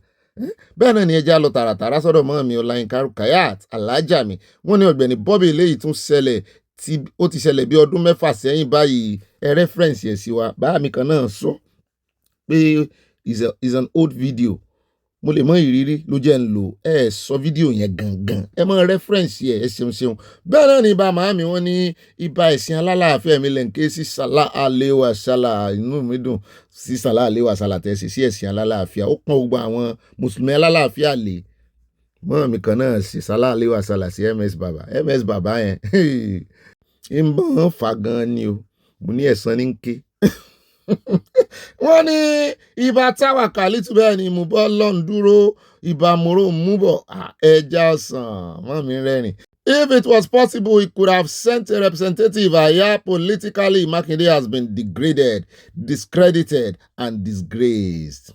Speaker 1: Bẹ́ẹ̀ náà ni ẹja lọ tààràtàrà sọ́dọ̀ mọ́mí Ọláyínká Rukayat alájà mi wọ́n ní Ọ̀gbẹ́ni Bobby eléyìí tún ṣẹlẹ̀ tí ó ti ṣẹlẹ̀ bí ọdún 6 sẹ́yìn báyìí ẹ reference yẹ̀ sí wa báà mi kan náà sọ pé is an old video mo lè mọ ìrírí ló jẹ́ ń lò ẹ sọ fídíò yẹn gangan ẹ mọ reference yẹ ẹ ṣeun. Bẹ́ẹ̀ náà ni ibà màámi wọ́n ní ibà ẹ̀sìn alálàáfíà mi lẹ́ǹkẹ́ sí Salah Alaihi Wasallam inú mi dùn sí Salah Alaihi Wasallam tẹ̀sí sí ẹ̀sìn alálàáfíà ó pọn gbogbo àwọn mùsùlùmí alálàáfíà lè mọ́ọ̀mí kan náà sí Salah Alaihi Wasallam sí MS Baba yẹn ń bọ́n fà gan ni o mo ní ẹ̀sán ní ń ké. Wọ́n ní ibà táwà kàlítù bẹ́ẹ̀ ni mo bọ́ lọ́n dúró ibà mòró múbọ̀ ẹja ọ̀sán mọ́ mi rẹ́rìn. If it was possible, he could have sent a representative. Aya politically, Makinde has been degraded, discredited, and disgraced.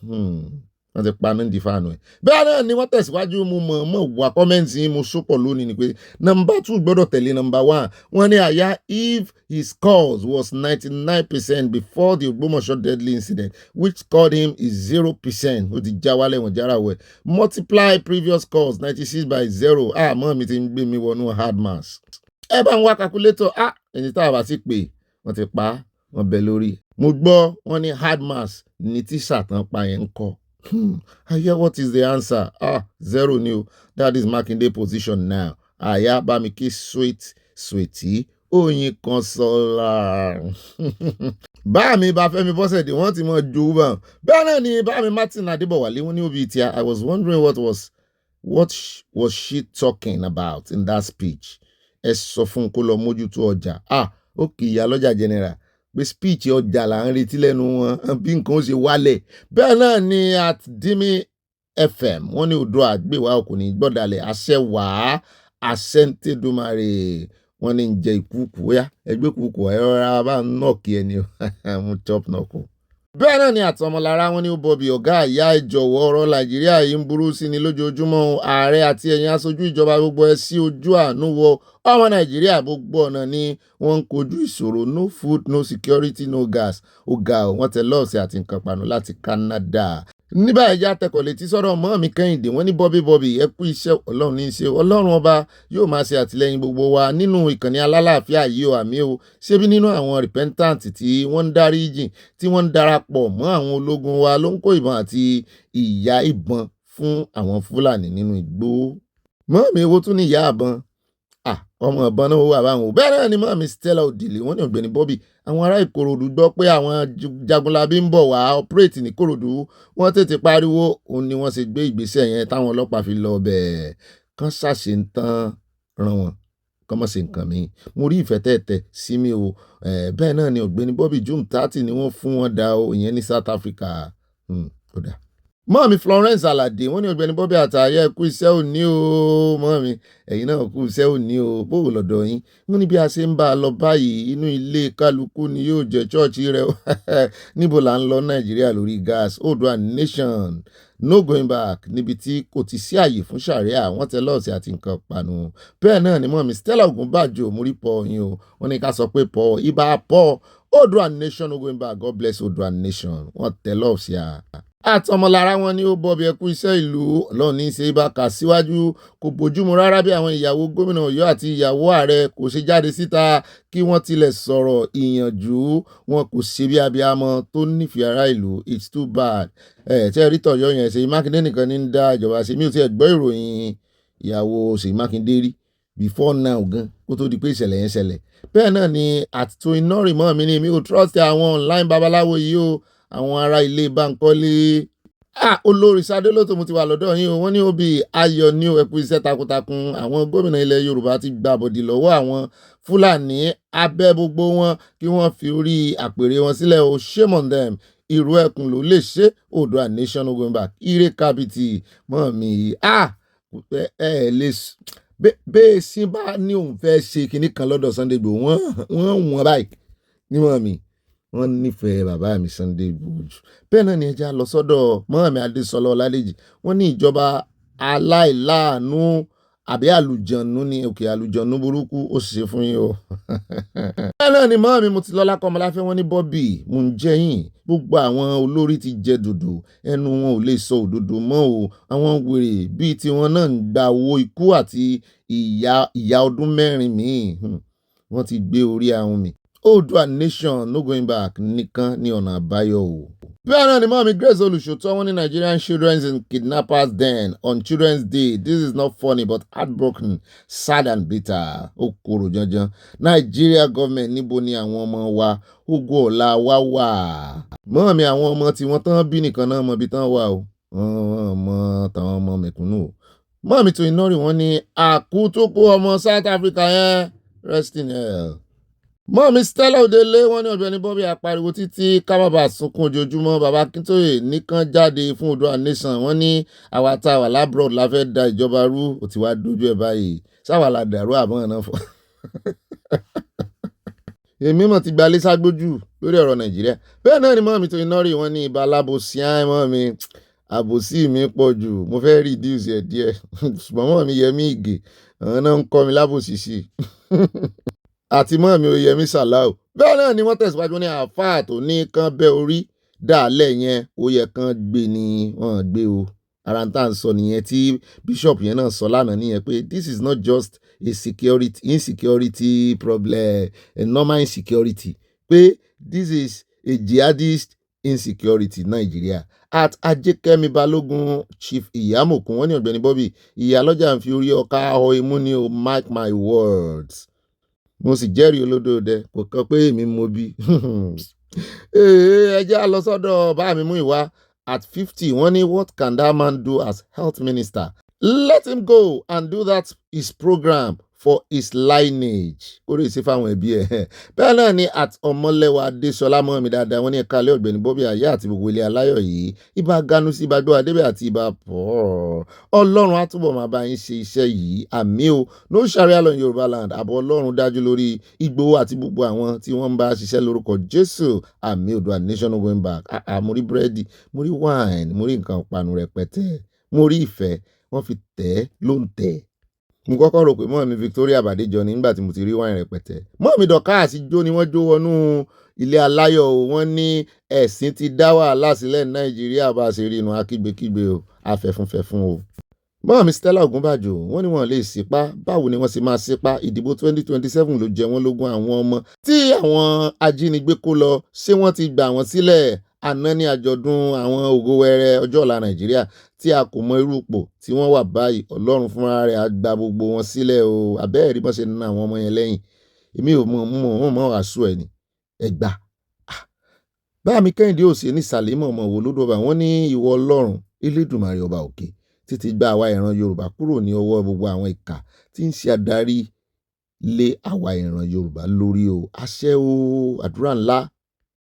Speaker 1: Wọ́n ti pa ní ìdífàánù ẹ̀. Bẹ́ẹ̀ náà ni wọ́n tẹ̀síwájú mo mọ̀ wà kọ́mẹ́ǹtì mo sọ́pọ̀ lónìí ni pé number 2 gbọ́dọ̀ tẹ̀lé number 1. Wọ́n ní Aya if his scores was 99% before the Ogbomoso deadly incident which scored him is 0%. Ó ti já wálẹ̀ wọ̀n jára wẹ̀. Multiply previous scores 96 by 0. Mọ́ mi ti ń gbé mi wọnú hard maths. Ẹ bá ń wá calculator ẹni tá a bá sì pè wọ́n ti pa wọ́n bẹ lórí. Mo gbọ́ wọ́n ní hard maths ní tíṣà tán pa yẹn ń kọ́. Aya, what is the answer? 0 ni o. That is Makinde position now. Aya Bamiki sweetie oyin Consola. Báàmì Báfẹ́mi Bọ́sẹ̀dé wọ́n ti mọ ju bá. Bẹ́ẹ̀ náà ni Báàmì Martin Adébọ̀wálé wọ́n ní òbí tí I was wondering what was she talking about in that speech. Ẹ sọ fún kó lọ mójútó ọjà. Ó kì í ya lọ́jà general. Pé speech ọjà là ń retí lẹ́nu wọn bí nǹkan ó ṣe wálẹ̀. Bẹ́ẹ̀ náà ni at Dimi FM wọ́n ní odò àgbèwà ọkùnrin gbọ́dàlẹ̀ àṣẹ wàá àṣẹ́ntẹ́dùmarè wọ́n ní ń jẹ ìkúùkù ó yá ẹgbẹ́ kúùkù ẹ rọra bá ń nọ́ọ̀kì ẹni mo chop nọ́ọ̀kù. Bẹ́ẹ̀ náà ni àtọmọlára wọn ní ó Bobby ọ̀gá àyà ìjọ̀wọ́ ọ̀rọ̀ Nàìjíríà yìí ń burú sí ni lójoojúmọ́ ààrẹ àti ẹ̀yin aṣojú ìjọba gbogbo ẹ sí ojú àánú wo ọmọ Nàìjíríà gbogbo ọ̀nà ni wọ́n ń kojú ìṣòro no food no security no gas ó ga ọ̀ wọ́n tẹ lọ́ọ̀sì àti nǹkan pàánù láti Canada. Ní báyìí já tẹkọ̀ létí sọ́dọ̀ mọ́ mi Kẹ́hìndé wọ́n ní Bobby ẹ kú iṣẹ́ Ọlọ́run ní í ṣe Ọlọ́run ọba yóò máa ṣe àtìlẹ́yìn gbogbo wa nínú ìkànnì alálàáfíà yìí o àmì o ṣébí nínú àwọn repentant tí wọ́n ń dárí jìn tí wọ́n ń darapọ̀ mọ́ àwọn ológun wa ló ń kó ìbọn àti ìyà ìbọn fún àwọn Fúlàní nínú igbó. Mọ́ mi ewo tún ní ìyá àbọn ọmọ ìbọn náà wà báwọn ò bẹ́ẹ̀ náà ni mọ́ mi Stella Odile wọ́n ní Ọ̀gbẹ́ni Bobby àwọn ará Ìkòròdú gbọ́ pé àwọn jagunlabi ń bọ̀ wá operate ní Ìkòròdú wọ́n tètè pariwo òun ni wọ́n ṣe gbé ìgbésẹ̀ yẹn táwọn ọlọ́pàá fi lọ bẹ́ẹ̀ kán ṣàṣe ń tán ran wọn kán mọ̀ sí nǹkan mi mo rí ìfẹ́ tẹ̀tẹ̀ sí mi o bẹ́ẹ̀ náà ni Ọ̀gbẹ́ni Bobby June 30 ni wọ́n fún wọn dá o ìyẹn ní South Africa kódà mọ́ọ̀mí Florence Alade wọ́n ní Ọ̀gbẹ́ni Bobby Àtàyè kú iṣẹ́ òní o mọ́ọ̀mí ẹ̀yin náà kú iṣẹ́ òní o bó o lọ́dọ̀ yín wọ́n ní bí a ṣe ń bá a lọ báyìí inú ilé kálukú ni yóò jẹ́ chọ́ọ̀chì rẹ̀ níbo là ń lọ Nàìjíríà lórí gas Oòduà nation no going back níbi tí kò ti sí àyè fún sàríà wọ́n tẹ lọ́ọ̀sì àti nǹkan panu bẹ́ẹ̀ náà ni mọ́ọ̀mí Stella Ogunbàjò mórí pọ̀ yín o wọ́n ní ká sọ pé pọ̀ ibà pọ̀ Oòduà nation no going back God bless Oòduà nation wọ́n tẹ lọ́ọ̀sì à. Àtọmọlára wọn ni ó Bobby ẹkú iṣẹ́ ìlú Ọlọ́run ní í ṣe bá kà síwájú kò bójúmu rárá bí àwọn ìyàwó gómìnà Ọ̀yọ́ àti ìyàwó ààrẹ kò ṣe jáde síta kí wọ́n tilẹ̀ sọ̀rọ̀ ìyànjú wọn kò ṣe bí abiyamọ tó nífẹ̀ẹ́ ará ìlú it's too bad tẹ́ rí tọ̀yọ́ yẹn Ṣèyí Mákindé nìkan ní ń dá ìjọba ṣe mí ò tiẹ̀ gbọ́ ìròyìn ìyàwó Ṣèyí Mákindé rí before now gan kó tó di pé ìṣẹ̀lẹ̀ yẹn ṣẹlẹ̀ bẹ́ẹ̀ náà ni àtúntò iná rìmọ́ mi ni mi ò trust àwọn online babaláwo yìí o àwọn ará ilé Bánkọ́lé olórí Sadélótò mo ti wà lọ́dọ̀ yín o wọ́n ní Obi ayọ̀ ní ẹkú iṣẹ́ takuntakun àwọn gómìnà ilẹ̀ Yorùbá ti gba bọ̀dì lọ́wọ́ àwọn Fúlàní abẹ́ gbogbo wọn kí wọ́n fi orí àpèrè wọn sílẹ̀ o shame on them ìró ẹkùn ló lè ṣe Oòduà nation no going back ire kábìtì mọ́ mi lè bẹ́ẹ̀ sí bá ní òun fẹ́ ṣe kinní kan lọ́dọ̀ Sunday Igboho wọ́n báyìí ní mọ́ mi wọ́n nífẹ̀ẹ́ bàbá mi Sunday Igboho jù bẹ́ẹ̀ náà ni ẹja lọ sọ́dọ̀ Mọ́ọ̀mí Adésọlá Ọládèjì wọ́n ní ìjọba aláìláàánú àbí àlùjọ̀nú ni òkè àlùjọ̀nú burúkú ó ṣe fún yín o. bẹ́ẹ̀ náà ni Mọ́ọ̀mí Mọ́tilọ́lá Kọ́mọláfẹ́ wọ́n ní Bobby mò ń jẹ́ yín gbogbo àwọn olórí ti jẹ dòdò ẹnu wọn ò lè sọ òdodo mọ́ o àwọn wèrè bíi tiwọn náà ń gba owó ikú àti ìyà ọdún 4 míì wọ́n ti gbé orí ahun mi Oòduà nation no going back nìkan ní ọ̀nà àbáyọ o. bẹ́ẹ̀ náà ni Mọ́ọ̀mí Grace Olùṣòótọ́ wọ́n ní Nigerian children's in kidnappers den on Children's Day this is not funny but heartbroken sad and bitter ó korò janjan Nigeria government níbo ni àwọn ọmọ wa ogun ọ̀la wa wà. Mọ́ọ̀mí àwọn ọmọ tí wọ́n tán bí nìkan náà mọ ibi tán wà o wọ́n mọ tàwọn ọmọ mẹ̀kúnnù o. Mọ́ọ̀mí tó iná rí wọ́n ní àkútúkú ọmọ South Africa yẹn rest in hell. Mọ́ọ̀mí Stella Odele wọ́n ní Ọ̀gbẹ́ni Bobby apariwo títí kábàbà sunkún ojoojúmọ́ bàbá Akíntóyè nìkan jáde fún Oòduà nation wọ́n ní àwa tá a wà lábúrò la fẹ́ da ìjọba rú ó ti wá dojú ẹ̀ báyìí sáwà la dàrú àbọ̀n náà fọ́. èmi mọ̀ ti gbalé ságbójú lórí ọ̀rọ̀ Nàìjíríà bẹ́ẹ̀ náà ni Mọ́ọ̀mí tó iná rí wọ́n ní ibà alábòsí Mọ́ọ̀mí àbòsí mi pọ̀ jù mo fẹ́ reduce ẹ̀ díẹ̀ ṣùgbọ́n Mọ́ọ̀mí Yẹmí Ìgè àwọn náà ń kọ́ mi lábòsí sí i àti Mọ́ọ̀mí Oyèyẹmí Sàláù bẹ́ẹ̀ náà ni wọ́n tẹ̀síwájú ní àáfàá tó ní kán bẹ́ orí dàálẹ̀ yẹn ó yẹ kán gbé ni wọ́n gbé o ara ń tà ń sọ nìyẹn tí bíṣọ̀pù yẹn náà sọ lánàá nìyẹn pé this is not just a insecurity problem a normal insecurity pé this is a jihadist insecurity Nàìjíríà at Ajékẹ́mi Balógun Chief Ìyámòkun wọ́n ní Ọ̀gbẹ́ni Bobby ìyálọ́jà ń fi orí ọkà họ imú ni o mark my words mo sì jẹ́rìí olódòdẹ kò kàn pé èmi mo bí ẹ jẹ́ á lọ sọ́dọ̀ bá mi mú ìwá at 50 wọ́n ní what can that man do as health minister let him go and do that his program for his lineage orí ìsí fáwọn ẹbí ẹ̀ bẹ́ẹ̀ náà ni at Ọmọlẹ́wà Adéṣọlá Mọ́ọ̀mí dáadáa wọ́n ní ẹ̀ka alẹ́ Ọ̀gbẹ́ni Bobby ayé àti gbogbo ilé aláyọ̀ yìí ibà ganu sí ibà gbọ́ adébẹ̀ àti ibà pọ̀ Ọlọ́run á túbọ̀ máa bá yín ṣe iṣẹ́ yìí àmì o no sharia law in Yorùbá land àbọ̀ Ọlọ́run dájú lórí Ìgbòho àti gbogbo àwọn tí wọ́n ń bá ṣiṣẹ́ lórúkọ Jésù àmì Oòduà nation no going back mo rí búrẹ́dì mo rí wine mo rí nǹkan ìpanu rẹpẹtẹ mo rí ìfẹ́ wọ́n fi tẹ̀ ló ń tẹ̀ mo kọ́kọ́ rò pé Mọ́ọ̀mí Victoria Bàdéjọ ní nígbà tí mo ti rí wáìn rẹpẹtẹ Mọ́ọ̀mí Dorcas jó ni wọ́n jó wọnú ilé aláyọ̀ o wọ́n ní ẹ̀sìn ti dá wàhálà sílẹ̀ ní Nàìjíríà bá a ṣe rí inú akígbekígbe o afẹ́fúnfẹ́fún o. Mọ́ọ̀mí Stella Ogunbàjò wọ́n ní wọ́n lè sípá báwo ni wọ́n sì máa sípá ìdìbò 2027 ló jẹ wọ́n lógún àwọn ọmọ tí àwọn ajínigbé kó lọ ṣé wọ́n ti gbà wọ́n sílẹ̀ àná ní àjọ̀dún àwọn ògo wẹrẹ ọjọ́ ọ̀la Nàìjíríà tí a kò mọ irú ipò tí wọ́n wà báyìí Ọlọ́run fúnra rẹ̀ á gba gbogbo wọn sílẹ̀ o abẹ́ẹ̀ rí bọ́n ṣe ná àwọn ọmọ yẹn lẹ́yìn èmi ò mọ̀ wàásù ẹ̀ ní ẹgbà báàmí Kẹ́hìndé òsè ní Sàlẹ́mọ̀ ọmọ wo lódò ọba wọn ní ìwọ Ọlọ́run Elédùmarè ọba òkè títí gba àwa ìran Yorùbá kúrò ní ọwọ́ gbogbo àwọn ìkà tí ń ṣe adarí lé àwa ìran Yorùbá lórí o àṣẹ o àdúrà ńlá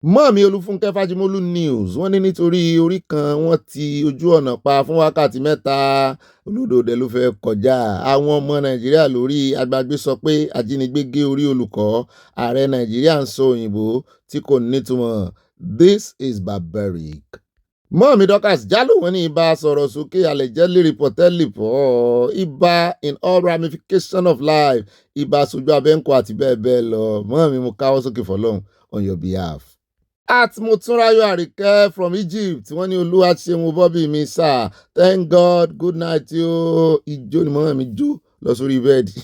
Speaker 1: Mọ́ọ̀mí Olúfúnkẹ́ Fájímólú News wọ́n ní nítorí orí kan wọ́n ti ojú ọ̀nà pa fún wákàtí 3 olódòdè ló fẹ́ kọjá. Àwọn ọmọ Nàìjíríà lórí agbágbé sọ pé ajínigbé gé orí olùkọ́. Ààrẹ Nàìjíríà ń sọ òyìnbó tí kò nítumọ̀. This is barbaric. Mọ́ọ̀mí Dorcas Jálò wọ́n ní ibà sọ̀rọ̀ sókè allegedly reportedly for ibà in all ramifications of life, ibà sojú abẹ́ǹkọ àti bẹ́ẹ̀ bẹ́ẹ̀ lọ. Mọ́ọ̀mí mo káwọ́ sókè fọlọ́run on your behalf. At Motunrayo Arike from Egypt wọ́n ní olúwa ṣeun Bobby mi sir, thank God, good night yo. Ijó ni mọ́ọ̀mí jó lọ sórí bẹ́ẹ̀dì.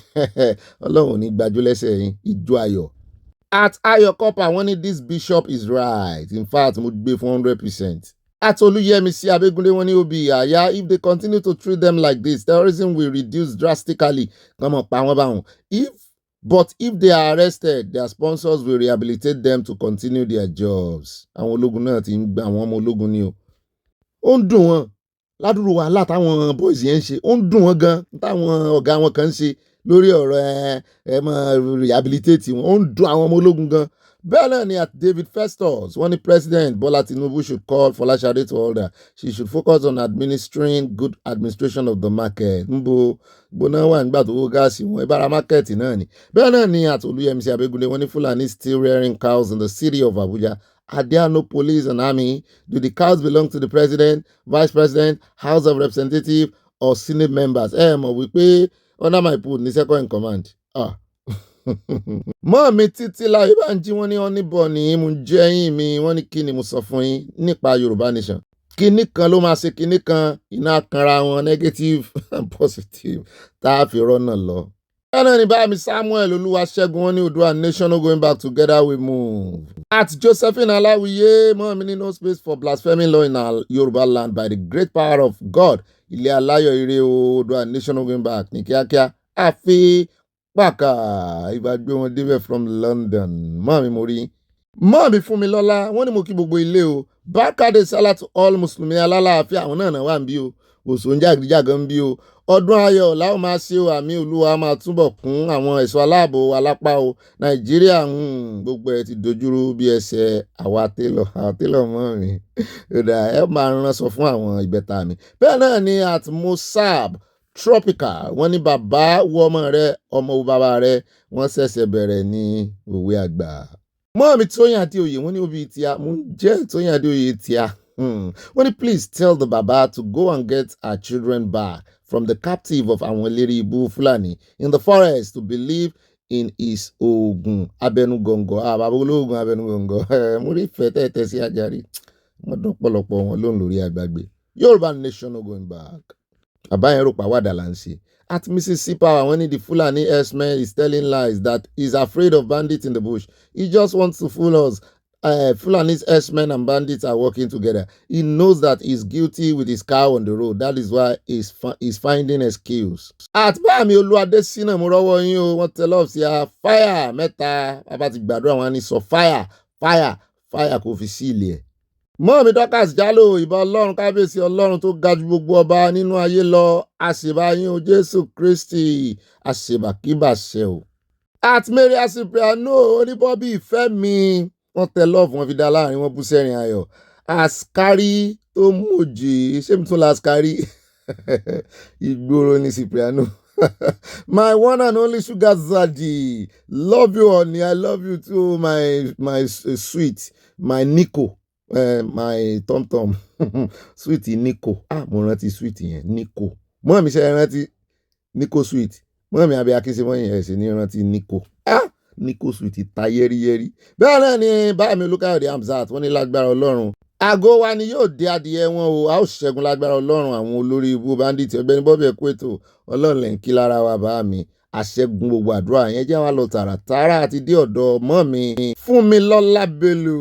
Speaker 1: Ọlọ́run ò ní gbàjú lẹ́sẹ̀ yín, ijó ayọ̀. At Ayo Copper wọ́n ní this bishop is right, in fact mo gbé fún 100%. At Oluyemisi Abegunde wọ́n ní Obi Ìyáyá, if they continue to treat them like this, terrorism will reduce drastically. Come on, pa wọ́n báwọn. But if they are arrested, their sponsors will rehabilitate them to continue their jobs. Àwọn ológun náà ti ń gba àwọn ọmọ ológun ni o. Ó ń dùn wọ́n ládùúrú wàhálà táwọn boys yẹn ń ṣe. Ó ń dùn wọ́n gan táwọn ọ̀gá wọn kan ń ṣe lórí ọ̀rọ̀ ẹ máa rehabilitate wọn. Ó ń dùn àwọn ọmọ ológun gan. Bẹ́ẹ̀ náà ni at David Festus wọ́n ní President Bola Tinubu should call Folashade to order. She should focus on administering good administration of the market. Nbo gbóná wà nígbà tó wó gáàsì wọn ìbára mákẹ́ẹ̀tì náà ni. Bẹ́ẹ̀ náà ni at Olúyẹmísí Abẹ́gúndé wọ́n ní Fulani still rearing cows in the city of Abuja. Are there no police and army? Do the cows belong to the president, vice president, house of representatives or senate members? Mọ̀ wípé under my put ní second in command. Mọ́ọ̀mí Títí Láyé Bánjí wọ́n ní ọ́nìbọ̀ ní mú jẹ́yìn mi, wọ́n ní kí ni mo sọ fún yín nípa Yorùbá Nation. Kíní kan ló máa ṣe kíní kan, iná kanra wọn negative and positive tá a fi rọ́nà lọ. Bẹ́ẹ̀ ni báyìí Samuel Olúwaṣẹ́gun wọ́n ní Oòduà nation no going back, together we move. At Josephine Aláwìyé mọ́ọ̀mí ní no space for blasphemy law in our Yorùbá land by the great power of God. Ilé aláyọ̀ ire Oòduà nation no going back ní kíákíá. Àfi pàkà ìbàgbé wọn débẹ̀ from London. Mọ́ọ̀mí mo rí. Mọ́ọ̀mí Fúnmilọ́lá wọ́n ní mo kí gbogbo ilé o. Bákàdé sálà to all Mùsùlùmí alálàáfíà àwọn náà wà ń bí o. Òṣò ń jàgídíjàgan ń bí o. Ọdún ayọ̀ làwọn máa ṣe o, àmì Olúwa máa túbọ̀ kún àwọn ẹ̀ṣọ́ aláàbò alápá o. Nàìjíríà gbogbo ẹ̀ ti dojúrú bí ẹsẹ̀ àwa télọ̀ Mọ́ọ̀mí. Ẹ máa ránṣọ fún àwọn ìbẹ́ta mi. Bẹ́ẹ̀ náà ni at Mosab Tropical wọ́n ní bàbá wo ọmọ rẹ ọmọ wo bàbá rẹ wọ́n ṣẹ̀ṣẹ̀ bẹ̀rẹ̀ ní òwe àgbà. Mọ́ọ̀mí Tóyìn Adéoyè wọ́n ní Obi tíá mo ń jẹ́ Tóyìn Adéoyè tíá. Wọ́n ní please tell the baba to go and get our children back from the captive of àwọn eléré ibú Fulani in the forest to believe in his Ogun abẹnugọ̀ngọ̀. Bàbá ológun abẹnugọ̀ngọ̀ mo rí ìfẹ́ tẹ́tẹ́ sí ajárí. Wọ́n dán pọ̀lọpọ̀ wọn lóhùn lórí àgbàgbé. Yorùbá nation no going back. Bàbá yẹn rò pàwádà là ń ṣe. At Mrs. Sipawa wọ́n ní the Fulani herdsman is telling lies that he's afraid of bandits in the bush. He just wants to fool us. Fulani's herdsmen and bandits are working together. He knows that he's guilty with his cow on the road. That is why he's finding excuse. At Báàmí Olúwadésínà mo rọ́wọ́ yín o, wọ́n tẹ lọ́ọ̀ sí a fire mẹ́ta. Bàbá ti gbàdúrà wọn ní sọ fire kò fi sí ilé ẹ̀. Mọ́ọ̀mí Dorcas Jálò ìbà Ọlọ́run kábíyèsí Ọlọ́run tó ga ju gbogbo ọba nínú ayé lọ. Àṣèbá yín o Jésù Kristi, àṣèbàkíbàṣẹ o. At Mary Asipriano oníbọ́bí ìfẹ́ mi wọ́n tẹ lọ́ọ̀fù wọn fi dá láàrin wọn bú sẹ́rìn ayọ̀. Àṣkárí tó mòjì ṣé mi tún la àṣkárí ìgboro ní Cipriano. My one and only sugar daddy, love you honey, I love you too my sweet, my Nico. My tom sweet Nico mo rántí sweet yẹn Nico mọ́ọ̀mí ṣe rántí Nico sweet mọ́ọ̀mí abẹ́ akínsẹ́ mọ́yìn ẹ̀sìn ní rántí Nico Nico sweet ta yẹ́rìyẹ́rì. Bẹ́ẹ̀ náà ni Báàmí Olúkáyọ̀dé Hamzat wọ́n ní lágbára Ọlọ́run àgọ́ wa ni yóò dé adìyẹ wọn o, a ó ṣẹ́gun lágbára Ọlọ́run àwọn olórí ibú bandit. Ọ̀gbẹ́ni Bobby ẹ̀kú ètò Ọlọ́run lẹ́ ń kí lára wa Báàmí àṣẹ́gun gbogbo àdúrà yẹn jẹ́ wá lọ tààràtààrà àti dé ọ̀dọ̀ Mọ́ọ̀mí Fúnmilọ́lá Bello.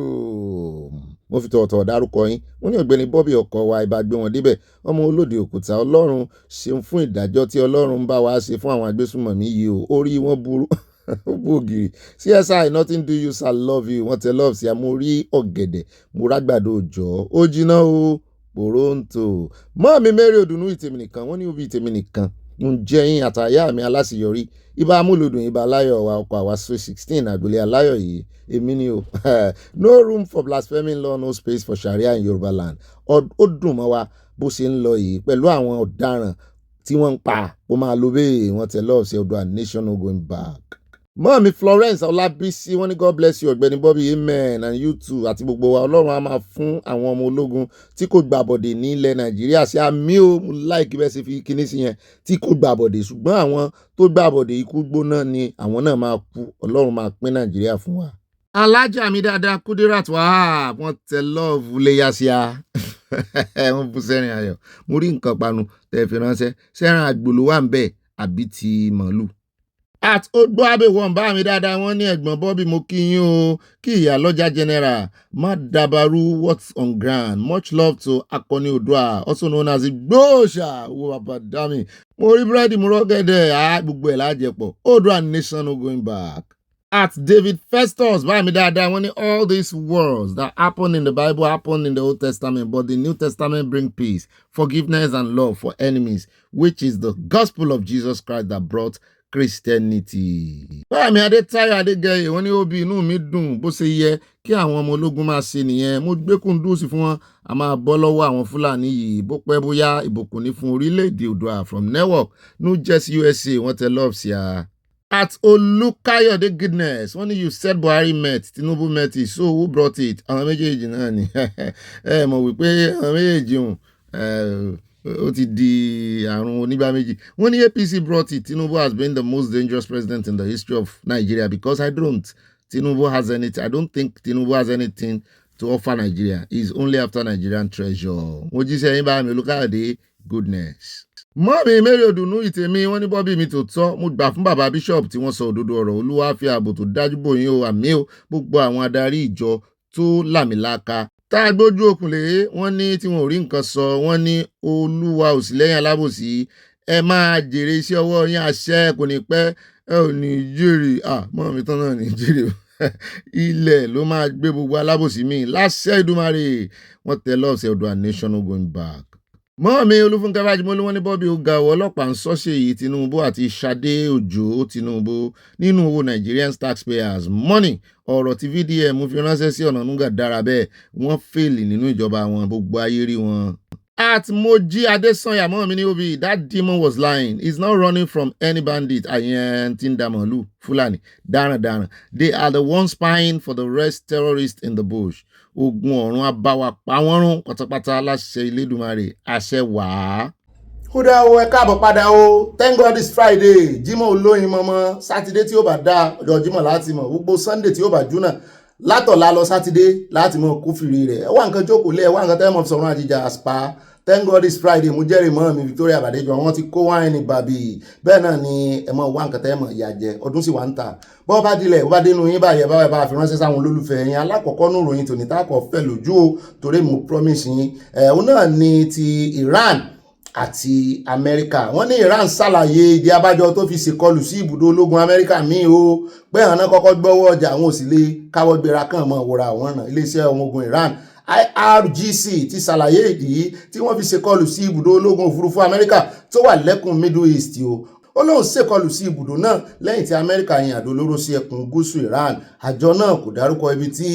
Speaker 1: Mo fi tọ̀ọ̀tọ̀ dárúkọ yín wọ́n ní Ọ̀gbẹ́ni Bobby ọkọ̀ wa ìbá gbé wọn débẹ̀ ọmọ olóde òkúta. Ọlọ́run ṣeun fún ìdájọ́ tí Ọlọ́run ń bá wa ṣe fún àwọn agbésùnmọ̀mí yìí o, orí wọn burú ó bògiri. CSI nothing do you sir, love you. Wọ́n tẹ love sí a mo rí ọ̀gẹ̀dẹ̀ mo rágbàdo òjò ó jiná o Toronto. Mọ́ọ̀mí Mary Odùnú ìtèmi nìkan wọ́n ní Obi ìtèmi nìkan ǹjẹ́yìn àtàyà mi aláṣeyọrí ibà amúlùdùn ibà aláyọ̀ wa ọkọ̀ àwa 16 àgbélé aláyọ̀ yìí èmi ni o no room for blasphemy law, no space for sharia in Yorùbá land. Ó dùn mọ́ wa bó ṣe ń lọ yìí pẹ̀lú àwọn ọ̀daràn tí wọ́n ń pa ó máa lo bẹ́ẹ̀ wọ́n tẹ̀ lọ́ọ̀ sí Oòduà nation no going back. Mọ́ọ̀mí Florence Ọlábísí wọ́n ní God bless you Ọ̀gbẹ́ni Bobby amen and you too àti gbogbo wa Ọlọ́run á máa fún àwọn ọmọ ológun tí kò gbàbọ̀dè ní ilẹ̀ Nàìjíríà sí àmì ó mú láìkí bẹ́ẹ̀ sì fi kíní sí yẹn tí kò gbàbọ̀dè ṣùgbọ́n àwọn tó gbàbọ̀dè ikú gbóná ni àwọn náà máa kú Ọlọ́run máa pín Nàìjíríà fún wa. Alájà mi dáadáa Kudirat Wahab wọ́n tẹ lọ́ọ̀fù léyàsíà wọ́n bú sẹ́rìn ayọ̀ mo rí nǹkan panu tẹ̀ fi ránṣẹ́ sẹ́rìn àgbòló wà ń bẹ̀ àbí ti màálù. At Ogbo Abewọn bá mi dáadáa wọ́n ní ẹ̀gbọ́n Bobby mo kí yín o kí ìyá lọ́jà general má dàbàrú what's on ground much love to Akọni Oòduà also known as Igbóòṣà owó bàbá dami mo rí búrẹ́dì mo rọ́gẹ̀dẹ̀ gbogbo ẹ̀ lájẹpọ̀ Oòduà nation no going back. At David Festus bá mi dáadáa wọ́n ní all these words that happen in the Bible happen in the Old Testament but the New Testament bring peace forgiveness and love for enemies which is the gospel of Jesus Christ that brought Christianity. Báàmì Adétáyọ̀ Adégẹyè wọ́n ní ó bí inú mi dùn bó ṣe yẹ kí àwọn ọmọ ológun máa ṣe nìyẹn mo gbé kúndùsì fún wọn a máa bọ́ lọ́wọ́ àwọn Fúlàní yìí bó pẹ́ bóyá ìbùkún ní fún orílẹ̀-èdè Oòduà from Newark New Jersey USA wọ́n tẹ love sí a. At Olukayode Goodness wọ́n ní you said Buhari met Tinubu met it so who brought it àwọn méjèèjì náà ni ẹ mọ̀ wípé àwọn méjèèjì hùn ó ti di àrùn onígbà méjì wọ́n ní APC brought it Tinubu has been the most dangerous president in the history of Nigeria because I don't think Tinubu has anything to offer Nigeria he is only after Nigerian treasure. Mo jíṣẹ́ yín bá mi Olukayode Goodness. Mọ́mí Mary Odùnú ìtẹ̀mí wọ́n ní Bobby mi tó tọ́ mo gbà fún bàbá bishop tí wọ́n sọ òdodo ọ̀rọ̀ Olúwa fi ààbò tó dájú bò yín o àmì o gbogbo àwọn adarí ìjọ tó làmìlaka tá a gbójú òkùnlé wọ́n ní tí wọn ò rí nǹkan sọ wọ́n ní Olúwa ò sí lẹ́yìn alábòsí ẹ máa jèrè iṣẹ́ ọwọ́ yín àṣẹ kò ní pẹ́ ẹ ò ní jèrè mọ́mí tán náà ní jèrè o ilẹ̀ ló máa gbé gbogbo alábòsí mi láṣẹ Ìdùmarè wọ́n tẹ lọ́ọ̀sẹ̀ Oòduà nation no going back. Mọ́ọ̀mí Olúfúnkẹ́ Fájimọ́lú wọ́n ní Bobby Oga ọlọ́pàá ń sọ́ṣẹ́ yìí Tinubu àti Ṣadé Òjó Tinubu nínú owó Nigerian taxpayers money ọ̀rọ̀ tí VDM fi ránṣẹ́ sí Ọ̀nànúgà dára bẹ́ẹ̀ wọ́n fèlì nínú ìjọba wọn gbogbo ayé rí wọn. At Moji Adesanya mọ́ọ̀mí ní Obi that demon was lying he's not running from any bandit àyẹn tí ń dàmọ̀lú Fúlàní darandaran they are the ones spying for the rest terrorists in the bush. Ogun ọ̀run abáwa pa wọ́n rún pátápátá láṣẹ Elédùmarè àṣẹ wàá. Ó dá o ẹ káàbọ̀ padà o thank God it's Friday Jímọ̀ olóyin mọ́mọ́ sátidé tí ó bá dá ọjọ́ Jímọ̀ láti mọ̀ gbogbo Sunday tí ó bá júnà látọ̀lá lọ sátidé láti mọ̀ kófìrí rẹ̀ ẹ wá nǹkan jókòó lé ẹ wá nǹkan tẹ́mọ̀ sọ̀rọ̀ àjíjà àspa thank God it's Friday mo jẹ́rìí mọ́ mi Victoria Bàdéjọ wọ́n ti kó wáìnì bàbí bẹ́ẹ̀ náà ni ẹ mọ̀ wá nǹkan tẹ́mọ̀ ìyà jẹ ọdún sì wà ń tà bọ́ bá dilẹ̀ bó bá dénú yín báyẹ̀ bá fi ránṣẹ́ sáwọn olólùfẹ́ yín alákọ̀ọ́kọ́ nù ròyìn tòní táàkọ̀ fẹ́ lójú o torí mo promise yín òun náà ni ti Iran àti Amẹ́ríkà wọ́n ní Iran ṣàlàyé ìdí abájọ tó fi ṣèkọlù sí ibùdó ológun Amẹ́ríkà míì o pé àwọn náà kọ́kọ́ gbọ́wọ́ ọjà àwọn ò sì lè káwọ́ gbéra kàn mọ́ wòrà àwọn ọ̀nà iléeṣẹ́ ọmọ ogun Iran IRGC ti ṣàlàyé ìdí tí wọ́n fi ṣèkọlù sí ibùdó ológun òfurufú Amẹ́ríkà tó wà lẹ́kùn Middle East o ó lóun ṣèkọlù sí ibùdó náà lẹ́yìn tí Amẹ́ríkà yin àdó olóró sí ẹkùn gúúsù Iran àjọ náà kò dárúkọ ibi tí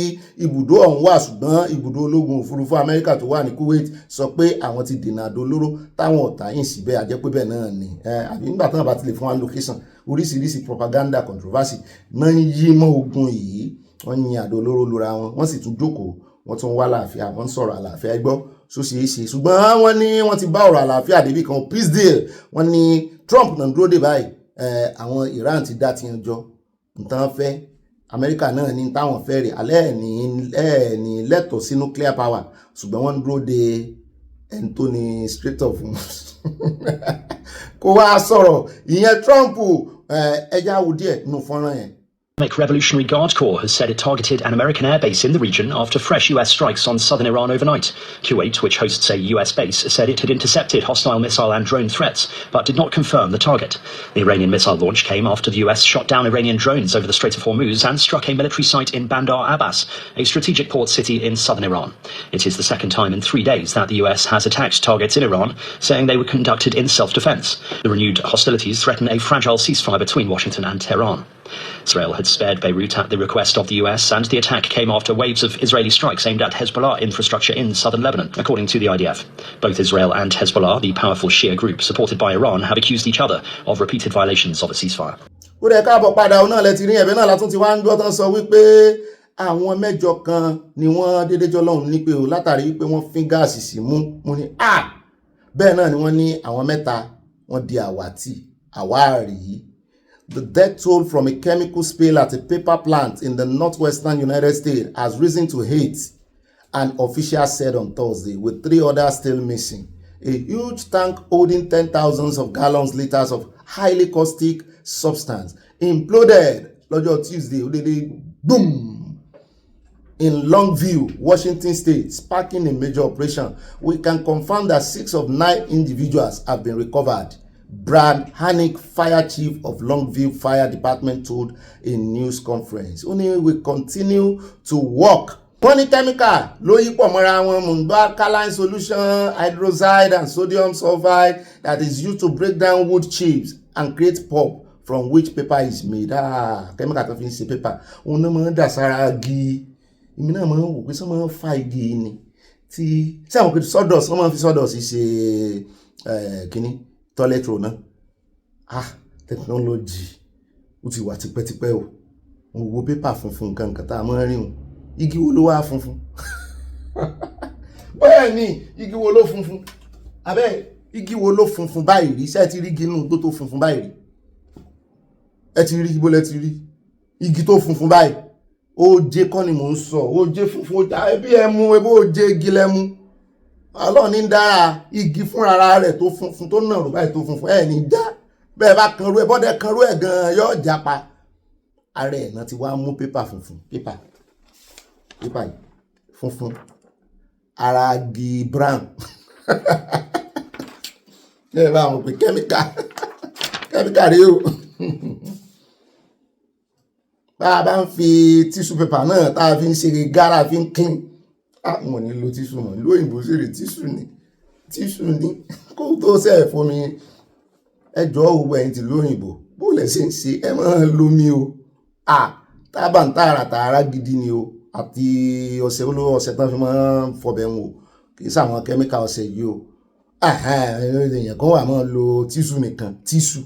Speaker 1: ibùdó ọ̀hún wà ṣùgbọ́n ibùdó ológun òfurufú Amẹ́ríkà tó wà ní Kuwait sọ pé àwọn ti dènà àdó olóró táwọn ọ̀tá yìn síbẹ̀ àjẹpẹ́ bẹ́ẹ̀ náà ni àbí nígbà táwọn bá ti lè fún wa location oríṣiríṣi propaganda controversy náà ń yí mọ́ ogun yìí wọ́n yin àdó olóró lura wọn wọ́n sì tún jókòó wọ́n tún wá àlàáfíà wọ́n ń sọ̀rọ̀ àlàáfíà ẹgbọ́ so ṣeéṣe ṣùgbọ́n wọ́n ní wọ́n ti bá ọ̀rọ̀ àlàáfíà débi kan peace deal wọ́n ní Trump náà dúró dé báyìí àwọn Iran ti dá tiyan jọ nǹkan fẹ́ Amẹ́ríkà náà ní táwọn fẹ́ rè alẹ́ ní lẹ́tọ̀ọ́ sí nuclear power ṣùgbọ́n wọ́n ń dúró de ẹni tó ní Strait of Hormuz kó wá sọ̀rọ̀ ìyẹn Trump ẹja wo díẹ̀ nínú fọ́nrán yẹn
Speaker 11: Islamic Revolutionary Guard Corps has said it targeted an American airbase in the region after fresh US strikes on southern Iran overnight. Kuwait, which hosts a US base, said it had intercepted hostile missile and drone threats, but did not confirm the target. The Iranian missile launch came after the US shot down Iranian drones over the Strait of Hormuz and struck a military site in Bandar Abbas, a strategic port city in southern Iran. It is the second time in 3 days that the US has attacked targets in Iran, saying they were conducted in self-defense. The renewed hostilities threaten a fragile ceasefire between Washington and Tehran. Israel had spared Beirut at the request of the US, and the attack came after waves of Israeli strikes aimed at Hezbollah infrastructure in southern Lebanon, according to the IDF. Both Israel and Hezbollah, the powerful Shia group supported by Iran, have accused each other of repeated violations of a ceasefire.
Speaker 1: ó rẹ̀ káàbọ̀ padà ọ̀nà lẹ́tì ní ẹ̀bẹ̀ náà látún ti wá ń gbọ́ tán sọ wípé àwọn mẹ́jọ kan ni wọ́n dédéjọ́ lọ́hùn ní pé o látàrí wípé wọ́n fín gáàsì sí mú ní bẹ́ẹ̀ náà ni wọ́n ní àwọn mẹ́ta wọ́n di àwárí. The death toll from a chemical spill at a paper plant in the northwestern United States has risen to 8, an official said on Thursday, with 3 others still missing. A huge tank holding 10,000 of gallons liters of highly caustic substance imploded lọ́jọ́ Tuesday, boom, in Longview, Washington State, sparking a major operation. We can confirm that 6 of 9 individuals have been recovered. Brad Hannick, fire chief of Longview Fire Department, told a news conference. Only we continue to work. Wọ́n ní chemical ló yí pọ̀ mọ́ra wọn mú alkaline solution, hydrozide and sodium sulfide that is used to break down wood chips and create pulp from which paper is made. Chemical tó fi ń ṣe paper. Òun náà máa ń dà sára igi. Èmi náà máa ń wò pé sọ máa ń fa igi ni. Tí àwọn kò sawdust, wọ́n máa ń fi sawdust ṣe kíní. Toilet roll náà technology ó ti wà tipẹ́tipẹ́ o mo wo pépà funfun nǹkan tá a mọ́ rí o igi wo ló wá funfun bẹ́ẹ̀ ni igi wo ló funfun abẹ́ igi wo ló funfun báyìí rí ṣé ẹ ti rí igi inú tó funfun báyìí rí ẹ ti rí ibo lẹ ti rí igi tó funfun báyìí ó jẹ́ kọ́ ni mò ń sọ ó jẹ́ funfun ẹbí ẹ mú ebó ó jẹ́ igi lẹ́mú Ọlọ́run ní dára igi fúnra rẹ̀ tó funfun tó nàró báyìí tó funfun ẹ̀ ní dá bẹ́ẹ̀ bá kanrú ẹ̀ bọ́dẹ̀ kanrú ẹ̀ gan-an yóò japa ara ẹ̀ náà ti wá mú pépà funfun pépà yìí funfun ara igi brown ẹ̀ bá wọn pè kẹ́míkà rí o bá a bá ń fi tissue paper náà tá a fi ń ṣe gára fi ń clean mo ní lo tíṣù mọ̀ lóyìnbó sí rí tíṣù ní kó tó sẹ́ẹ̀ fún mi ẹjọ́ òwú ẹ̀yìn tí lóyìnbó bó lẹ̀ ṣe ń ṣe ẹ máa lómi o tábà ń tààrà gidi ni o àti ọṣẹ olówó ọṣẹ tán fi máa ń fọbẹ̀ ń wò kì í sàwọn kẹ́míkà ọṣẹ yìí o èèyàn kan wà máa lo tíṣù nìkan tíṣù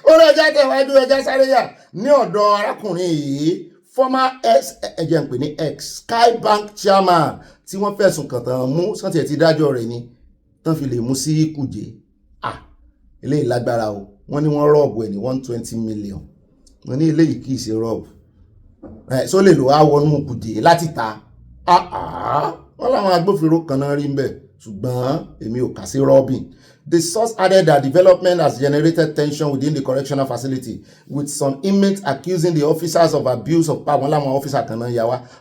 Speaker 1: ó rẹ̀ jáde wájú ẹja sáré yà ní ọ̀dọ̀ arákùnrin yìí former ex Sky Bank chairman tí wọ́n fẹ̀sùn kàn tán mú sọ́tì ẹ̀ ti dájọ́ rẹ̀ ni tán fi lè mú sí Kùjé eléyìí lágbára o wọ́n ní wọ́n rọ́ọ̀bù ẹ̀ ní 120 million wọ́n ní eléyìí kì í ṣe rọ́ọ̀bù só lè lò á wọnú Kùjé láti ta wọ́n láwọn agbófinró kan náà rí ń bẹ̀ ṣùgbọ́n èmi ò kà sí rọ́ọ̀bìn. The source added that development has generated tension within the correctional facility, with some inmates accusing the officers of abuse of power.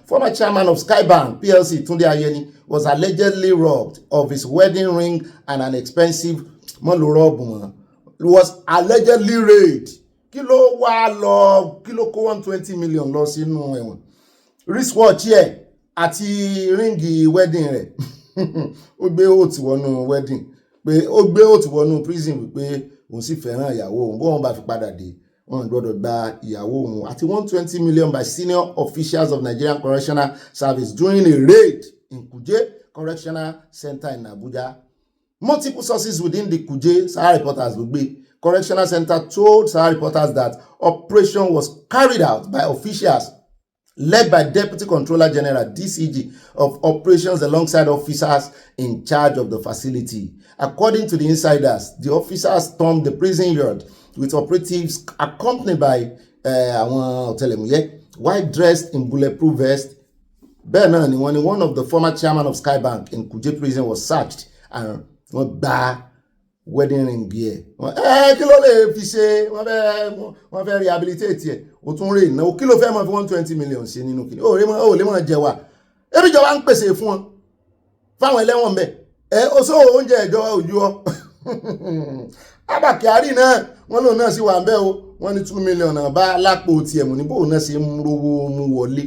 Speaker 1: Former chairman of Skybank PLC, Tunde Ayeni, was allegedly robbed of his wedding ring and an expensive was allegedly raped. Kilo 120 million lọ sínú ẹ̀wọ̀n. Wristwatch here àti ringi wedding rẹ̀. Ó gbé òtí wọnú wedding. Pé ó gbé òtí wọnú prison wípé òun sì fẹ́ràn ìyàwó òun bó wọn bá fi padà dé wọn gbọ́dọ̀ gba ìyàwó òun àti 120 million by senior officials of Nigerian Correctional Service during a raid in Kuje Correctional Center in Abuja. Multiple sources within the Kuje Sahara Reporters Correctional Center told Sahara Reporters that operation was carried out by officials led by Deputy Controller General DCG of Operations alongside officers in charge of the facility. According to the insiders, the officers stormed the prison yard with operatives accompanied by white dressed in bulletproof vest. One of the former chairman of Skybank in Kuje prison was searched and wedding ring yẹ kí ló lè fi ṣe wọ́n fẹ́ rehabilitate ẹ̀ o tún rè náà kí ló fẹ́ mọ̀ fi 120 million ṣe nínú kìíní ó lè mọ̀ jẹ wà ebi ìjọba ń pèsè fún wọn fáwọn ẹlẹ́wọ̀n bẹ́ẹ̀ ó sọ oúnjẹ ìjọba òjú ọ Abba Kyari náà wọ́n lòun náà sì wà ń bẹ́ o wọ́n ní 2 million náà bá lápò tiẹ̀ mú ní bóun náà ṣe ń rówó mú wọlé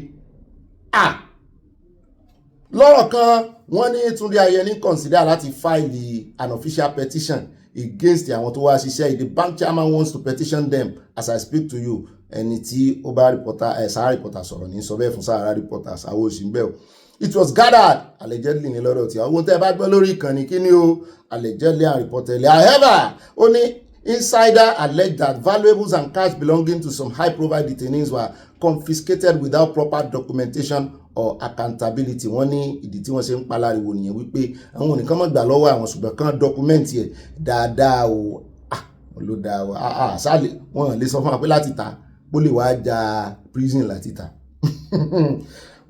Speaker 1: lọ́rọ̀ kan wọ́n ní Túndé Ayẹni consider láti file an official petition against àwọn tó wá ṣiṣẹ́ the bank chairman wants to petition them as I speak to you ẹni tí ó bá Sahara reporter sọ̀rọ̀ ní sọ bẹ́ẹ̀ fún Sahara reporters àwọn òṣìṣẹ́ o it was gathered allegedly ní lọ́dọ̀ tí àwọn tẹ́ bá gbọ́ lórí ìkànnì kí ni o allegedly and reportedly however ó ní insider alleged that valuables and cash belonging to some high-profile detainees were confiscated without proper documentation or accountability. Wọ́n ní ìdí tí wọ́n ṣe ń palariwo nìyẹn wípé àwọn nìkan mọ̀ gbà lọ́wọ́ àwọn ṣùgbọ́n kan dọ́kúmẹ́ǹtì ẹ̀ dáadáa o ló dáa o sáàlì wọ́n lè sọ fún wa pé láti ta bó lè wá ja prison láti ta.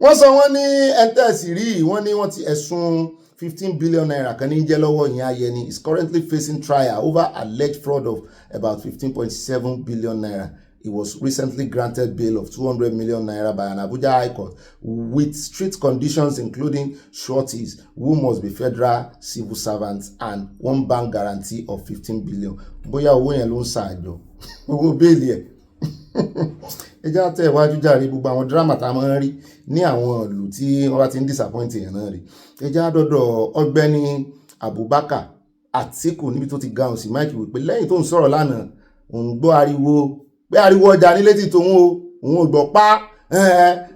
Speaker 1: Wọ́n sọ wọ́n ní ẹ̀ńtẹ́ẹ̀sì rí wọ́n ní wọ́n ti ẹ̀sùn 15 billion naira kan ní jẹ́ lọ́wọ́ ìyẹn Ayẹni is currently facing trial over alleged fraud of about 15.7 billion naira. He was recently granted bail of 200 million naira by an Abuja High Court with strict conditions including sureties who must be federal civil servants and one bank guarantee of 15 billion. Bóyá owó yẹn ló ń ṣàjọ owó bẹ́ẹ̀lì ẹ̀. Ẹjá tẹ̀ wájú jàre gbogbo àwọn dírámà tá a máa ń rí ní àwọn ìlú tí wọ́n bá ti ń disappoint èèyàn náà rí. Ẹjá dọ́dọ̀ Ọ̀gbẹ́ni Abubakar Atiku níbi tó ti ga òsì máìkì wípé lẹ́yìn tó ń sọ̀rọ̀ lánàá òun gbọ́ ariwo pé ariwo ọjà ní létí tòun òun ò gbọ́ pa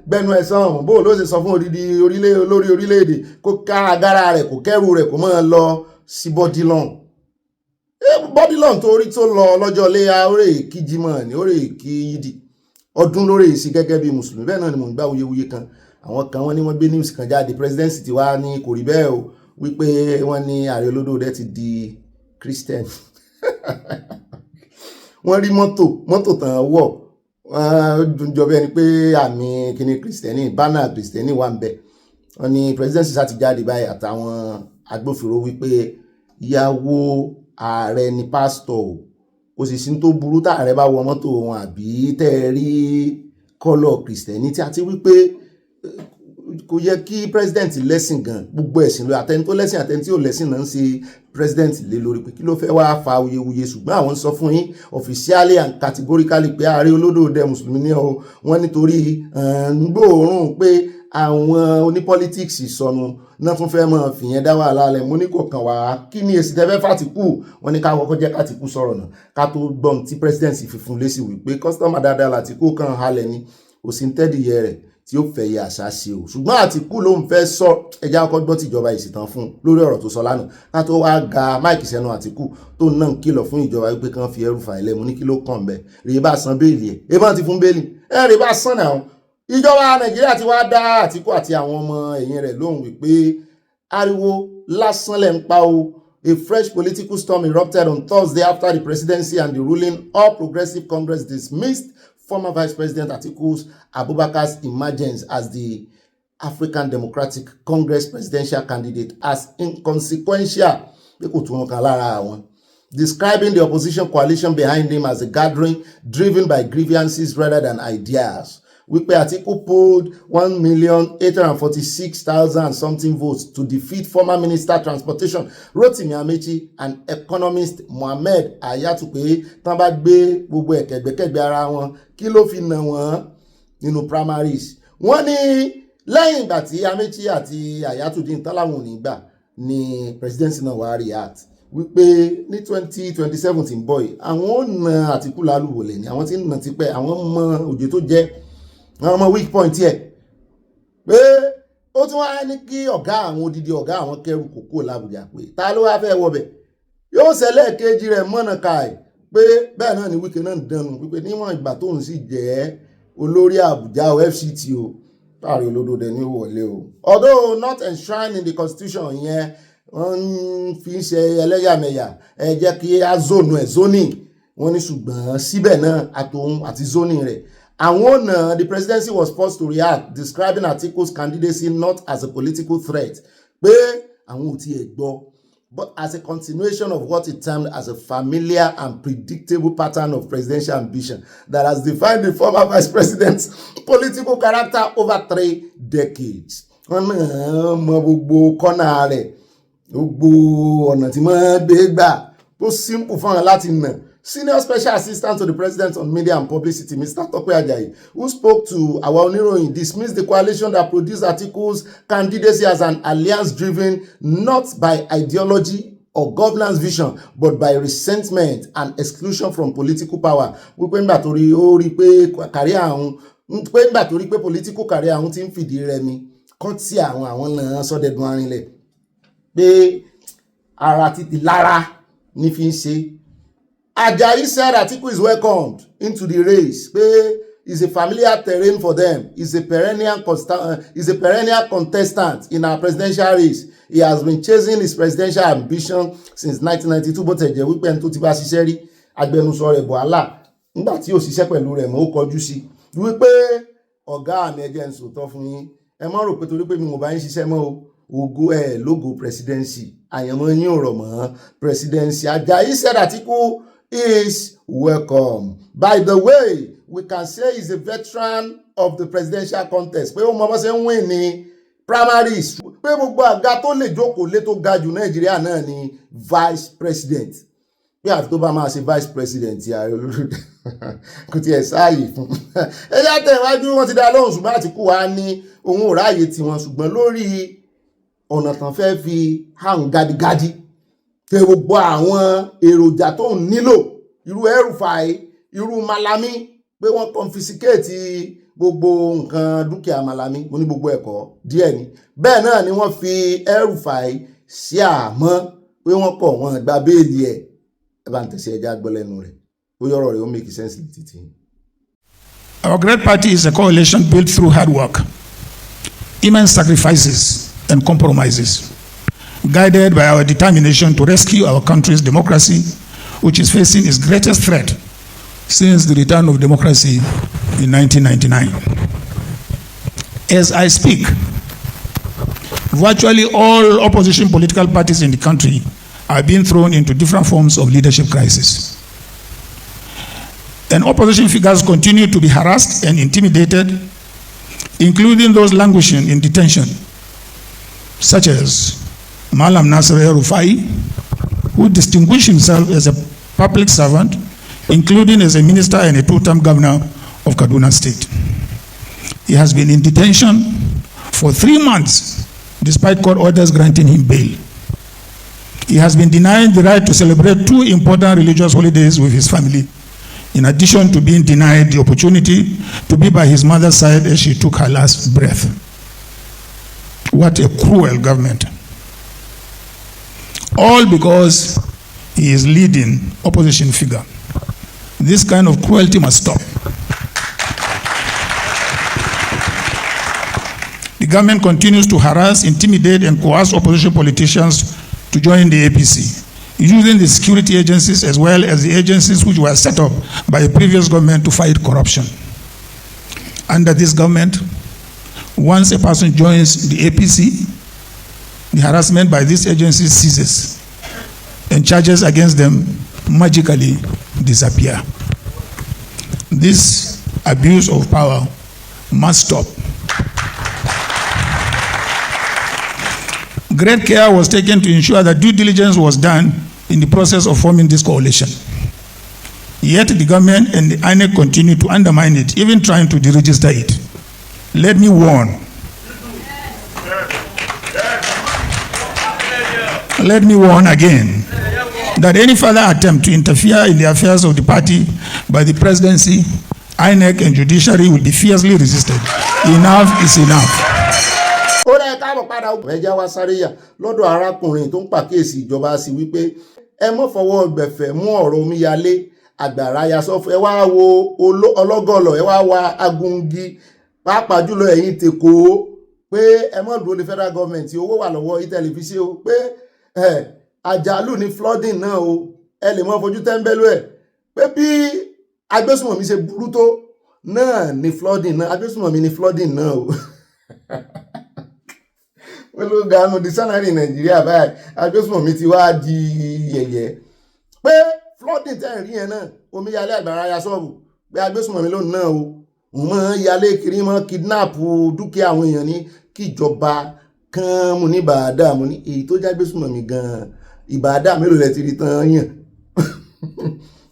Speaker 1: gbẹnu ẹ̀sán ọ̀hún bó ló ṣe sọ fún odidi olórí orílẹ̀-èdè kó ká agara rẹ̀ kó kẹ́rù rẹ̀ kó máa lọ sí bodilon torí tó lọ lọ́jọ́ léyà orí ìkíjímọ̀ ní orí ìkíyídì ọdún lórí ìsí gẹ́gẹ́ bí mùsùlùmí bẹ́ẹ̀ náà ni mò ń gbá wuyewuye kan àwọn kan wọ́n ní wọ́n gbé news kan jáde presidency ti wá ní kò rí bẹ́ẹ̀ o wípé wọ́n ní ààrẹ olódòdó ti di Christian wọ́n rí mọ́tò tàn wọ̀ jọ bẹ́ẹ̀ ni pé àmì kíní kristẹni bánà kristẹni wà ń bẹ wọ́n ní presidency sá ti jáde báyìí àtàwọn agbófinró wípé ìyàwó ààrẹ ni pásítọ̀ kò sì sí tó burú táàrẹ bá wọ mọ́tò wọn àbí tẹ́ rí kọ́lọ̀ kristẹni tí a ti wípé kò yẹ kí president lẹ́sìn gan gbogbo ẹ̀sìn lọ àtẹni tó lẹ́sìn àtẹni tí ò lẹ́sìn náà ń ṣe president lé lórí pé kí ló fẹ́ wá fa awuyewuye ṣùgbọ́n àwọn sọ fún yín officially and categorically pé ààrẹ olódòdó mùsùlùmí ní ọ wọ́n nítorí gbòòrùn pé àwọn onípolitics sọnù náà tún fẹ́ mọ̀ fìyẹn dá wàhálà lẹ̀ mo ní kò kàn wá kí ni èsì tẹ́fẹ́ fàtìkù wọ́n ní ká kọ́kọ́ jẹ́ kàtìkù sọ̀rọ̀ náà ká tó gbọ́n tí presidency fi fún lésì wípé kọ́sítọ́mà dáadáa làtìkù kan halẹ̀ ni òsì ń tẹ́dìyẹ rẹ̀ tí ó fẹ́ yẹ àṣà ṣe o ṣùgbọ́n Àtìkù ló ń fẹ́ sọ ẹja ọkọ̀ gbọ́ tìjọba ìsìtàn fún lórí ọ̀rọ̀ tó sọ lánàá ká tó wá ga máìkì sẹ́nu Àtìkù tó náà ń kìlọ̀ fún ìjọba wípé kán fi ẹrù fà ilẹ̀ mú ní kí ló kàn bẹ́ẹ̀ rèé bá san béèlì ẹ̀ ebá ti fún béèlì rèé bá san náà ìjọba Nàìjíríà ti wá dá Àtìkù àti àwọn ọmọ ẹ̀yìn rẹ̀ lóhùn wípé ariwo lásán lẹ̀ ń pa o. A fresh political storm erupted on Thursday after the presidency and the ruling All Progressive Congress dismissed former Vice President Atiku's Abubakar's emergence as the African Democratic Congress presidential candidate as inconsequential, describing the opposition coalition behind him as a gathering driven by grievances rather than ideas. Wípé Atiku polled 1,846,000 something votes to defeat former Minister Transportation Rotimi Amechi and economist Mohammed Ayatu pé tán bá gbé gbogbo ẹ̀kẹ́gbẹ́kẹ́gbẹ́ ara wọn kí ló fi nà wọ́n nínú primaries. Wọ́n ní lẹ́yìn ìgbà tí Amechi àti Ayatu dín tán láwọn ò ní gbà ní presidency náà wá react wípé ní 2027 tí ń bọ̀ yìí àwọn ò na Atiku lálùwọ̀lẹ̀ ni àwọn tí ń nà tipẹ́ àwọn mọ òjò tó jẹ́ àwọn ọmọ weak point yẹ pé ó tún wá ní kí ọ̀gá àwọn odidi ọ̀gá àwọn kẹrù kòkó l'Àbújá pé ta ló wá fẹ́ wọbẹ̀ yóò ṣẹlẹ̀ kejì rẹ̀ mọ́nà káì pé bẹ́ẹ̀ náà ni Wike náà dànù wípé níwọ̀n ìgbà tóun sì jẹ́ olórí Àbújá FCT o táàrí olódòdó ní wọlé o although not enshrined in the constitution yẹn wọ́n fi ń ṣe ẹlẹ́yàmẹ̀yà ẹ jẹ́ kí á zónù ẹ̀ zoning wọ́n ní ṣùgbọ́n síbẹ̀ náà àtòun àti zoning rẹ̀. And the presidency was forced to react, describing Atiku's candidacy not as a political threat. Pé àwọn ò tiẹ̀ gbọ́ but as a continuation of what he termed as a familiar and predictable pattern of presidential ambition that has defined the former vice president's political character over 3 decades. Wọ́n náà mọ gbogbo kọ́nà rẹ̀, gbogbo ọ̀nà tí wọ́n gbé gbà tó simple fún wọn láti nà. Senior Special Assistant to the President on Media and Publicity, Mr. Tope Ajayi, who spoke to our Oniroyin, dismissed the coalition that produced Atiku's candidacy as an alliance driven not by ideology or governance vision, but by resentment and exclusion from political power. Wípé ńgbà torí ó rí pé career àwọn, pé ńgbà torí pé political career àwọn ti ń fìdí rẹmi, kán tí àwọn náà sọ́dẹ̀dùn arinlẹ̀. Pé ara títí lára ní fi ń ṣe. Ajayi said Atiku is welcomed into the race. Is a familiar terrain for them. Is a perennial contestant in our presidential race. He has been chasing his presidential ambition since 1992. Bó tẹ̀ jẹ́ wípé ẹni tó ti bá ṣiṣẹ́ rí agbẹnusọ rẹ̀ Bọ́lá nígbà tí ó ṣiṣẹ́ pẹ̀lú rẹ̀ mọ́ ó kọjú sí. Wípé ọ̀gá mi ẹjẹ́ ń sòótọ́ fún yín. Ẹ má rò pé torí pé mi ò bá yín ṣiṣẹ́ mọ́ o. Ògo ẹ̀ lógo presidency. Àyànmọ́ yín ò rọ̀ mọ́ presidency. Ajayi said Atiku is welcome. By the way, we can say he's a veteran of the presidential contest. Pé ó mọ bó ṣe ń win ní primaries. Pé gbogbo àga tó lè jókòó lé tó ga jù Nàìjíríà náà ni vice president. Pé àfi tó bá máa ṣe vice president ààrẹ olórílẹ̀ kò tiẹ̀ sáàyè fún. Ẹ̀yà tẹ̀wájú wọn ti dá lóhùn ṣùgbọ́n Àtìkù wa ní òun ò ráàyè tiwọn ṣùgbọ́n lórí ọ̀nà tán fẹ́ fi hàn gádígádí. Tẹ gbogbo àwọn èròjà tó ń nílò irú El-Rufai irú Malami pé wọ́n confiscate gbogbo nǹkan dúkìá Malami mo ní gbogbo ẹ̀kọ́ díẹ̀ ni bẹ́ẹ̀ náà ni wọ́n fi El-Rufai sí àmọ́ pé wọ́n kọ̀ wọ́n gba béèlì ẹ̀ ẹ bá ń tẹ̀sí ẹja gbọ́ lẹ́nu rẹ̀ ó yọ̀rọ̀ rẹ̀ ó make sense títí.
Speaker 4: Our great party is a coalition built through hard work, immense sacrifices and compromises, guided by our determination to rescue our country's democracy, which is facing its greatest threat since the return of democracy in 1999. As I speak, virtually all opposition political parties in the country are being thrown into different forms of leadership crisis. And opposition figures continue to be harassed and intimidated, including those languishing in detention, such as Malam Nasser El-Rufai, who distinguished himself as a public servant, including as a minister and a two-term governor of Kaduna State. He has been in detention for 3 months, despite court orders granting him bail. He has been denied the right to celebrate 2 important religious holidays with his family, in addition to being denied the opportunity to be by his mother's side as she took her last breath. What a cruel government. All because he is leading opposition figure. This kind of cruelty must stop. The government continues to harass, intimidate, and coerce opposition politicians to join the APC, using the security agencies as well as the agencies which were set up by a previous government to fight corruption. Under this government, once a person joins the APC, the harassment by these agencies ceases, and charges against them magically disappear. This abuse of power must stop. Great care was taken to ensure that due diligence was done in the process of forming this coalition. Yet the government and the INEC continue to undermine it, even trying to deregister it. Let me warn. Let me warn again that any further attempt to interfere in the affairs of the party by the presidency, INEC, and judiciary will be fiercely resisted. Enough is enough.
Speaker 1: Ó rẹ̀ káàbọ̀ padà ẹja wa sáré yà lọ́dọ̀ arákùnrin tó ń pàkíyèsí ìjọba sí wípé ẹ mọ́ fọwọ́ gbẹ̀fẹ̀ mú ọ̀rọ̀ omíyalé àgbàrá ya sọ́fún ẹ wá wo ọlọ́gọ́lọ̀ ẹ wá wa agungi pàápàá jùlọ ẹ̀yìn tèkó pé ẹ mọ́ dúró ní federal government owó wà lọ́wọ́ ìtẹ̀lifíṣẹ́ o pé àjálù ní flooding náà o ẹ lè mọ́ fojú tẹ́ńbẹ́lú ẹ̀ pé bí agbésùnmọ̀mí ṣe burú tó náà ní flooding náà agbésùnmọ̀mí ní flooding náà o. ló ganu di sálárì Nàìjíríà báyìí agbésùnmọ̀mí ti wá di yẹ̀yẹ́ pé flooding tẹ́ ń rí yẹn náà omi yalé àgbàrá ya sọ́ọ̀bù pé agbésùnmọ̀mí lónìí náà o òun mọ̀ yalé kiri mọ́ kidnap dúkìá àwọn èèyàn ní kíjọba kan mo ní bàádà mo ní èyí tó jágbésùnmọ̀mí gan-an ìbàdà mélòó lẹ ti rí tán yàn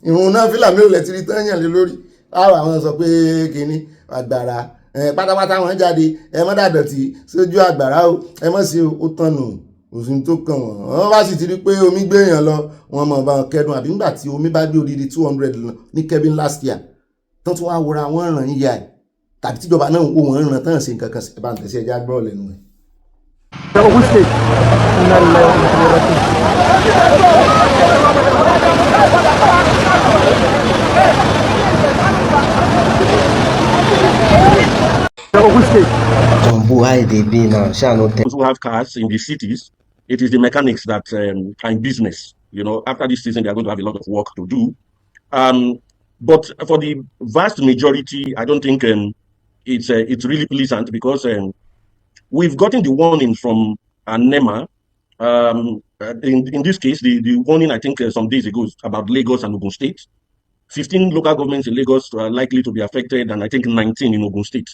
Speaker 1: ìrun náà fìlà mélòó lẹ ti rí tán yàn lé lórí àwọn sọ pé kínní àgbàrá pátápátá wọn jáde ẹ mọ́ dàdọ̀tí sójú àgbàrá o ẹ mọ́ sí ó tọ̀nù òsùn tó kàn wọ́n bá sì ti rí pé omi gbé èèyàn lọ wọn mọ̀ bá wọn kẹ́dùn àbí nígbà tí omi bá gbé odidi 200 lọ ní Kevin last year tán tún wá wọra wọn ràn yíya ẹ̀ tàbí tíjọba náà wò wọ́n ràn tán ṣe nǹkan kan ẹ bá ń tẹ̀sí ẹja gbọ́ lẹ́nu ẹ̀.
Speaker 12: Those who have cars in the cities, it is the mechanics that are in business. You know, after this season, they are going to have a lot of work to do. But for the vast majority, I don't think it's really pleasant because we've gotten the warning from NEMA. In this case, the warning, I think, some days ago about Lagos and Ogun State. 15 local governments in Lagos are likely to be affected, and I think 19 in Ogun State.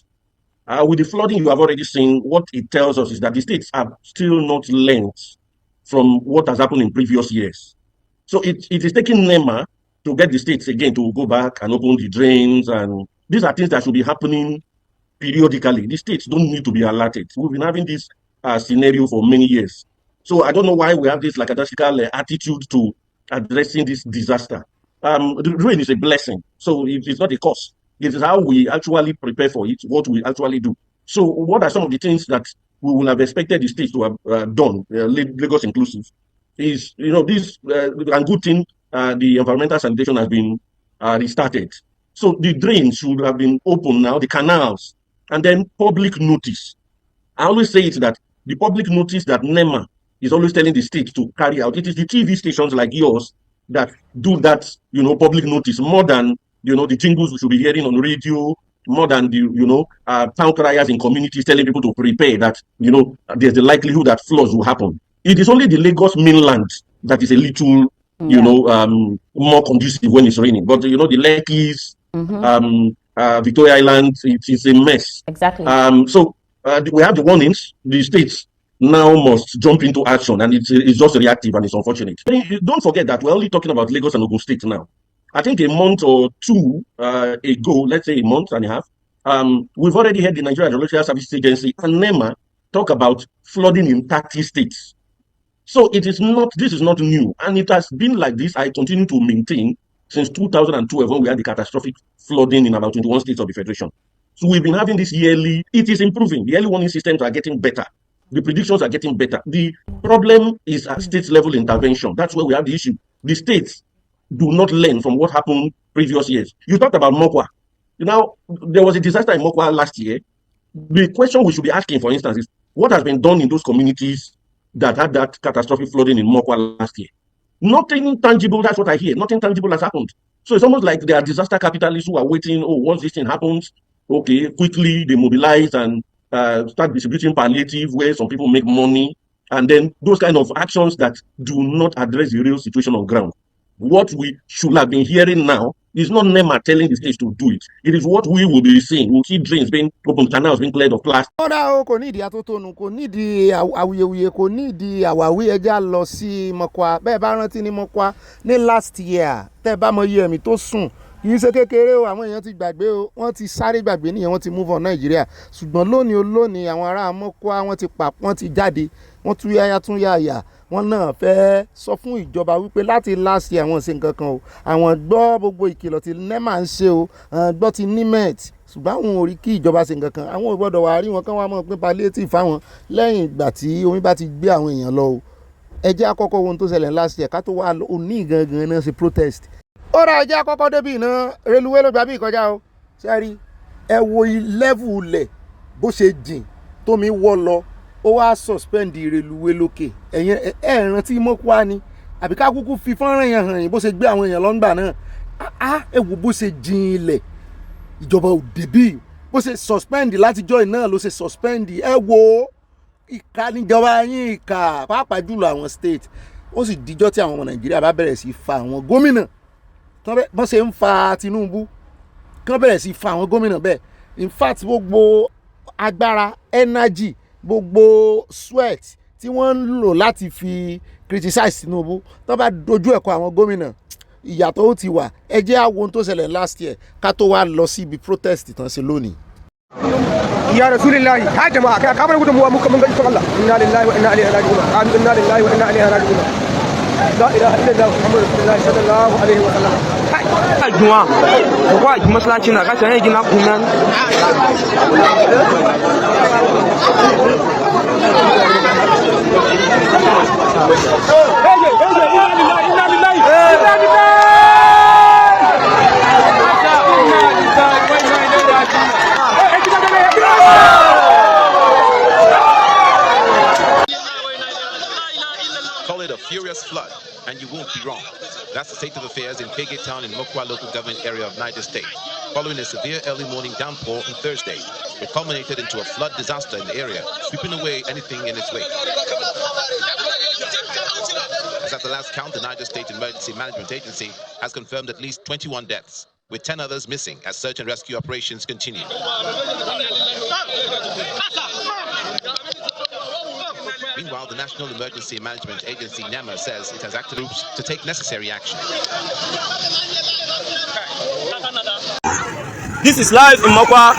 Speaker 12: With the flooding, you have already seen what it tells us is that the states have still not learned from what has happened in previous years. So it is taking NEMA to get the states again to go back and open the drains, and these are things that should be happening periodically. The states don't need to be alerted. We've been having this scenario for many years. So I don't know why we have this lackadaisical attitude to addressing this disaster. The rain is a blessing, so it's not a curse. It is how we actually prepare for it, what we actually do. So what are some of the things that we would have expected the states to have done, Lagos inclusive, is, you know, this and good thing, the environmental sanitation has been restarted. So the drains should have been open now, the canals, and then public notice. I always say it that the public notice that NEMA is always telling the state to carry out, it is the TV stations like yours that do that, you know, public notice more than, you know, the jingles we should be hearing on radio, more than the, you know, town criers in communities telling people to prepare that, you know, there's the likelihood that floods will happen. It is only the Lagos mainland that is a little, you know, more conducive when it's raining. But, you know, the Lekkies, Victoria Island, it's a mess.
Speaker 13: Exactly.
Speaker 12: So we have the warnings. The states now must jump into action, and it's just reactive, and it's unfortunate. Don't forget that we're only talking about Lagos and Ogun State now. I think a month or two ago, let's say a month and a half, we've already heard the Nigeria Geological Services Agency and NEMA talk about flooding in 30 states. So this is not new, and it has been like this. I continue to maintain since 2012 when we had the catastrophic flooding in about 21 states of the Federation. So we've been having this yearly, it is improving. The early warning systems are getting better. The predictions are getting better. The problem is at state level intervention. That's where we have the issue. The states do not learn from what happened previous years. You talked about Mokwa. You know, there was a disaster in Mokwa last year. The question we should be asking, for instance, is what has been done in those communities that had that catastrophic flooding in Mokwa last year? Nothing tangible, that's what I hear. Nothing tangible has happened. So it's almost like there are disaster capitalists who are waiting, oh, once this thing happens, okay, quickly they mobilize and start distributing palliative where some people make money. And then those kind of actions that do not address the real situation on ground. What we should have been hearing now is not NEMA telling the states to do it. It is what we will be seeing. We'll see drains being opened, canals being cleared of plastic.
Speaker 1: Ọ̀dà o kò ní ìdí atótónu, kò ní ìdí awuyewuye, kò ní ìdí àwáwí ẹja lọ sí Mọ́kwá. Bẹ́ẹ̀ bá rántí ní Mọ́kwá ní last year tẹ́ bá mọ iye ẹ̀mí tó sùn. Kì í ṣe kékeré o, àwọn èèyàn ti gbàgbé o, wọ́n ti sáré gbàgbé nìyẹn, wọ́n ti move on Nàìjíríà. Ṣùgbọ́n lónìí àwọn ará Mọ́kwá wọ́n ti jáde, wọ́n tún yáyá tún yáyà. Wọ́n náà fẹ́ sọ fún ìjọba wípé láti last year àwọn ṣe nǹkan kan o, àwọn gbọ́ gbogbo ìkìlọ̀ tí NEMA ń ṣe o, gbọ́ ti NIMET, ṣùgbọ́n àwọn ò rí kí ìjọba ṣe nǹkan kan, àwọn ò gbọ́dọ̀ wá rí wọn kán wá mọ̀ pé palliative fáwọn lẹ́yìn ìgbà tí omi bá ti gbé àwọn èèyàn lọ o. Ẹ jẹ́ àkọ́kọ́ ohun tó ṣẹlẹ̀ last year ká tó wá òní gangan náà ṣe protest. Ó ra ẹ jẹ́ àkọ́kọ́ débì iná reluwé ló gbà bí ìkọjá o, ṣẹ́rí ẹ wo level ilẹ̀ bó ṣe jìn tómi wọ́ lọ. Ó wá suspend reluwé lókè ẹ̀yìn rántí Mọ́kwá ni àbí ká kúkú fi fọ́nrán yẹn hàn yín bó ṣe gbé àwọn èèyàn lọ́ngbà náà ẹ wo bó ṣe jìn ilẹ̀ ìjọba ò débí bó ṣe suspend látijọ́ iná ló ṣe suspend ẹ wo ìka níjọba yín ìka pàápàá jùlọ àwọn state ó sì díjọ́ tí àwọn ọmọ Nàìjíríà bá bẹ̀rẹ̀ sí fa àwọn gómìnà bọ́n ṣe ń fa Tinubu kí wọ́n bẹ̀rẹ̀ sí fa àwọn gómìnà bẹ́ẹ̀ in fact gbogbo agbára energy gbogbo sweat tí wọ́n ń lò láti fi criticize Tinubu tó bá dojú ẹ̀kọ́ àwọn gómìnà ìyàtọ̀ ó ti wà ẹ jẹ́ àwọn ohun tó ṣẹlẹ̀ last year ká tó wá lọ sí ibi protest tán ṣe lónìí.
Speaker 10: Ya Rasulillahi ha jama'a ka bar gudunmuwa muka mun ga ikon Allah inna lillahi wa inna ilaihi raji'un amin inna lillahi wa inna ilaihi raji'un la ilaha illallah muhammadur rasulullah sallallahu alaihi wa sallam
Speaker 13: Juma ko kwa ki masallaci na ka tare gina kunan
Speaker 14: Call it a furious flood, and you won't be wrong. That's the state of affairs in Pege Town in Mokwa local government area of Niger State. Following a severe early morning downpour on Thursday, it culminated into a flood disaster in the area, sweeping away anything in its wake. As at the last count, the Niger State Emergency Management Agency has confirmed at least 21 deaths, with 10 others missing as search and rescue operations continue. Meanwhile, the National Emergency Management Agency, NEMA, says it has acted groups to take necessary action.
Speaker 13: This is live in Mokwa.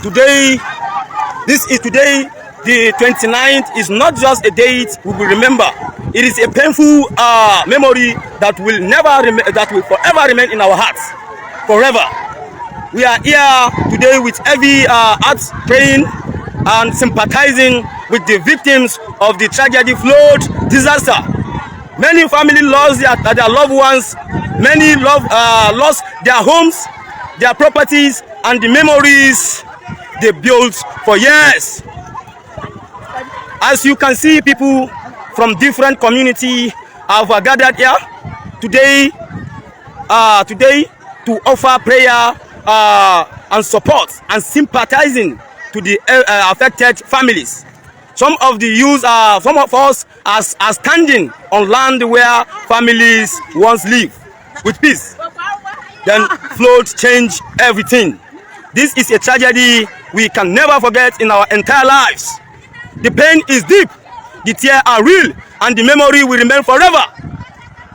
Speaker 13: Today, the 29th is not just a date we will remember. It is a painful memory that will forever remain in our hearts. Forever. We are here today with heavy hearts praying and sympathizing with the victims of the tragedy flood disaster. Many families lost their loved ones. Many lost their homes, their properties, and the memories they built for years. As you can see, people from different communities have gathered here today to offer prayer and support and sympathizing to the affected families. Some of us are standing on land where families once lived with peace. Then flood changed everything. This is a tragedy we can never forget in our entire lives. The pain is deep, the tears are real, and the memory will remain forever.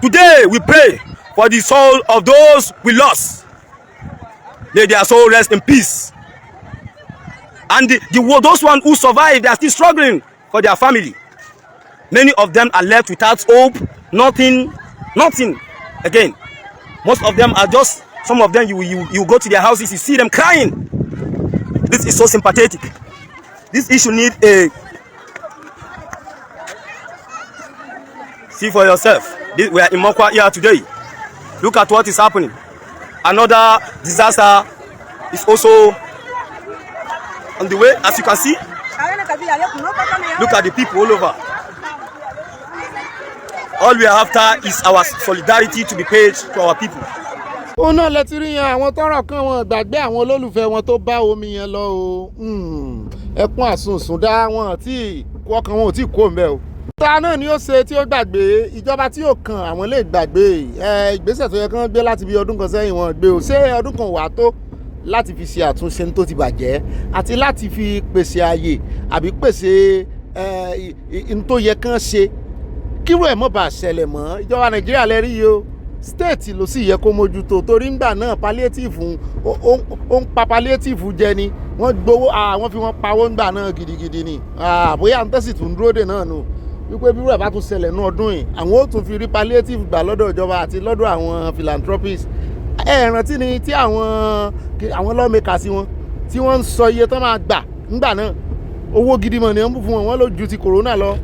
Speaker 13: Today we pray for the soul of those we lost. May their soul rest in peace. And those ones who survived, they are still struggling for their family. Many of them are left without hope, nothing again. Most of them are just, some of them you go to their houses, you see them crying. This is so sympathetic. This issue needs a... See for yourself. We are in Mokwa here today. Look at what is happening. Another disaster is also on the way, as you can see. Look at the people all over. All we are after is our solidarity to be paid to our people.
Speaker 1: ó náà lẹ́tí rí yan àwọn tọ́rọ̀ kan wọn gbàgbé àwọn olólùfẹ́ wọn tó bá omi yẹn lọ o ẹkún àsunsùn dá wọn tí ọkàn wọn ò tí kó mbẹ o. ta náà ni ó ṣe tí ó gbàgbé ìjọba tí ó kàn àwọn lè gbàgbé ìgbésẹ̀ tó yẹ kán gbé láti bí ọdún kan sẹ́yìn wọn gbé o ṣé ọdún kan wà tó láti fi ṣe àtúnṣe tó ti bàjẹ́ àti láti fi pèsè ààyè àbí pèsè n tó yẹ kán ṣe kírò ẹ̀ mọ́ bá ṣẹlẹ̀ mọ́ ìjọba Nàìjíríà lẹ́rí yìí o state ló sì yẹ kó mójútó torí ńgbà náà palliative ó ń pa palliative jẹ ni wọ́n gbowó àwọn fi wọ́n pawó ńgbà náà gidigidi ni bóyá ń tẹ́sí tún dúró dè náà nù wípé bí rẹ̀ bá tún ṣẹlẹ̀ ní ọdún yìí àwọn ó tún fi rí palliative gbà lọ́dọ̀ ìjọba àti lọ́dọ̀ àwọn philanthropists rántí ni tí àwọn lawmakers wọn tí wọ́n ń sọ iye tó máa gbà ńgbà náà owó gidi mọ̀ ni wọ́n bù fún wọn ló ju ti corona lọ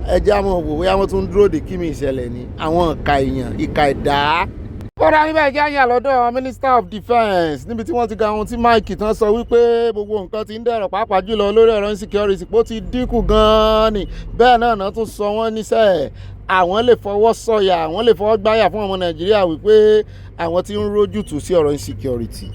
Speaker 1: ẹjẹ́ àwọn òwò bóyá wọ́n tún dúró de kí mi ìṣẹ̀lẹ̀ ni àwọn ìka èèyàn ìka ẹ̀dá. kódà níbẹ̀ jẹ́ àyàn lọ́dọ̀ Minister of Defence níbi tí wọ́n ti ga ohun tí Mike tán sọ wípé gbogbo nǹkan ti ń dẹ̀rọ̀ pàápàá jùlọ lórí ọ̀rọ̀ insecurity pé ó ti dínkù gan-an ni bẹ́ẹ̀ náà tún sọ wọ́n níṣẹ́ àwọn lè fọwọ́ sọ̀yà àwọn lè fọwọ́ gbáyà fún ọmọ Nàìjíríà wípé àwọn ti ń rójútùú sí ọ̀rọ̀ insecurity.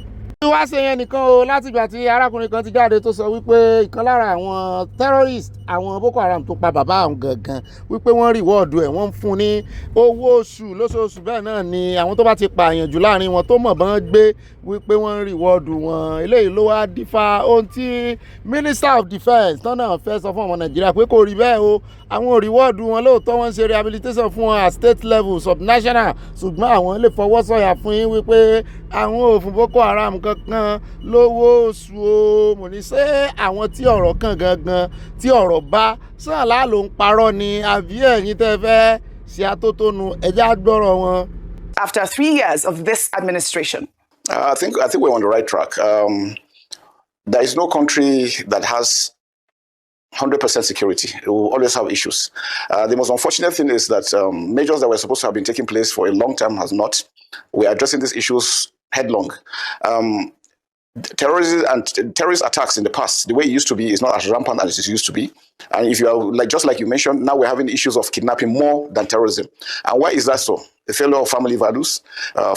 Speaker 1: wá ṣe yẹn nìkan o látìgbà tí arákùnrin kan ti jáde tó sọ wípé ìkan lára àwọn terrorist àwọn Boko Haram tó pa bàbá àwọn gangan wípé wọ́n rìwọ́ọ̀dù ẹ̀ wọ́n ń fún ní owó oṣù lóṣooṣù bẹ́ẹ̀ náà ni àwọn tó bá ti pààyàn jù láàrin wọn tó mọ̀ bọ́n gbé wípé wọ́n ń rìwọ́ọ̀dù wọn eléyìí ló wá dífá ohun tí Minister of Defence tán náà fẹ́ sọ fún ọmọ Nàìjíríà pé kò rí bẹ́ẹ̀ o àwọn rìwọ́ọ̀dù wọn lóòótọ́ wọ́n ń ṣe rehabilitation fún wọn at state level subnational ṣùgbọ́n àwọn lè fọwọ́ sọ̀yà fún yín wípé àwọn òfin Boko Haram kankan lówó oṣù o mo ní ṣé àwọn tí ọ̀rọ̀ kàn gangan tí ọ̀rọ̀ bá sàn láàlò ń parọ́ ni àbí ẹ̀yin tẹ́ fẹ́ ṣe atótónu ẹ̀já gbọ́rọ̀ wọn.
Speaker 17: After 3 years of this administration,
Speaker 18: I think we're on the right track. There is no country that has 100% security. It will always have issues. The most unfortunate thing is that measures that were supposed to have been taking place for a long time has not. We are addressing these issues headlong. Terrorism and terrorist attacks in the past, the way it used to be, is not as rampant as it used to be. And if you are just like you mentioned, now we're having issues of kidnapping more than terrorism. And why is that so? The failure of family values,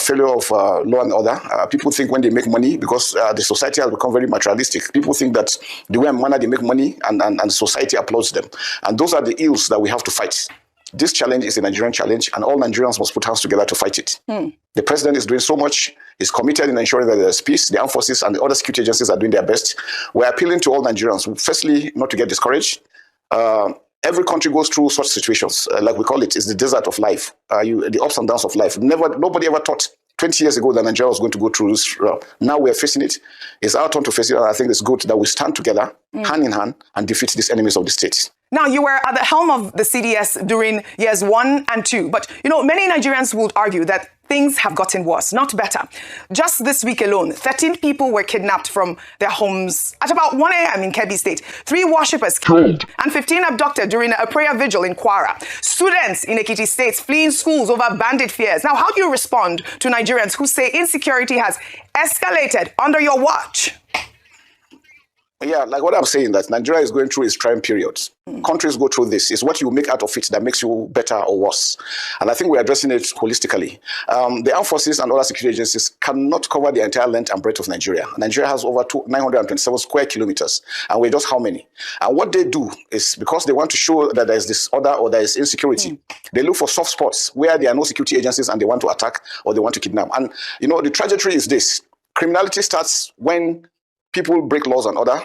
Speaker 18: failure of law and order. People think when they make money, because the society has become very materialistic, people think that the way and manner they make money and society applauds them. And those are the ills that we have to fight. This challenge is a Nigerian challenge, and all Nigerians must put hands together to fight it. The president is doing so much. He's committed in ensuring that there's peace. The armed forces and the other security agencies are doing their best. We're appealing to all Nigerians, firstly, not to get discouraged. Every country goes through such situations, like we call it. It's the desert of life, the ups and downs of life. Nobody ever thought 20 years ago that Nigeria was going to go through this. Now we're facing it. It's our turn to face it, and I think it's good that we stand together, hand in hand, and defeat these enemies of the state.
Speaker 17: now you were at the helm of the CDS during years 1 and 2, but many Nigerians would argue that things have gotten worse, not better. Just this week alone, 13 people were kidnapped from their homes at about 1 a.m. in Kebbi State. 3 worshippers killed and 15 abducted during a prayer vigil in Kwara. Students in Ekiti State fleeing schools over bandit fears. Now, how do you respond to Nigerians who say insecurity has escalated under your watch?
Speaker 18: Yeah, like what I'm saying, that Nigeria is going through its trying periods. Countries go through this. It's what you make out of it that makes you better or worse. And I think we're addressing it holistically. The armed forces and other security agencies cannot cover the entire length and breadth of Nigeria. Nigeria has over 927 square kilometers. And we're just how many? And what they do is, because they want to show that there's disorder or there is insecurity, they look for soft spots where there are no security agencies and they want to attack or they want to kidnap. And, the trajectory is this. Criminality starts when people break laws and order,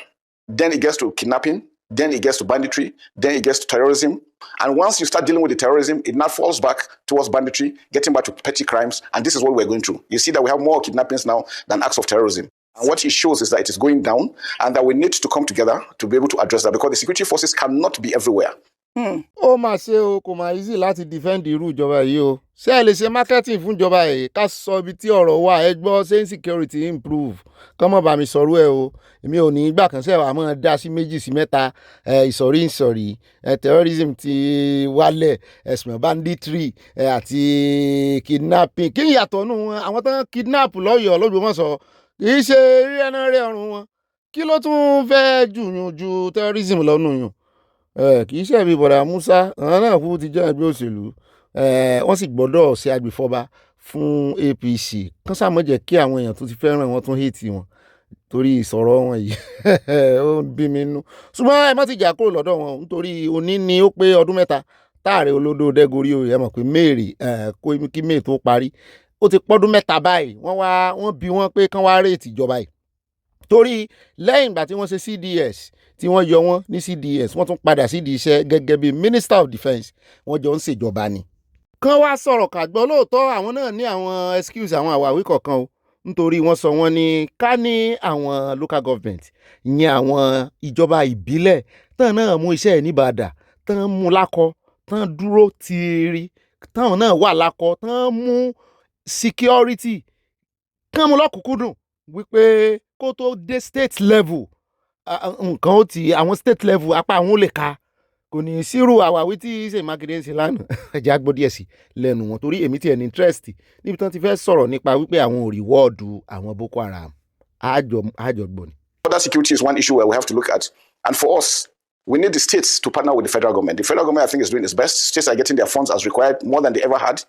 Speaker 18: then it gets to kidnapping, then it gets to banditry, then it gets to terrorism. And once you start dealing with the terrorism, it now falls back towards banditry, getting back to petty crimes. And this is what we're going through. You see that we have more kidnappings now than acts of terrorism. And what it shows is that it is going down and that we need to come together to be able to address that, because the security forces cannot be everywhere.
Speaker 1: Ó mà ṣe o, kò mà easy láti defend irú ìjọba yìí o. Ṣé ẹ lè ṣe marketing fún ìjọba yìí ká sọ ibi tí ọ̀rọ̀ wà ẹ gbọ́ ṣé insecurity improve kán mọ̀ bá mi sọ̀rọ̀ ẹ o. Èmi ò ní gbà kan ṣe wà mọ́ dá sí 2 sí 3 ìsọ̀rí terrorism ti wálẹ̀ ẹ̀sùn banditry àti kidnapping. Kí ni ìyàtọ̀ nù wọn? Àwọn tán kidnap lọ́yọ̀ọ́ l'Ógbómọ̀ṣọ́ kì í ṣe rí ẹran rí ọrùn wọn. Kí ló tún fẹ́ ju terrorism lọ́nù yàn? Kì í ṣe bí bọ̀dà Musa àwọn náà kú ti jẹ́ ẹgbẹ́ òṣèlú wọ́n sì gbọ́dọ̀ ṣe agbèfọ́ba fún APC kán sàmọ́ jẹ́ kí àwọn èèyàn tó ti fẹ́ràn wọn tún hate wọn torí ìsọ̀rọ̀ wọn yìí ó ń bí mi nú. Ṣùgbọ́n ẹ má ti jà kúrò lọ́dọ̀ wọn nítorí òní ni ó pé ọdún 3 táàrẹ olódò dẹ́gorí o ẹ mọ̀ pé kí May tó parí ó ti pọ́dún 3 báyìí wọ́n bi wọ́n pé kán wá rèétì ìjọba yìí torí lẹ́yìn ìgbà tí wọ́n ṣe CDS tí wọ́n yọ wọ́n ní CDS wọ́n tún padà sídìí iṣẹ́ gẹ́gẹ́ bí Minister of Defence wọ́n jọ ń ṣèjọba ni. Kán wá sọ̀rọ̀ kàgbọ́ lóòótọ́ àwọn náà ní àwọn excuse àwọn àwáwí kọ̀ọ̀kan o nítorí wọ́n sọ wọ́n ní ká ní àwọn local government ìyẹn àwọn ìjọba ìbílẹ̀ tán náà mú iṣẹ́ ẹ̀ níbàdà tán mú lákọ tán dúró tiiri tán náà wà lákọ tán mú security kán mú lọ́kùnkúndùn wípé kó tó dé state level nǹkan ó ti àwọn state level apá àwọn ò lè ka kò ní sírù àwáwí tí Ṣèyí Mákindé ń ṣe lánàá ẹ̀jẹ̀ àgbọ̀ díẹ̀ sí lẹ́nu wọn torí èmi tiẹ̀ ní interest níbi tán ti fẹ́ sọ̀rọ̀ nípa wípé àwọn ò reward àwọn Boko Haram àjọgbọ̀n ni.
Speaker 18: Other security is one issue where we have to look at, and for us we need the states to partner with the federal government. The federal government, I think, is doing its best. States are getting their funds as required, more than they ever had.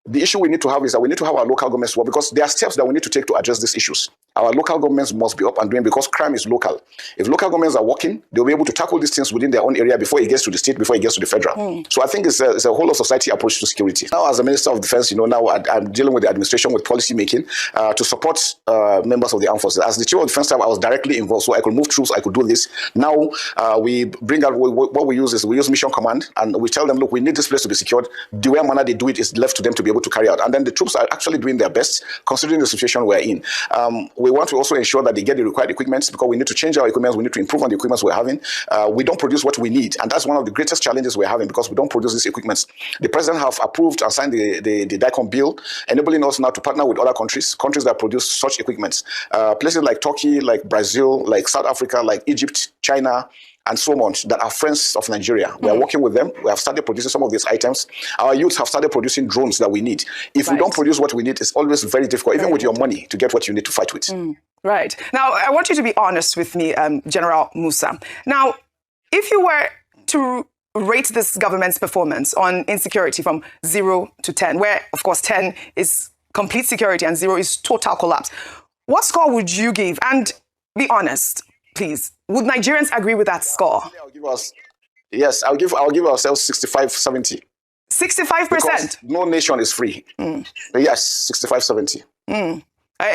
Speaker 18: The issue we need to have is that we need to have our local governments work, because there are steps that we need to take to address these issues. Our local governments must be up and doing because crime is local. If local governments are working, they'll be able to tackle these things within their own area before it gets to the state, before it gets to the federal. So I think it's a whole of society approach to security. Now, as a Minister of Defense, now I'm dealing with the administration with policy making to support members of the armed forces. As the Chief of Defense Staff, I was directly involved, so I could move troops, I could do this. Now we bring out what we use Mission Command, and we tell them, look, we need this place to be secured. The way manner they do it is left to them to be able to carry out. And then the troops are actually doing their best, considering the situation we're in. We want to also ensure that they get the required equipment because we need to change our equipment. We need to improve on the equipment we're having. We don't produce what we need. And that's one of the greatest challenges we're having because we don't produce these equipments. The president have approved and signed the DICOM bill, enabling us now to partner with other countries that produce such equipments. Places like Turkey, like Brazil, like South Africa, like Egypt, China, and so on, that are friends of Nigeria. We are working with them. We have started producing some of these items. Our youths have started producing drones that we need. If we don't produce what we need, it's always very difficult, even with your money, to get what you need to fight with.
Speaker 17: Right. Now, I want you to be honest with me, General Musa. Now, if you were to rate this government's performance on insecurity from 0 to 10, where, of course, 10 is complete security and 0 is total collapse, what score would you give? And be honest, please. Would Nigerians agree with that score?
Speaker 18: I'll give ourselves 65, 70.
Speaker 17: 65%?
Speaker 18: Because no nation is free. Yes, 65, 70.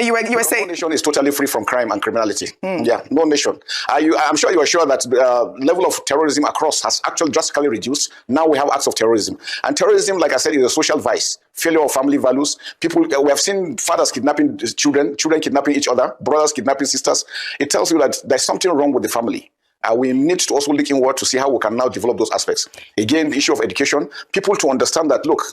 Speaker 17: You were saying
Speaker 18: no nation is totally free from crime and criminality. Yeah, no nation. I'm sure you are sure that the level of terrorism across has actually drastically reduced. Now we have acts of terrorism. And terrorism, like I said, is a social vice. Failure of family values. People, we have seen fathers kidnapping children, children kidnapping each other, brothers kidnapping sisters. It tells you that there's something wrong with the family. We need to also look inward to see how we can now develop those aspects. Again, the issue of education, people to understand that, look,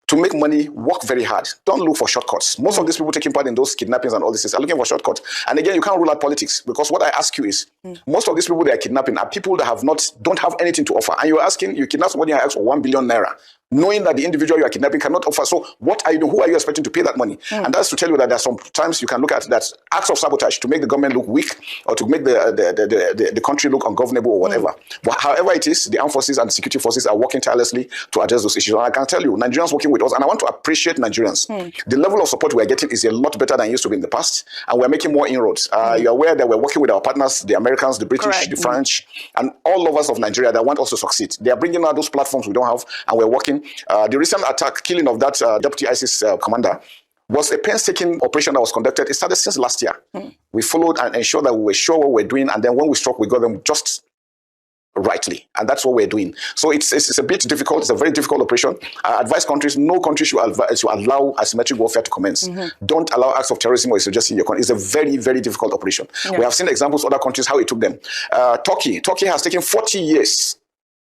Speaker 18: to make money, work very hard. Don't look for shortcuts. Most of these people taking part in those kidnappings and all this are looking for shortcuts. And again, you can't rule out politics because what I ask you is, most of these people they are kidnapping are people that don't have anything to offer. And you're asking, you kidnap somebody and ask for 1 billion naira, knowing that the individual you are kidnapping cannot offer. So what are you doing? Who are you expecting to pay that money? And that's to tell you that there's sometimes you can look at that acts of sabotage to make the government look weak or to make the country look ungovernable or whatever. But however it is, the armed forces and the security forces are working tirelessly to address those issues. And I can tell you, Nigerians working with us, and I want to appreciate Nigerians. The level of support we are getting is a lot better than it used to be in the past, and we're making more inroads. You're aware that we're working with our partners, the Americans, the British, the French, and all of us of Nigeria that want us to succeed. They are bringing out those platforms we don't have, and we're working. The recent killing of that deputy ISIS commander was a painstaking operation that was conducted. It started since last year. We followed and ensured that we were sure what we're doing, and then when we struck, we got them just rightly, and that's what we're doing. So it's a bit difficult. It's a very difficult operation. I advise countries, no country should allow asymmetric warfare to commence. Don't allow acts of terrorism or insurgency in your country. It's a very, very difficult operation. We have seen examples of other countries, how it took them. Turkey has taken 40 years.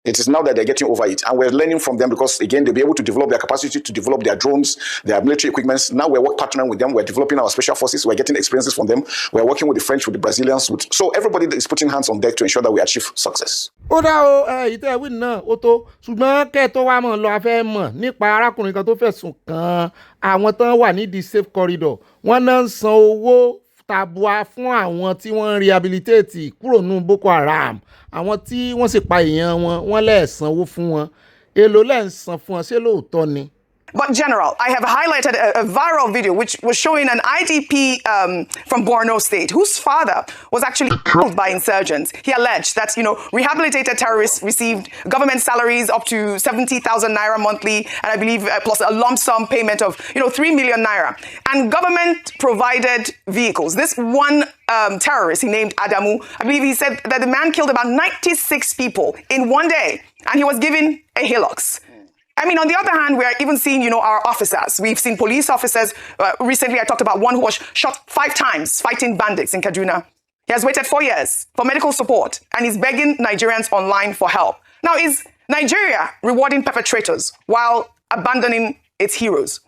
Speaker 18: It is now that they're getting over it. And we're learning from them because, again, they'll be able to develop their capacity to develop their drones, their military equipments. Now we're partnering with them. We're developing our special forces. We're getting experiences from them. We're working with the French, with the Brazilians. So everybody is putting hands on deck to ensure that we achieve success.
Speaker 1: Ó dá o ìtẹ́ ìwé náà ó tó ṣùgbọ́n kẹ́ tó wá mọ̀ lọ afẹ́ mọ̀ nípa arákùnrin kan tó fẹ̀sùn kàn àwọn tán wà nídìí safe corridor wọ́n náà ń san owó tabua fún àwọn tí wọ́n ń rehabilitate kúrò nínú Boko Haram àwọn tí wọ́n sì pa èèyàn wọ́n lè sanwó fún wọn èló lẹ́ ń san fún wọn ṣé lóòótọ́ ni.
Speaker 17: But General, I have highlighted a viral video which was showing an IDP from Borno State whose father was actually killed by insurgents. He alleged that, rehabilitated terrorists received government salaries up to 70,000 naira monthly, and I believe plus a lump sum payment of, 3 million naira. And government provided vehicles. This one terrorist he named Adamu, I believe he said that the man killed about 96 people in one day, and he was given a Hilux. I mean, on the other hand, we're even seeing, our officers. We've seen police officers. Recently, I talked about one who was shot 5 times fighting bandits in Kaduna. He has waited 4 years for medical support and is begging Nigerians online for help. Now, is Nigeria rewarding perpetrators while abandoning its heroes?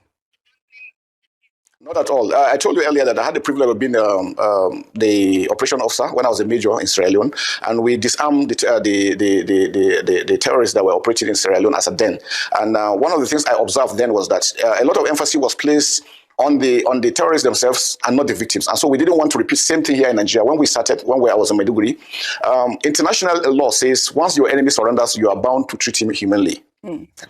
Speaker 18: Not at all. I told you earlier that I had the privilege of being the operation officer when I was a major in Sierra Leone, and we disarmed the terrorists that were operating in Sierra Leone as a den. And one of the things I observed then was that a lot of emphasis was placed on the terrorists themselves and not the victims. And so we didn't want to repeat the same thing here in Nigeria. When I was in Maiduguri, international law says once your enemy surrenders, you are bound to treat him humanely.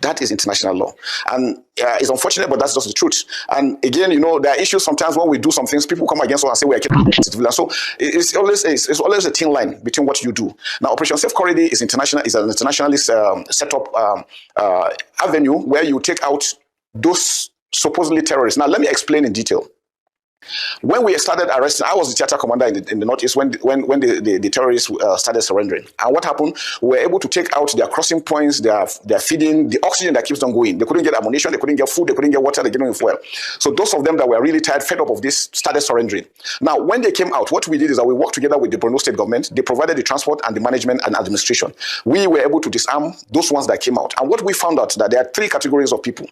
Speaker 18: That is international law. And it's unfortunate, but that's just the truth. And again, there are issues sometimes when we do some things, people come against us and say we are killing civilians. So it's always a thin line between what you do. Now, Operation Safe Corridor is an internationally set up avenue where you take out those supposedly terrorists. Now, let me explain in detail. When we started arresting, I was the theater commander in the Northeast when the terrorists started surrendering. And what happened? We were able to take out their crossing points, their feeding, the oxygen that keeps them going. They couldn't get ammunition, they couldn't get food, they couldn't get water, they couldn't get fuel. So those of them that were really tired, fed up of this, started surrendering. Now, when they came out, what we did is that we worked together with the Borno state government. They provided the transport and the management and administration. We were able to disarm those ones that came out. And what we found out that there are three categories of people.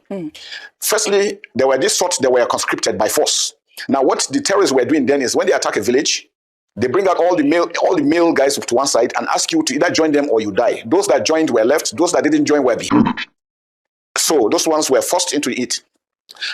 Speaker 18: Firstly, there were this sort that were conscripted by force. Now, what the terrorists were doing then is when they attack a village, they bring out all the male guys to one side and ask you to either join them or you die. Those that joined were left. Those that didn't join were beheaded. So those ones were forced into it.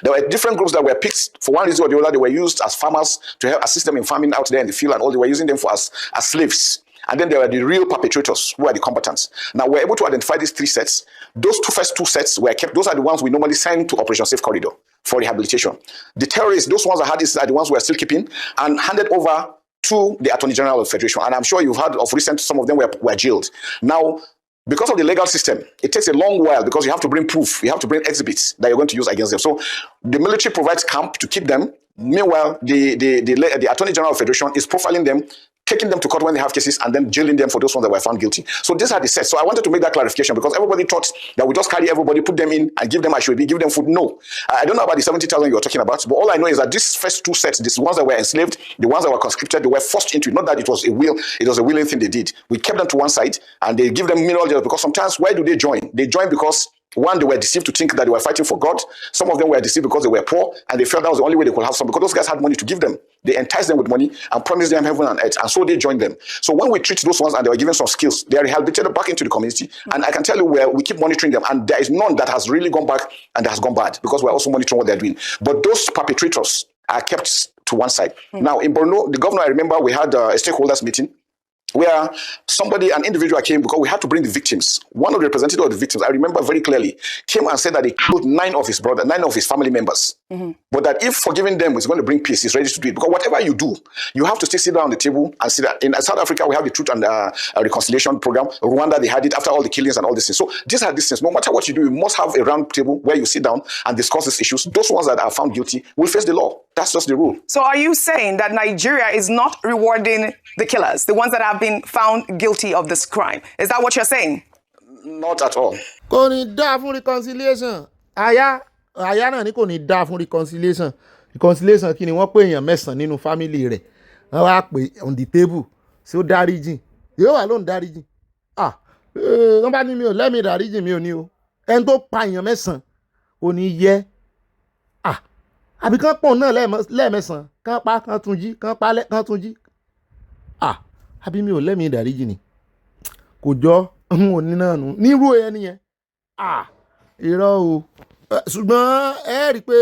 Speaker 18: There were different groups that were picked for one reason or the other. They were used as farmers to help assist them in farming out there in the field, and all they were using them for as slaves. And then there were the real perpetrators who are the combatants. Now, we're able to identify these three sets. Those first two sets were kept. Those are the ones we normally send to Operation Safe Corridor for rehabilitation. The terrorists, those ones that had this, are the ones we are still keeping and handed over to the Attorney General of the Federation. And I'm sure you've heard of recent, some of them were jailed. Now, because of the legal system, it takes a long while because you have to bring proof. You have to bring exhibits that you're going to use against them. So the military provides camp to keep them. Meanwhile, the Attorney General of the Federation is profiling them, taking them to court when they have cases, and then jailing them for those ones that were found guilty. So these are the sets. So I wanted to make that clarification because everybody thought that we just carry everybody, put them in, and give them Ashwebi, give them food. No. I don't know about the 70,000 you're talking about, but all I know is that these first two sets, these ones that were enslaved, the ones that were conscripted, they were forced into it. Not that it was a willing thing they did. We kept them to one side, and they give them mineral jail because sometimes, why do they join? They join because one, they were deceived to think that they were fighting for God. Some of them were deceived because they were poor and they felt that was the only way they could have some, because those guys had money to give them. They enticed them with money and promised them heaven and earth, and so they joined them. So when we treat those ones and they were given some skills, they are rehabilitated back into the community. And I can tell you where we keep monitoring them, and there is none that has really gone back and that has gone bad, because we're also monitoring what they're doing. But those perpetrators are kept to one side. Now in Borno, the governor, I remember we had a stakeholders meeting where an individual came because we had to bring the victims. One of the representatives of the victims, I remember very clearly, came and said that he killed 9 of his brothers, 9 of his family members. But that if forgiving them is going to bring peace, he's ready to do it. Because whatever you do, you have to still sit down on the table and see that. In South Africa, we have the Truth and Reconciliation Program. Rwanda, they had it after all the killings and all this thing. So these are these things. No matter what you do, you must have a round table where you sit down and discuss these issues. Those ones that are found guilty will face the law. That's just the rule.
Speaker 17: So are you saying that Nigeria is not rewarding the killers, the ones that have been found guilty of this crime? Is that what you're saying?
Speaker 18: Not at all.
Speaker 1: Kò ní dá fún reconciliation. Aya náà ni kò ní dá fún reconciliation. Reconciliation kí ni wọ́n pè èèyàn 9 nínú family rẹ̀. Wọ́n wá pè on the table. Ṣé ó dáríjì? Yóò wà lóun dáríjì. Wọ́n bá ní mi ò lẹ́mìí dáríjì mi ò ní o. Ẹni tó pa èèyàn 9 ò ní yẹ. Àbí kán pọ̀ náà lẹ́ẹ̀mẹ́sàn, kán pa, kán tún jí, kán pa, kán tún jí. Àbí mi ò lẹ́mìí ìdáríjì ni. Kò jọ òní náà nù. Nírú ẹni yẹn. Irọ́ o. Ṣùgbọ́n ẹ rí i pé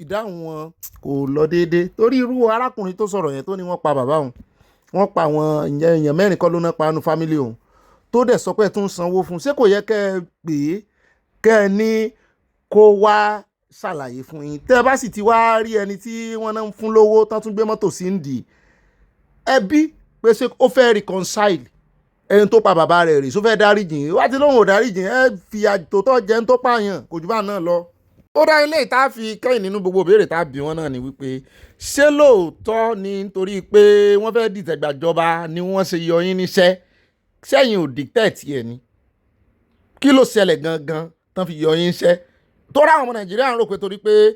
Speaker 1: ìdáhùn wọn kò lọ déédéé. Torí irú arákùnrin tó sọ̀rọ̀ yẹn tó ní wọ́n pa bàbá òun. Wọ́n pa àwọn èèyàn 4 kọ́ ló ná pa nínú fámílì òun. Tó dẹ̀ sọ pé ẹ tún sanwó fún un. Ṣé kò yẹ kẹ́ ẹ pè é kẹ́ ẹ ní kó wá ṣàlàyé fún yín? Tẹ́ ẹ bá sì ti wá rí ẹni tí wọ́n náà ń fún lówó tán tún gbé mọ́tò sí ń dì ẹbí pé ṣé ó fẹ́ reconcile ẹni tó pa bàbá rẹ̀ rè, ṣó fẹ́ dáríjìn? Wá ti lóhùn ò dáríjìn, ẹ fi àtòtọ́ jẹun tó pààyàn, kò jù bá náà lọ. Ó dá ilé ìta fi kẹ́yìn nínú gbogbo ìbéèrè tá a bí wọn náà ni wípé ṣé lóòótọ́ ni nítorí pé wọ́n fẹ́ dìtẹ̀gbàjọba ni wọ́n ṣe yọ yín níṣẹ́? Sẹ́yìn ò dictate ẹ̀ ni? Kí ló ṣẹlẹ̀ gangan tán fi yọ yín níṣẹ́? Tóra àwọn ọmọ Nàìjíríà ń rò pé torí pé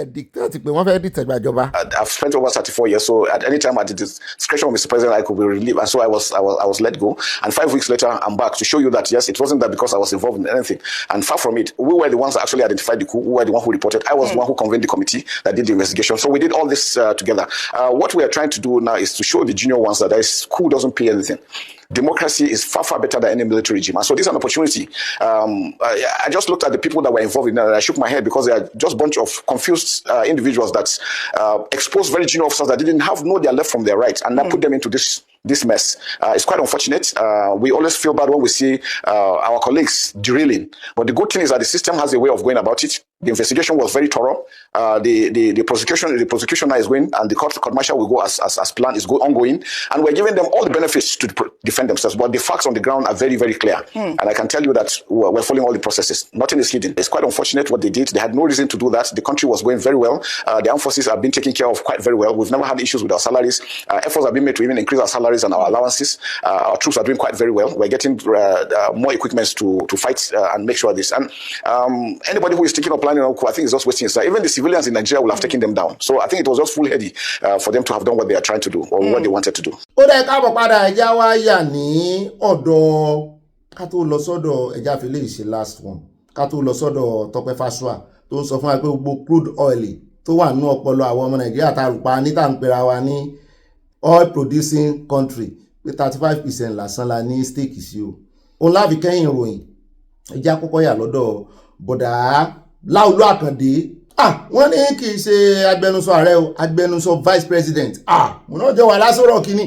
Speaker 1: dictate pé wọ́n fẹ́ dìtẹ̀gbàjọba.
Speaker 18: I've spent over 34 years, so at any time at the discretion of Mr. President, I could be relieved, and so I was let go. And 5 weeks later, I'm back to show you that yes, it wasn't that because I was involved in anything. And far from it, we were the ones that actually identified the coup. We were the one who reported. I was the one who convened the committee that did the investigation. So we did all this together. What we are trying to do now is to show the junior ones that this coup doesn't pay anything. Democracy is far, far better than any military regime. And so this is an opportunity. I just looked at the people that were involved in it, and I shook my head because they are just a bunch of confused individuals that exposed very junior officers that didn't know their left from their right, and now put them into this this mess. It's quite unfortunate. We always feel bad when we see our colleagues derailing. But the good thing is that the system has a way of going about it. The investigation was very thorough. The prosecution now is going, and the court martial will go as planned, is ongoing, and we're giving them all the benefits to defend themselves. But the facts on the ground are very, very clear, and I can tell you that we're following all the processes. Nothing is hidden. It's quite unfortunate what they did. They had no reason to do that. The country was going very well. The armed forces have been taken care of quite very well. We've never had issues with our salaries. Efforts have been made to even increase our salaries and our allowances. Our troops are doing quite very well. We're getting more equipment to fight and make sure of this. And anybody who is thinking of planning, I think it's just wasting time. Even the civilians in Nigeria will have taken them down. So I think it was just foolhardy for them to have done what they are trying to do or what they wanted to do.
Speaker 1: Ó dẹ̀ káàbọ̀ padà ẹja wá yà ní ọ̀dọ̀ ká tó lọ sọ́dọ̀ ẹja fi lè ṣe last one ká tó lọ sọ́dọ̀ Tọ́pẹ́ Fásùà tó ń sọ fún wa pé gbogbo crude oil tó wà nínú ọpọlọ àwọn ọmọ Nàìjíríà tá a rò pa ní tá à ń pera wa ní oil producing country pé 35% lásán la ní stake sí o. Òun láfi kẹ́yìn ìròyìn ẹja kọ́kọ́ yà lọ́dọ̀ bọ̀dà Láolú Àkàndé wọ́n ní kì í ṣe agbẹnusọ ààrẹ o agbẹnusọ vice president mo náà jẹ́ wà lásọ̀rọ̀ kínní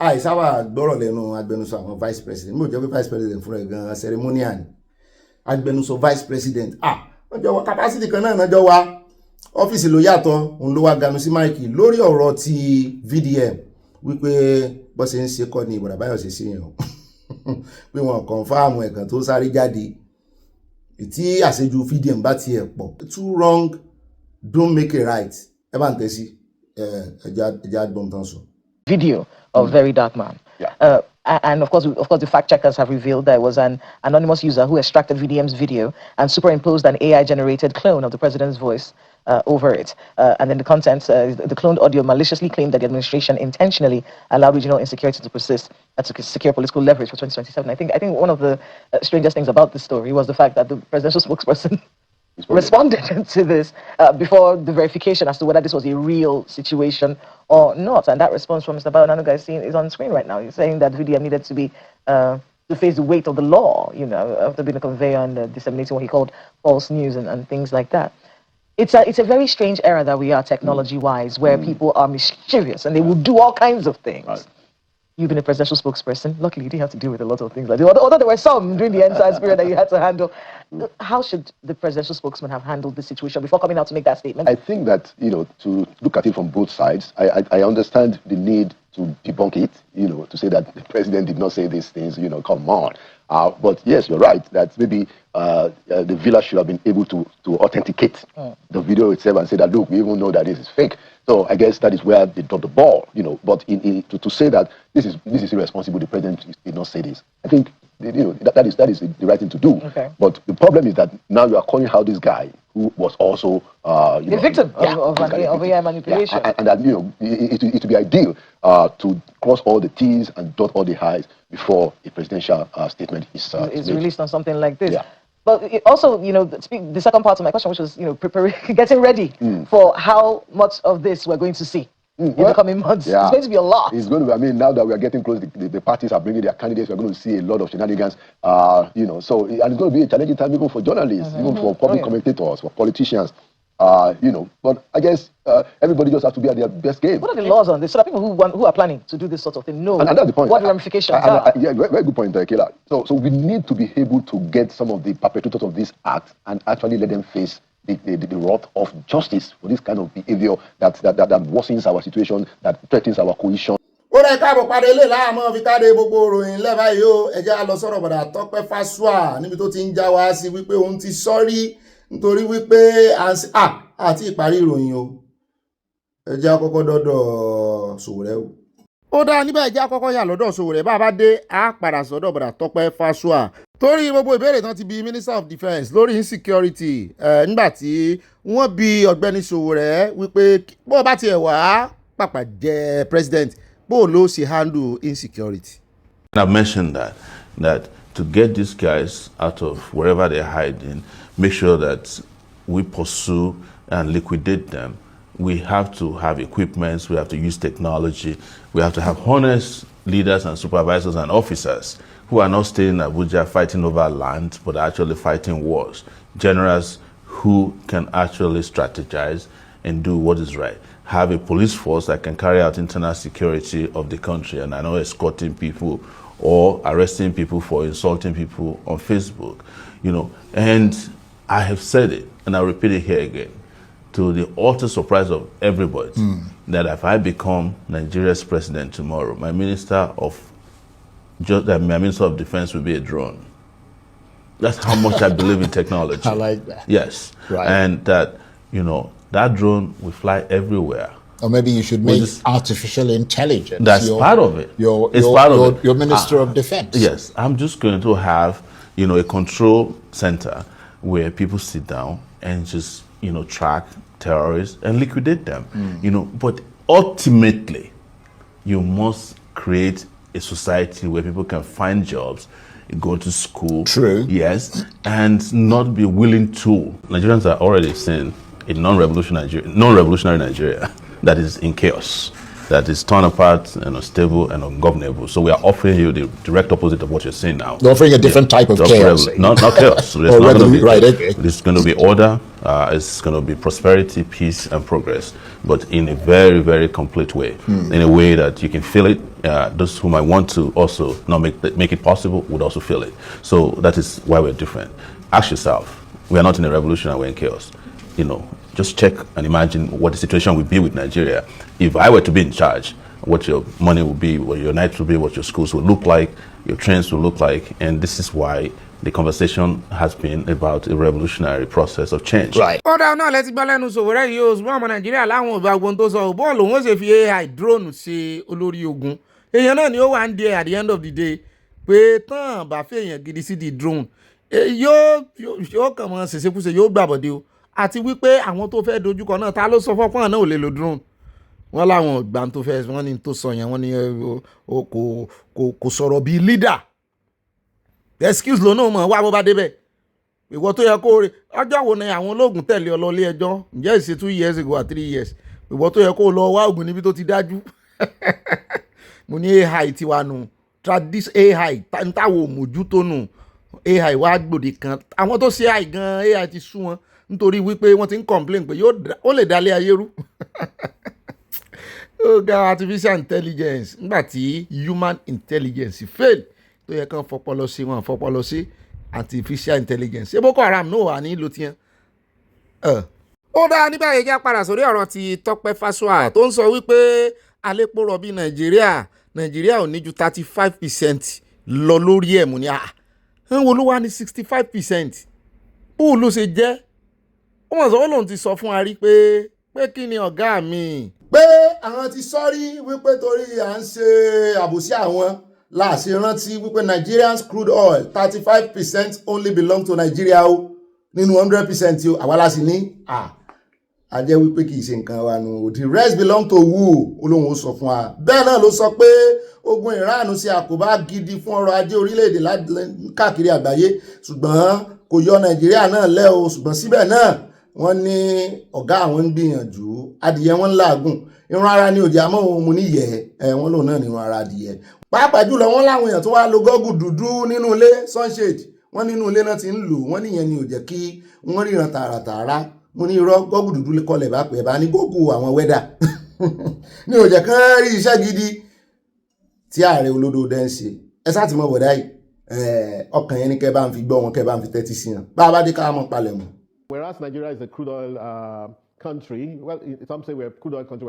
Speaker 1: àìsáwà gbọ́rọ̀ lẹ́nu agbẹnusọ àwọn vice president mo jẹ́ pé vice president fúnra ẹ̀ gan ceremonial ni agbẹnusọ vice president wọ́n jọ wá capacity kan náà jọ wá ọ́fíìsì ló yàtọ̀ òun ló wá ganu sí máìkì lórí ọ̀rọ̀ ti VDM wípé bó ṣe ń ṣe kọ́ ni ìbọ̀dà báyọ̀ ṣe ṣe yẹn o pé wọn confirm ẹ̀kan tó sáré jáde tí àṣejù VDM bá tiẹ̀ pọ̀ too wrong don't make it right.
Speaker 19: Video of Very Dark Man. Yeah. And of course, the fact checkers have revealed there was an anonymous user who extracted VDM's video and superimposed an AI-generated clone of the president's voice over it. And then the contents, the cloned audio maliciously claimed that the administration intentionally allowed regional insecurity to persist to secure political leverage for 2027. I think one of the strangest things about this story was the fact that the presidential spokesperson responded to this before the verification as to whether this was a real situation or not. And that response from Mr. Bayonanuga is on screen right now. He's saying that VDM needed to be to face the weight of the law, after being a conveyor and disseminating what he called false news and things like that. It's a very strange era that we are technology-wise, where people are mischievous and they will do all kinds of things. Right. You've been a presidential spokesperson. Luckily, you didn't have to deal with a lot of things like that. Although there were some during the end-size period that you had to handle. How should the presidential spokesman have handled this situation before coming out to make that statement?
Speaker 20: I think that, to look at it from both sides, I understand the need to debunk it, to say that the president did not say these things, come on. But yes, you're right, that maybe the villa should have been able to authenticate the video itself and say that, look, we even know that this is fake. So I guess that is where they dropped the ball, But to say that this is irresponsible, the president did not say this. I think that is the right thing to do. Okay. But the problem is that now you are calling out this guy who was also
Speaker 19: the victim of AI manipulation.
Speaker 20: Yeah, and that it would be ideal to cross all the T's and dot all the I's before a presidential statement is
Speaker 19: released on something like this.
Speaker 20: Yeah.
Speaker 19: But also, the second part of my question, which was, getting ready for how much of this we're going to see in the coming months. Yeah. It's going to be a lot.
Speaker 20: It's going to be, now that we are getting close, the parties are bringing their candidates, we're going to see a lot of shenanigans, and it's going to be a challenging time even for journalists, even for public commentators, for politicians. But I guess everybody just has to be at their best game.
Speaker 19: What are the laws on this? So that people who are planning to do this sort of thing know
Speaker 20: and that's the point.
Speaker 19: What the ramifications are.
Speaker 20: Yeah, very good point, Kela. So we need to be able to get some of the perpetrators of this act and actually let them face the wrath of justice for this kind of behavior that worsens our situation, that threatens our cohesion.
Speaker 1: Ó rẹ̀ káàbọ̀ padà ilé láàmú fi káde gbogbo ìròyìn lẹ́bàá yìí ó ẹjẹ́ lọ sọ̀rọ̀ bọ̀dà Tọ́pẹ́ Fásùà níbi tó ti ń já wá sí wípé òun ti sọ́rí nítorí wípé àti ìparí ìròyìn o ẹjẹ́ àkọ́kọ́ dọ́dọ̀ Sowore o. Ó dáa níbẹ̀ ẹjẹ́ àkọ́kọ́ yà lọ́dọ̀ Sowore bá a bá dé á padà sọ́dọ̀ bọ̀dà Tọ́pẹ́ Fásùà torí gbogbo ìbéèrè tán ti bi Minister of Defence lórí insecurity nígbà tí wọ́n bi Ọ̀gbẹ́ni Sowore wípé bó bá tiẹ̀ wá pàpà jẹ́ president bó ló ṣe handle insecurity.
Speaker 21: I've mentioned that to get these guys out of wherever they're hiding, make sure that we pursue and liquidate them. We have to have equipment, we have to use technology, we have to have honest leaders and supervisors and officers who are not staying in Abuja fighting over land, but actually fighting wars. Generals who can actually strategize and do what is right. have a police force that can carry out internal security of the country and are not escorting people or arresting people for insulting people on Facebook, you know. And I have said it, and I'll repeat it here again, to the utter surprise of everybody, that if I become Nigeria's president tomorrow, my Minister of Defense will be a drone. That's how much I believe in technology.
Speaker 3: I like that.
Speaker 21: Yes.
Speaker 3: Right.
Speaker 21: And that, you know, that drone will fly everywhere.
Speaker 3: Or maybe you should make artificial intelligence.
Speaker 21: That's part of it.
Speaker 3: Your Minister of Defense.
Speaker 21: Yes. I'm just going to have, you know, a control center where people sit down and just, you know, track terrorists and liquidate them. You know, but ultimately, you must create a society where people can find jobs, go to school.
Speaker 3: True.
Speaker 21: Yes. And not be willing to. Nigerians are already seeing a non-revolutionary Nigeria that is in chaos, that is torn apart and unstable and ungovernable. So we are offering you the direct opposite of what you're seeing now.
Speaker 3: You're offering a different type of chaos.
Speaker 21: Not chaos. It's going to be order, it's going to be prosperity, peace, and progress, but in a very, very complete way, in a way that you can feel it. Those who might want to also not make it possible would also feel it. So that is why we're different. Ask yourself, we are not in a revolution and we're in chaos. You know, just check and imagine what the situation would be with Nigeria if I were to be in charge, what your money would be, what your nights would be, what your schools would look like, your trains would look like. And this is why the conversation has been about a revolutionary process of change.
Speaker 3: Right.
Speaker 1: Ọ̀dà náà lẹ́tí gbọ́ lẹ́nu Sowore yìí o, ṣùgbọ́n ọmọ Nàìjíríà láwọn òbí agbóhun tó sọ bọ́ọ̀lù òun ó ṣe fi AI drone ṣe olórí ogun. Èèyàn náà ni ó wà ń di at the end of the day pé tán bá fẹ́ èèyàn gidi sí di drone. Yóò kàn mọ́ ṣèṣekúṣe yóò gbàbọ̀dé o. Àti wípé àwọn tó fẹ́ dojúkọ náà ta ló sọ fọ́pọ́n náà ò lè lo drone. Wọ́n láwọn ìgbà tó fẹ́ wọ́n ní tó sọ yẹn wọ́n ní kò sọ̀rọ̀ bíi leader. Excuse ló náà mọ̀ wá bó bá débẹ̀. Ìwọ tó yẹ kó rè ọjọ́ wo ni àwọn ológun tẹ̀lé ọ lọ ilé ẹjọ́ ǹjẹ́ ìṣe 2 years ago or 3 years. Ìwọ tó yẹ kó lọ wá ògùn níbi tó ti dájú. Mo ní AI tiwa nù tradis AI táwọn òmòjútó nù AI wá gbòde kan àwọn tó ṣe AI gan AI ti sú wọn nítorí wípé wọ́n ti ń complain pé ó lè dálé ayé rú. Ó ga artificial intelligence nígbà tí human intelligence fail tó yẹ kán fọpọlọ sí wọn fọpọlọ sí artificial intelligence ṣé Boko Haram náà wà ní ìlú tiẹ̀. Ó dáa ní báyìí já padà sórí ọ̀rọ̀ ti Tọ́pẹ́ Fásùà tó ń sọ wípé alépo rọ̀bì Nàìjíríà ò ní ju 35% lọ lórí ẹ̀ mú ni ń wo ló wá ní 65%. Bó ló ṣe jẹ́ ó mọ̀ sọ́wọ́ lòun ti sọ fún wa rí pé kí ni ọ̀gá mi.
Speaker 3: Pé àwọn ti sọ́rí wípé torí à ń ṣe àbòsí àwọn láàṣẹ rántí wípé Nigerians crude oil 35% only belong to Nigeria o nínú 100% o àwa la sì ní a jẹ́ wípé kì í ṣe nǹkan wa nù the rest belong to who olóhùn ó sọ fún wa. Bẹ́ẹ̀ náà ló sọ pé ogun Iran ṣe àkóbá gidi fún ọrọ̀ ajé orílẹ̀-èdè káàkiri àgbáyé ṣùgbọ́n kò yọ Nàìjíríà náà lẹ́ o ṣùgbọ́n síbẹ̀ náà wọ́n ní ọ̀gá àwọn ń gbìyànjú adìyẹ wọn ń làágùn irun ara ní òjì àmọ́ òun mo ní yẹ̀ wọ́n lòun náà ní irun ara adìyẹ. Pàápàá jùlọ wọ́n láwọn èèyàn tó wá lo gọ́gù dúdú nínú ilé sunshade wọ́n nínú ilé náà ti ń lò wọ́n níyẹn ni ò jẹ́ kí wọ́n ríran tààràtààrà mo ní irọ́ gọ́gù dúdú kọlẹ̀ bá pẹ̀ bá ní gọ́gù àwọn wẹ́dà ní ò jẹ́ kán rí iṣẹ́ gidi tí ààrẹ olódò dẹ́ ń ṣe. Ẹ sáà ti mọ bọ̀dá yìí ọkàn yẹn ni kẹ́ bá ń fi gbọ́ wọn kẹ́ bá ń fi tẹ́tí sí wọn bá a bá dé ká mọ̀ palẹ̀ mọ́.
Speaker 16: Whereas Nigeria is a crude oil country, well, some say we're a crude oil country,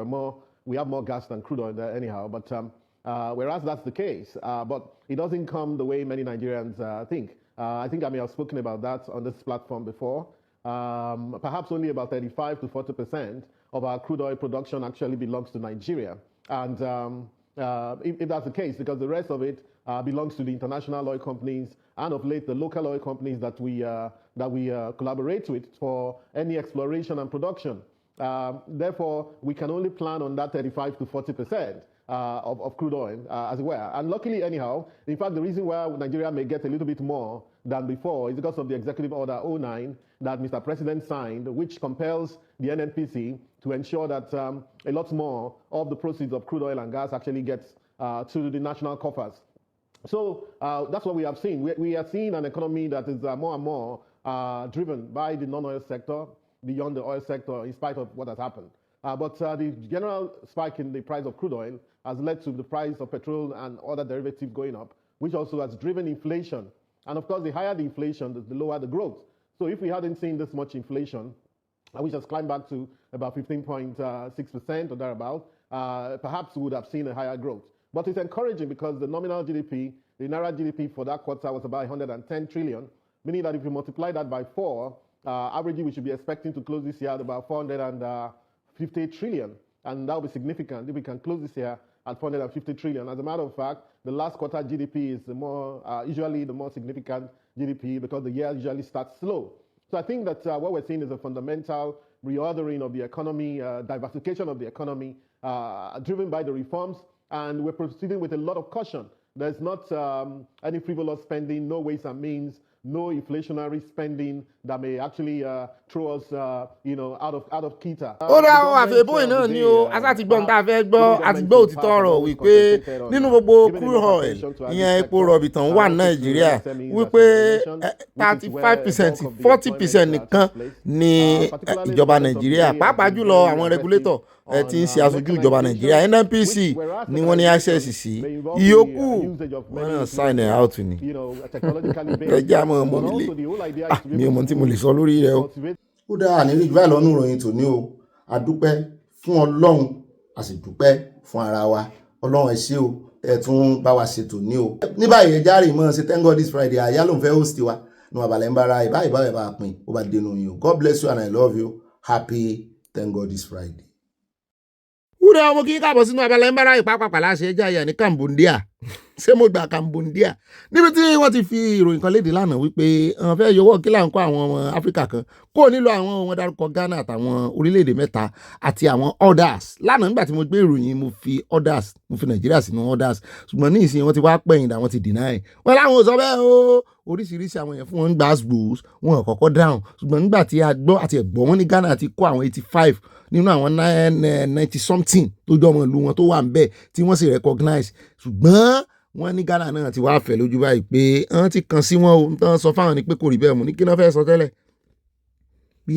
Speaker 16: we have more gas than crude oil there anyhow, but whereas that's the case, but it doesn't come the way many Nigerians think. I think I may have spoken about that on this platform before. Perhaps only about 35 to 40% of our crude oil production actually belongs to Nigeria. And if that's the case, because the rest of it belongs to the international oil companies and of late the local oil companies that we collaborate with for any exploration and production. Therefore, we can only plan on that 35 to 40% of crude oil as well. And luckily, anyhow, in fact, the reason why Nigeria may get a little bit more than before is because of the Executive Order 09 that Mr. President signed, which compels the NNPC to ensure that a lot more of the proceeds of crude oil and gas actually gets to the national coffers. So that's what we have seen. We are seeing an economy that is more and more driven by the non-oil sector, beyond the oil sector, in spite of what has happened. But the general spike in the price of crude oil has led to the price of petrol and other derivatives going up, which also has driven inflation. And of course, the higher the inflation, the lower the growth. So if we hadn't seen this much inflation, which has climbed back to about 15.6% or thereabout, perhaps we would have seen a higher growth. But it's encouraging because the nominal GDP, the Naira GDP for that quarter was about 110 trillion, meaning that if you multiply that by 4, averagely we should be expecting to close this year at about 450 trillion. And that will be significant if we can close this year at 450 trillion. As a matter of fact, the last quarter GDP is the more, usually the more significant GDP because the year usually starts slow. So I think that what we're seeing is a fundamental reordering of the economy, diversification of the economy, driven by the reforms, and we're proceeding with a lot of caution. There's not any frivolous spending, no ways and means, no inflationary spending that may actually throw us, out of kita.
Speaker 1: ó dá ọ àfẹ́bóyìn náà ni o asáti gbọ́n tá a fẹ́ gbọ́ àti gbọ́ òtítọ́ ọ̀rọ̀ wípé nínú gbogbo crude oil ìyẹn epo rọ̀bì tán wà ní nàìjíríà wípé 35% 40% nìkan ni ìjọba nàìjíríà pàápàá jùlọ àwọn regulator tí ń ṣe aṣojú ìjọba nàìjíríà NNPC ni wọ́n ní access sí ìyókù wọ́n náà sign it out ni ẹjẹ́ àmọ́ ọmọ mi lè mi ò mọ̀ tí mo lè sọ lórí rẹ o.
Speaker 3: ó dáa ní rí báyìí lọ́nù ìròyìn tòní o a dúpẹ́ fún ọlọ́run a sì dúpẹ́ fún ara wa ọlọ́run ẹ ṣé o ẹ tún bá wa ṣètò ní o. ní báyìí ẹ járe mọ́ ṣe thank God this Friday àyà ló ń fẹ́ host wa ní abalẹ̀ ń bára ìbáyìí báyìí bá pín ó bá dénú yín o. God bless you and I love you. Happy thank God this Friday.
Speaker 1: wúrẹ́ ọmọ kí káàbọ̀ sínú abalẹ̀ ń bára ìpápàpà láṣẹ ẹjẹ́ àyà ní Cambodia ṣé mo gba Cambodia níbi tí wọ́n ti fi ìròyìn kan léde lánàá wípé àwọn fẹ́ yọwọ́ kí là ń kó àwọn ọmọ Áfíríkà kan kó nílò àwọn wọn dárúkọ Ghana àtàwọn orílẹ̀-èdè mẹ́ta àti àwọn others lánàá nígbà tí mo gbé ìròyìn mo fi others mo fi Nàìjíríà sínú others ṣùgbọ́n ní ìsìn wọn ti wá pẹ̀yìn dà wọ́n ti deny wọn láwọn ò sọ bẹ́ẹ̀ o oríṣiríṣi àwọn èèyàn fún wọn ń gba gbòòs wọn ò kọ́kọ́ dáhùn ṣùgbọ́n nígbà tí a gbọ́ àti ẹ̀gbọ́n wọn ní Ghana ti kó àwọn 85 nínú àwọn 90 something tó jọ ọmọ ìlú wọn tó wà ń bẹ̀ tí wọ́n sì recognize ṣùgbọ́n wọ́n ní Ghana náà ti wá fẹ̀ lójú báyìí pé wọ́n ti kàn sí wọn o tán sọ fáwọn ni pé kò rí bẹ́ẹ̀ mú ní kí náà fẹ́ sọ tẹ́lẹ̀ bí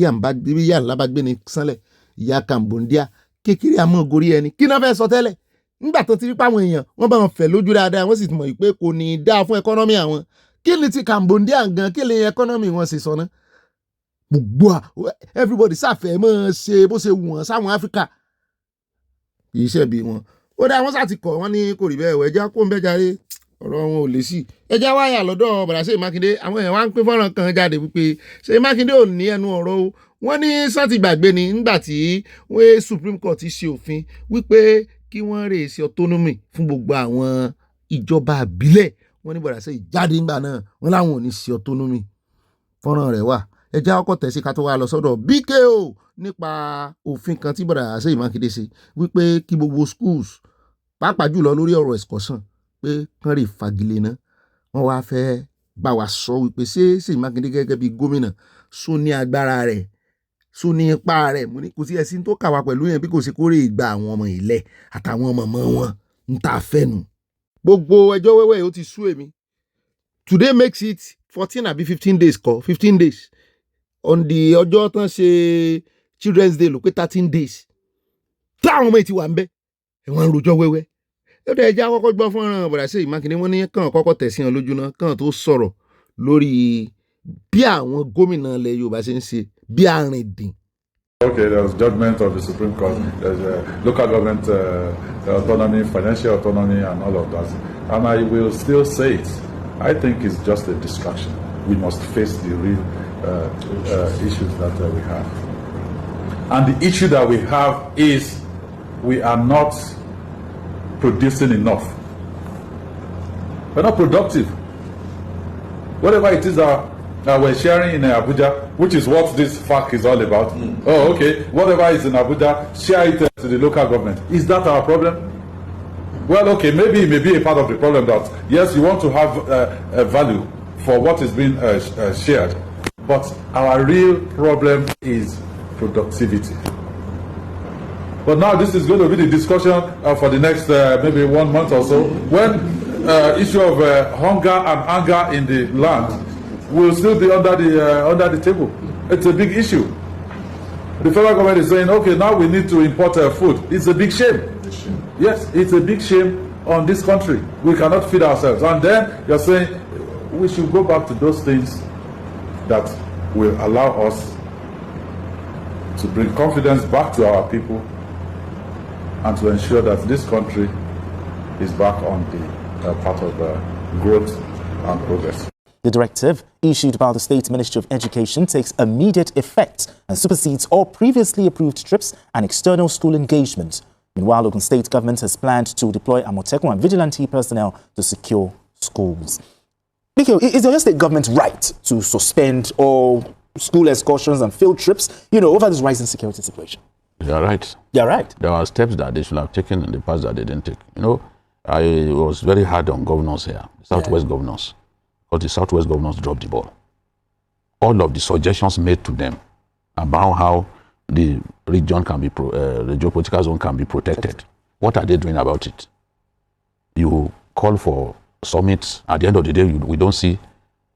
Speaker 1: yà ńlá bá gbé ní sánlẹ̀ ìyá Cambodia kékeré àmọ́ gorí ẹni kí náà fẹ́ sọ tẹ́lẹ̀ nígbà tó ti rí páwọn èèyàn wọ́n bá wọn fẹ̀ lójú dáadáa wọ́n sì ti mọ̀ pé kò ní í dáa fún ẹkọ́nọ́mì àwọn kí ni ti Cambodia gan kí ni ẹkọ́nọ́mì wọn ṣe sọ ná gbogbo everybody sáfẹ́ mọ́ ṣe bó ṣe wù wọ́n sáwọn Áfíríkà kì í ṣe bí wọn ó dá wọn sáti kọ̀ wọ́n ní kò rí bẹ́ẹ̀ ẹja kó ń bẹ́ járe ọ̀rọ̀ wọn ò lè sí ẹja wáyà lọ́dọ̀ bàdà Ṣèyí Mákindé àwọn èèyàn wá ń pín fọ́nrán kan jáde wípé Ṣèyí Mákindé ò ní ẹnu ọ̀rọ̀ o wọ́n ní sọ́ọ̀tì gbàgbé ni nígbà tí wọ́n Supreme Court ṣe òfin wípé kí wọ́n rè sí autonomy fún gbogbo àwọn ìjọba àbílẹ̀ wọ́n ní bàdà Ṣèyí jáde nígbà náà wọ́n láwọn ò ní sí autonomy fọ́nrán rẹ̀ wà ẹja ọkọ̀ tẹ̀sí ká tó wá lọ sọ́dọ̀ BKO nípa òfin kan tí bàdà Ṣèyí Mákindé ṣe wípé kí gbogbo schools pàápàá jùlọ lórí ọ̀rọ̀ excursion pé kán rè fagilé náà wọ́n wá fẹ́ bá wa sọ wípé ṣé Ṣèyí Mákindé gẹ́gẹ́ bí gómìnà só ní agbára rẹ̀ só ní ipa rẹ̀ mo ní kò sí ẹ̀sìn tó kà wá pẹ̀lú yẹn bí kò sí kórè ìgbà àwọn ọmọ ilẹ̀ àtàwọn mọ̀mọ́ wọn ń tà fẹ́nu. gbogbo ẹjọ́ wẹ́wẹ́ ó ti sú èmi today makes it 14 àbí 15 days kọ́ 15 days on the ọjọ́ tán ṣe children's day ló pé 13 days táwọn ọmọ yìí ti wà ń bẹ́ ẹ̀wọ̀n rojọ́ wẹ́wẹ́ ó dẹ̀ ẹja kọ́kọ́ gbọ́ fọ́nrán bàdà Ṣèyí Mákindé wọ́n ní kàn kọ́kọ́ tẹ̀sí wọn lójú náà kàn tó sọ̀rọ̀ lórí bí àwọn gómìnà ilẹ̀ Yorùbá ṣe ń ṣe bí arìndìn.
Speaker 2: Okay, there was judgment of the Supreme Court. There's local government autonomy, financial autonomy, and all of that. And I will still say it. I think it's just a distraction. We must face the real issues that we have. And the issue that we have is we are not producing enough. We're not productive. Whatever it is that we're sharing in Abuja, which is what this FAQ is all about. Oh, okay. Whatever is in Abuja, share it to the local government. Is that our problem? Well, okay, maybe it may be a part of the problem that, yes, you want to have a value for what is being shared. But our real problem is productivity. But now this is going to be the discussion for the next maybe 1 month or so, when issue of hunger and anger in the land will still be under the table. It's a big issue. The federal government is saying, okay, now we need to import food. It's a big shame. Yes, it's a big shame on this country. We cannot feed ourselves. And then you're saying we should go back to those things that will allow us to bring confidence back to our people and to ensure that this country is back on the path of growth and progress.
Speaker 5: The directive issued by the State Ministry of Education takes immediate effect and supersedes all previously approved trips and external school engagement. Meanwhile, Ogun State government has planned to deploy Amotekun and vigilante personnel to secure schools. Mikio, is the Oyo State government right to suspend all school excursions and field trips, over this rising security situation?
Speaker 21: They are right.
Speaker 5: They are right.
Speaker 21: There are steps that they should have taken in the past that they didn't take. I was very hard on governors here, Southwest governors, because the Southwest governors dropped the ball. All of the suggestions made to them about how the region can be, the geopolitical zone can be protected. What are they doing about it? You call for summits. At the end of the day, we don't see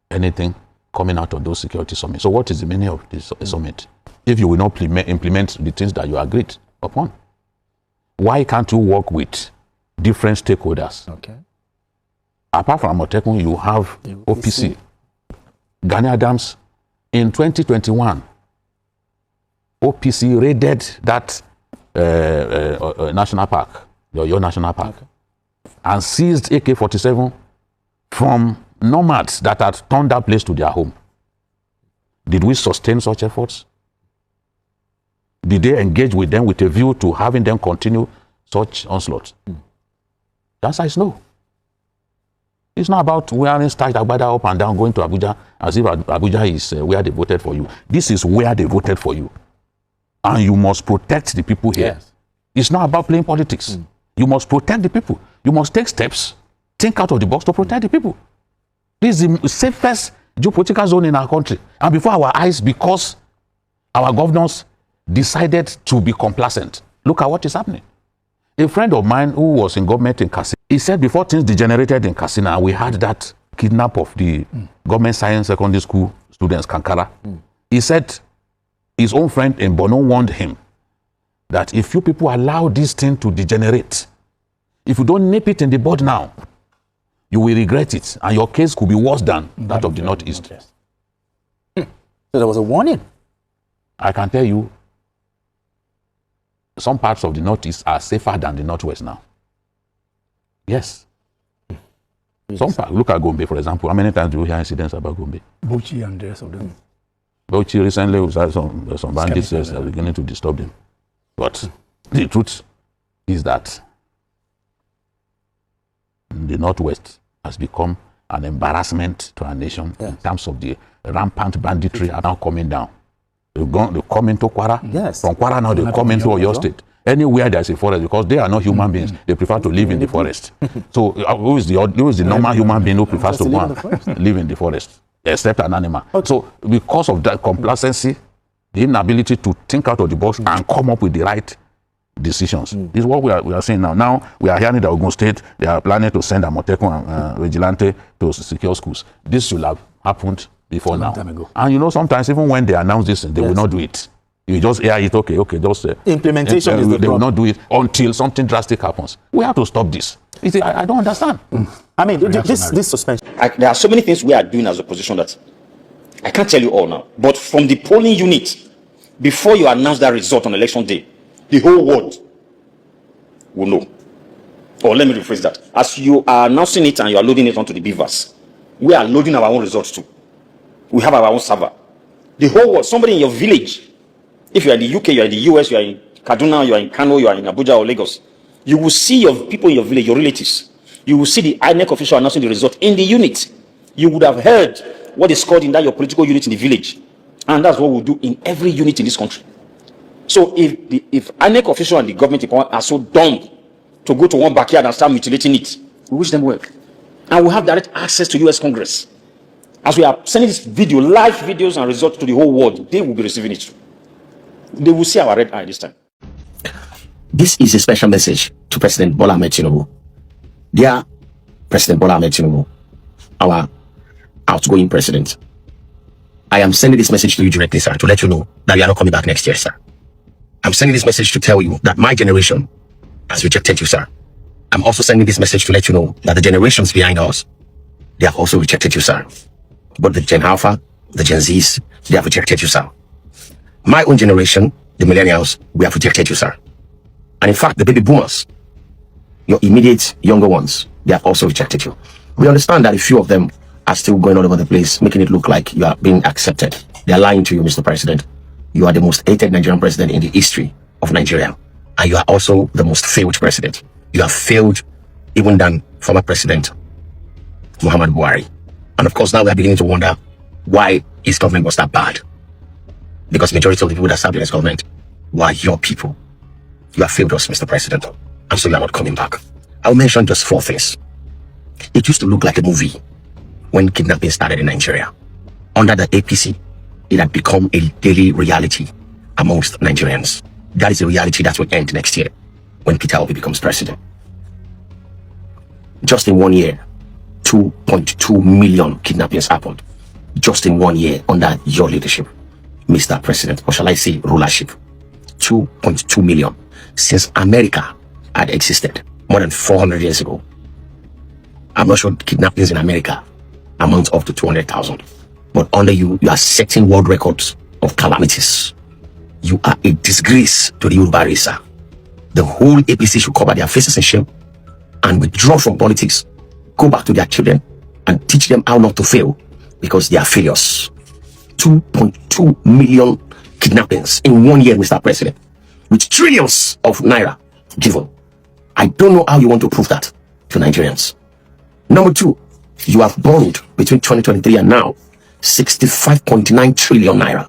Speaker 21: anything coming out of those security summits. So what is the meaning of this summit? If you will not implement the things that you agreed upon, why can't you work with different stakeholders?
Speaker 5: Okay.
Speaker 21: Apart from Amotekun, you have OPC. Gani Adams, in 2021, OPC raided that national park, the Oyo National Park, and seized AK-47 from nomads that had turned that place to their home. Did we sustain such efforts? Did they engage with them with a view to having them continue such onslaught? The answer is no. It's not about wearing starched agbada up and down, going to Abuja as if Abuja is where they voted for you. This is where they voted for you. And you must protect the people here. Yes. It's not about playing politics. You must protect the people. You must take steps, think out of the box to protect the people. This is the safest geopolitical zone in our country. And before our eyes, because our governors decided to be complacent. Look at what is happening. A friend of mine who was in government in Katsina, he said before things degenerated in Katsina, we had that kidnap of the government science secondary school students, Kankara. He said his own friend in Bono warned him that if you people allow this thing to degenerate, if you don't nip it in the bud now, you will regret it, and your case could be worse than that of the Northeast.
Speaker 5: So there was a warning.
Speaker 21: I can tell you, some parts of the Northeast are safer than the Northwest now. Yes. Some parts, look at Gombe, for example. How many times do you hear incidents about Gombe?
Speaker 4: Bauchi and the rest of them.
Speaker 21: Bauchi recently, we had some bandits are beginning to disturb them. But the truth is that the Northwest has become an embarrassment to our nation in terms of the rampant banditry are now coming down. They come into Kwara. Yes. From Kwara now they come into Oyo State. Anywhere there's a forest, because they are not human beings, they prefer to live in the forest. So who is the normal human being who prefers to live in the forest, except an animal? Okay. So because of that complacency, the inability to think out of the box and come up with the right decisions. This is what we are seeing now. Now we are hearing that Ogun State, they are planning to send Amotekun and Vigilante to secure schools. This should have happened before now. And sometimes even when they announce this, they will not do it. You just hear it, okay, just
Speaker 5: implementation is the
Speaker 21: they will not do it until something drastic happens. We have to stop this. I don't understand.
Speaker 5: I mean, this suspension.
Speaker 22: There are so many things we are doing as a opposition that I can't tell you all now. But from the polling unit, before you announce that result on election day, the whole world will know. Or let me rephrase that. As you are announcing it and you are loading it onto the beavers, we are loading our own results too. We have our own server. The whole world, somebody in your village, if you are in the UK, you are in the US, you are in Kaduna, you are in Kano, you are in Abuja or Lagos, you will see your people in your village, your relatives. You will see the INEC official announcing the result in the unit. You would have heard what is called in that your political unit in the village. And that's what we'll do in every unit in this country. So if INEC official and the government are so dumb to go to one backyard and start mutilating it, we wish them well. And we have direct access to US Congress. As we are sending this video, live videos and results to the whole world, they will be receiving it. They will see our red eye this time.
Speaker 11: This is a special message to President Bola Ahmed Tinubu. Dear President Bola Ahmed Tinubu, our outgoing president, I am sending this message to you directly, sir, to let you know that we are not coming back next year, sir.
Speaker 9: I'm sending this message to tell you that my generation has rejected you, sir. I'm also sending this message to let you know that the generations behind us, they have also rejected you, sir. But the Gen Alpha, the Gen Zs, they have rejected you, sir. My own generation, the millennials, we have rejected you, sir. And in fact, the baby boomers, your immediate younger ones, they have also rejected you. We understand that a few of them are still going all over the place, making it look like you are being accepted. They are lying to you, Mr. President. You are the most hated Nigerian president in the history of Nigeria. And you are also the most failed president. You have failed even than former President Muhammad Buhari. And of course, now we are beginning to wonder why his government was that bad. Because majority of the people that served in his government were your people. You have failed us, Mr. President. And so you are not coming back. I'll mention just 4 things. It used to look like a movie when kidnapping started in Nigeria. Under the APC, it had become a daily reality amongst Nigerians. That is a reality that will end next year when Peter Obi becomes president. Just in 1 year, 2.2 million kidnappings happened. Just in 1 year under your leadership, Mr. President, or shall I say rulership. 2.2 million. Since America had existed more than 400 years ago. I'm not sure kidnappings in America amount up to 200,000. But under you, you are setting world records of calamities. You are a disgrace to the Yoruba race, sir. The whole APC should cover their faces in shame and withdraw from politics. Go back to their children and teach them how not to fail because they are failures. 2.2 million kidnappings in 1 year, Mr. President, with trillions of naira given. I don't know how you want to prove that to Nigerians. Number 2, you have borrowed between 2023 and now 65.9 trillion naira.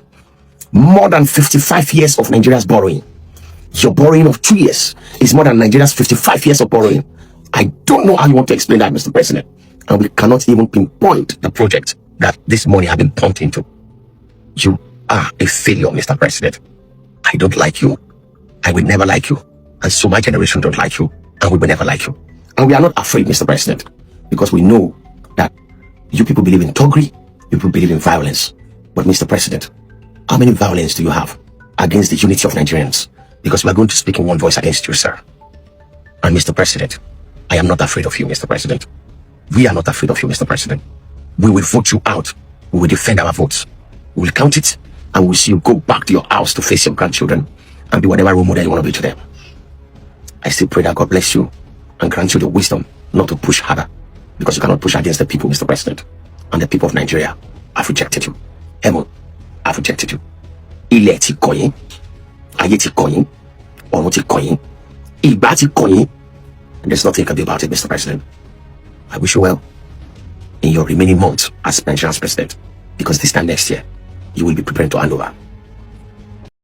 Speaker 9: More than 55 years of Nigeria's borrowing. Your borrowing of 2 years is more than Nigeria's 55 years of borrowing. I don't know how you want to explain that, Mr. President. And we cannot even pinpoint the project that this money has been pumped into. You are a failure, Mr. President. I don't like you. I will never like you. And so my generation don't like you. And we will never like you. And we are not afraid, Mr. President, because we know that you people believe in thuggery, you people believe in violence. But Mr. President, how many violence do you have against the unity of Nigerians? Because we are going to speak in one voice against you, sir. And Mr. President, I am not afraid of you, Mr. President. We are not afraid of you, Mr. President. We will vote you out. We will defend our votes. We will count it, and we'll see you go back to your house to face your grandchildren and be whatever role model you want to be to them. I still pray that God bless you and grant you the wisdom not to push harder, because you cannot push against the people, Mr. President. And the people of Nigeria have rejected you. Emo, have rejected you. Ilẹ̀ ti kọ̀ yín, ayé ti kọ̀ yín, ọ̀run ti kọ̀ yín, ìgbà ti kọ̀ yín. And there's nothing you can do about it, Mr. President. I wish you well in your remaining months as Nigeria's president, because this time next year, you will be preparing to hand over.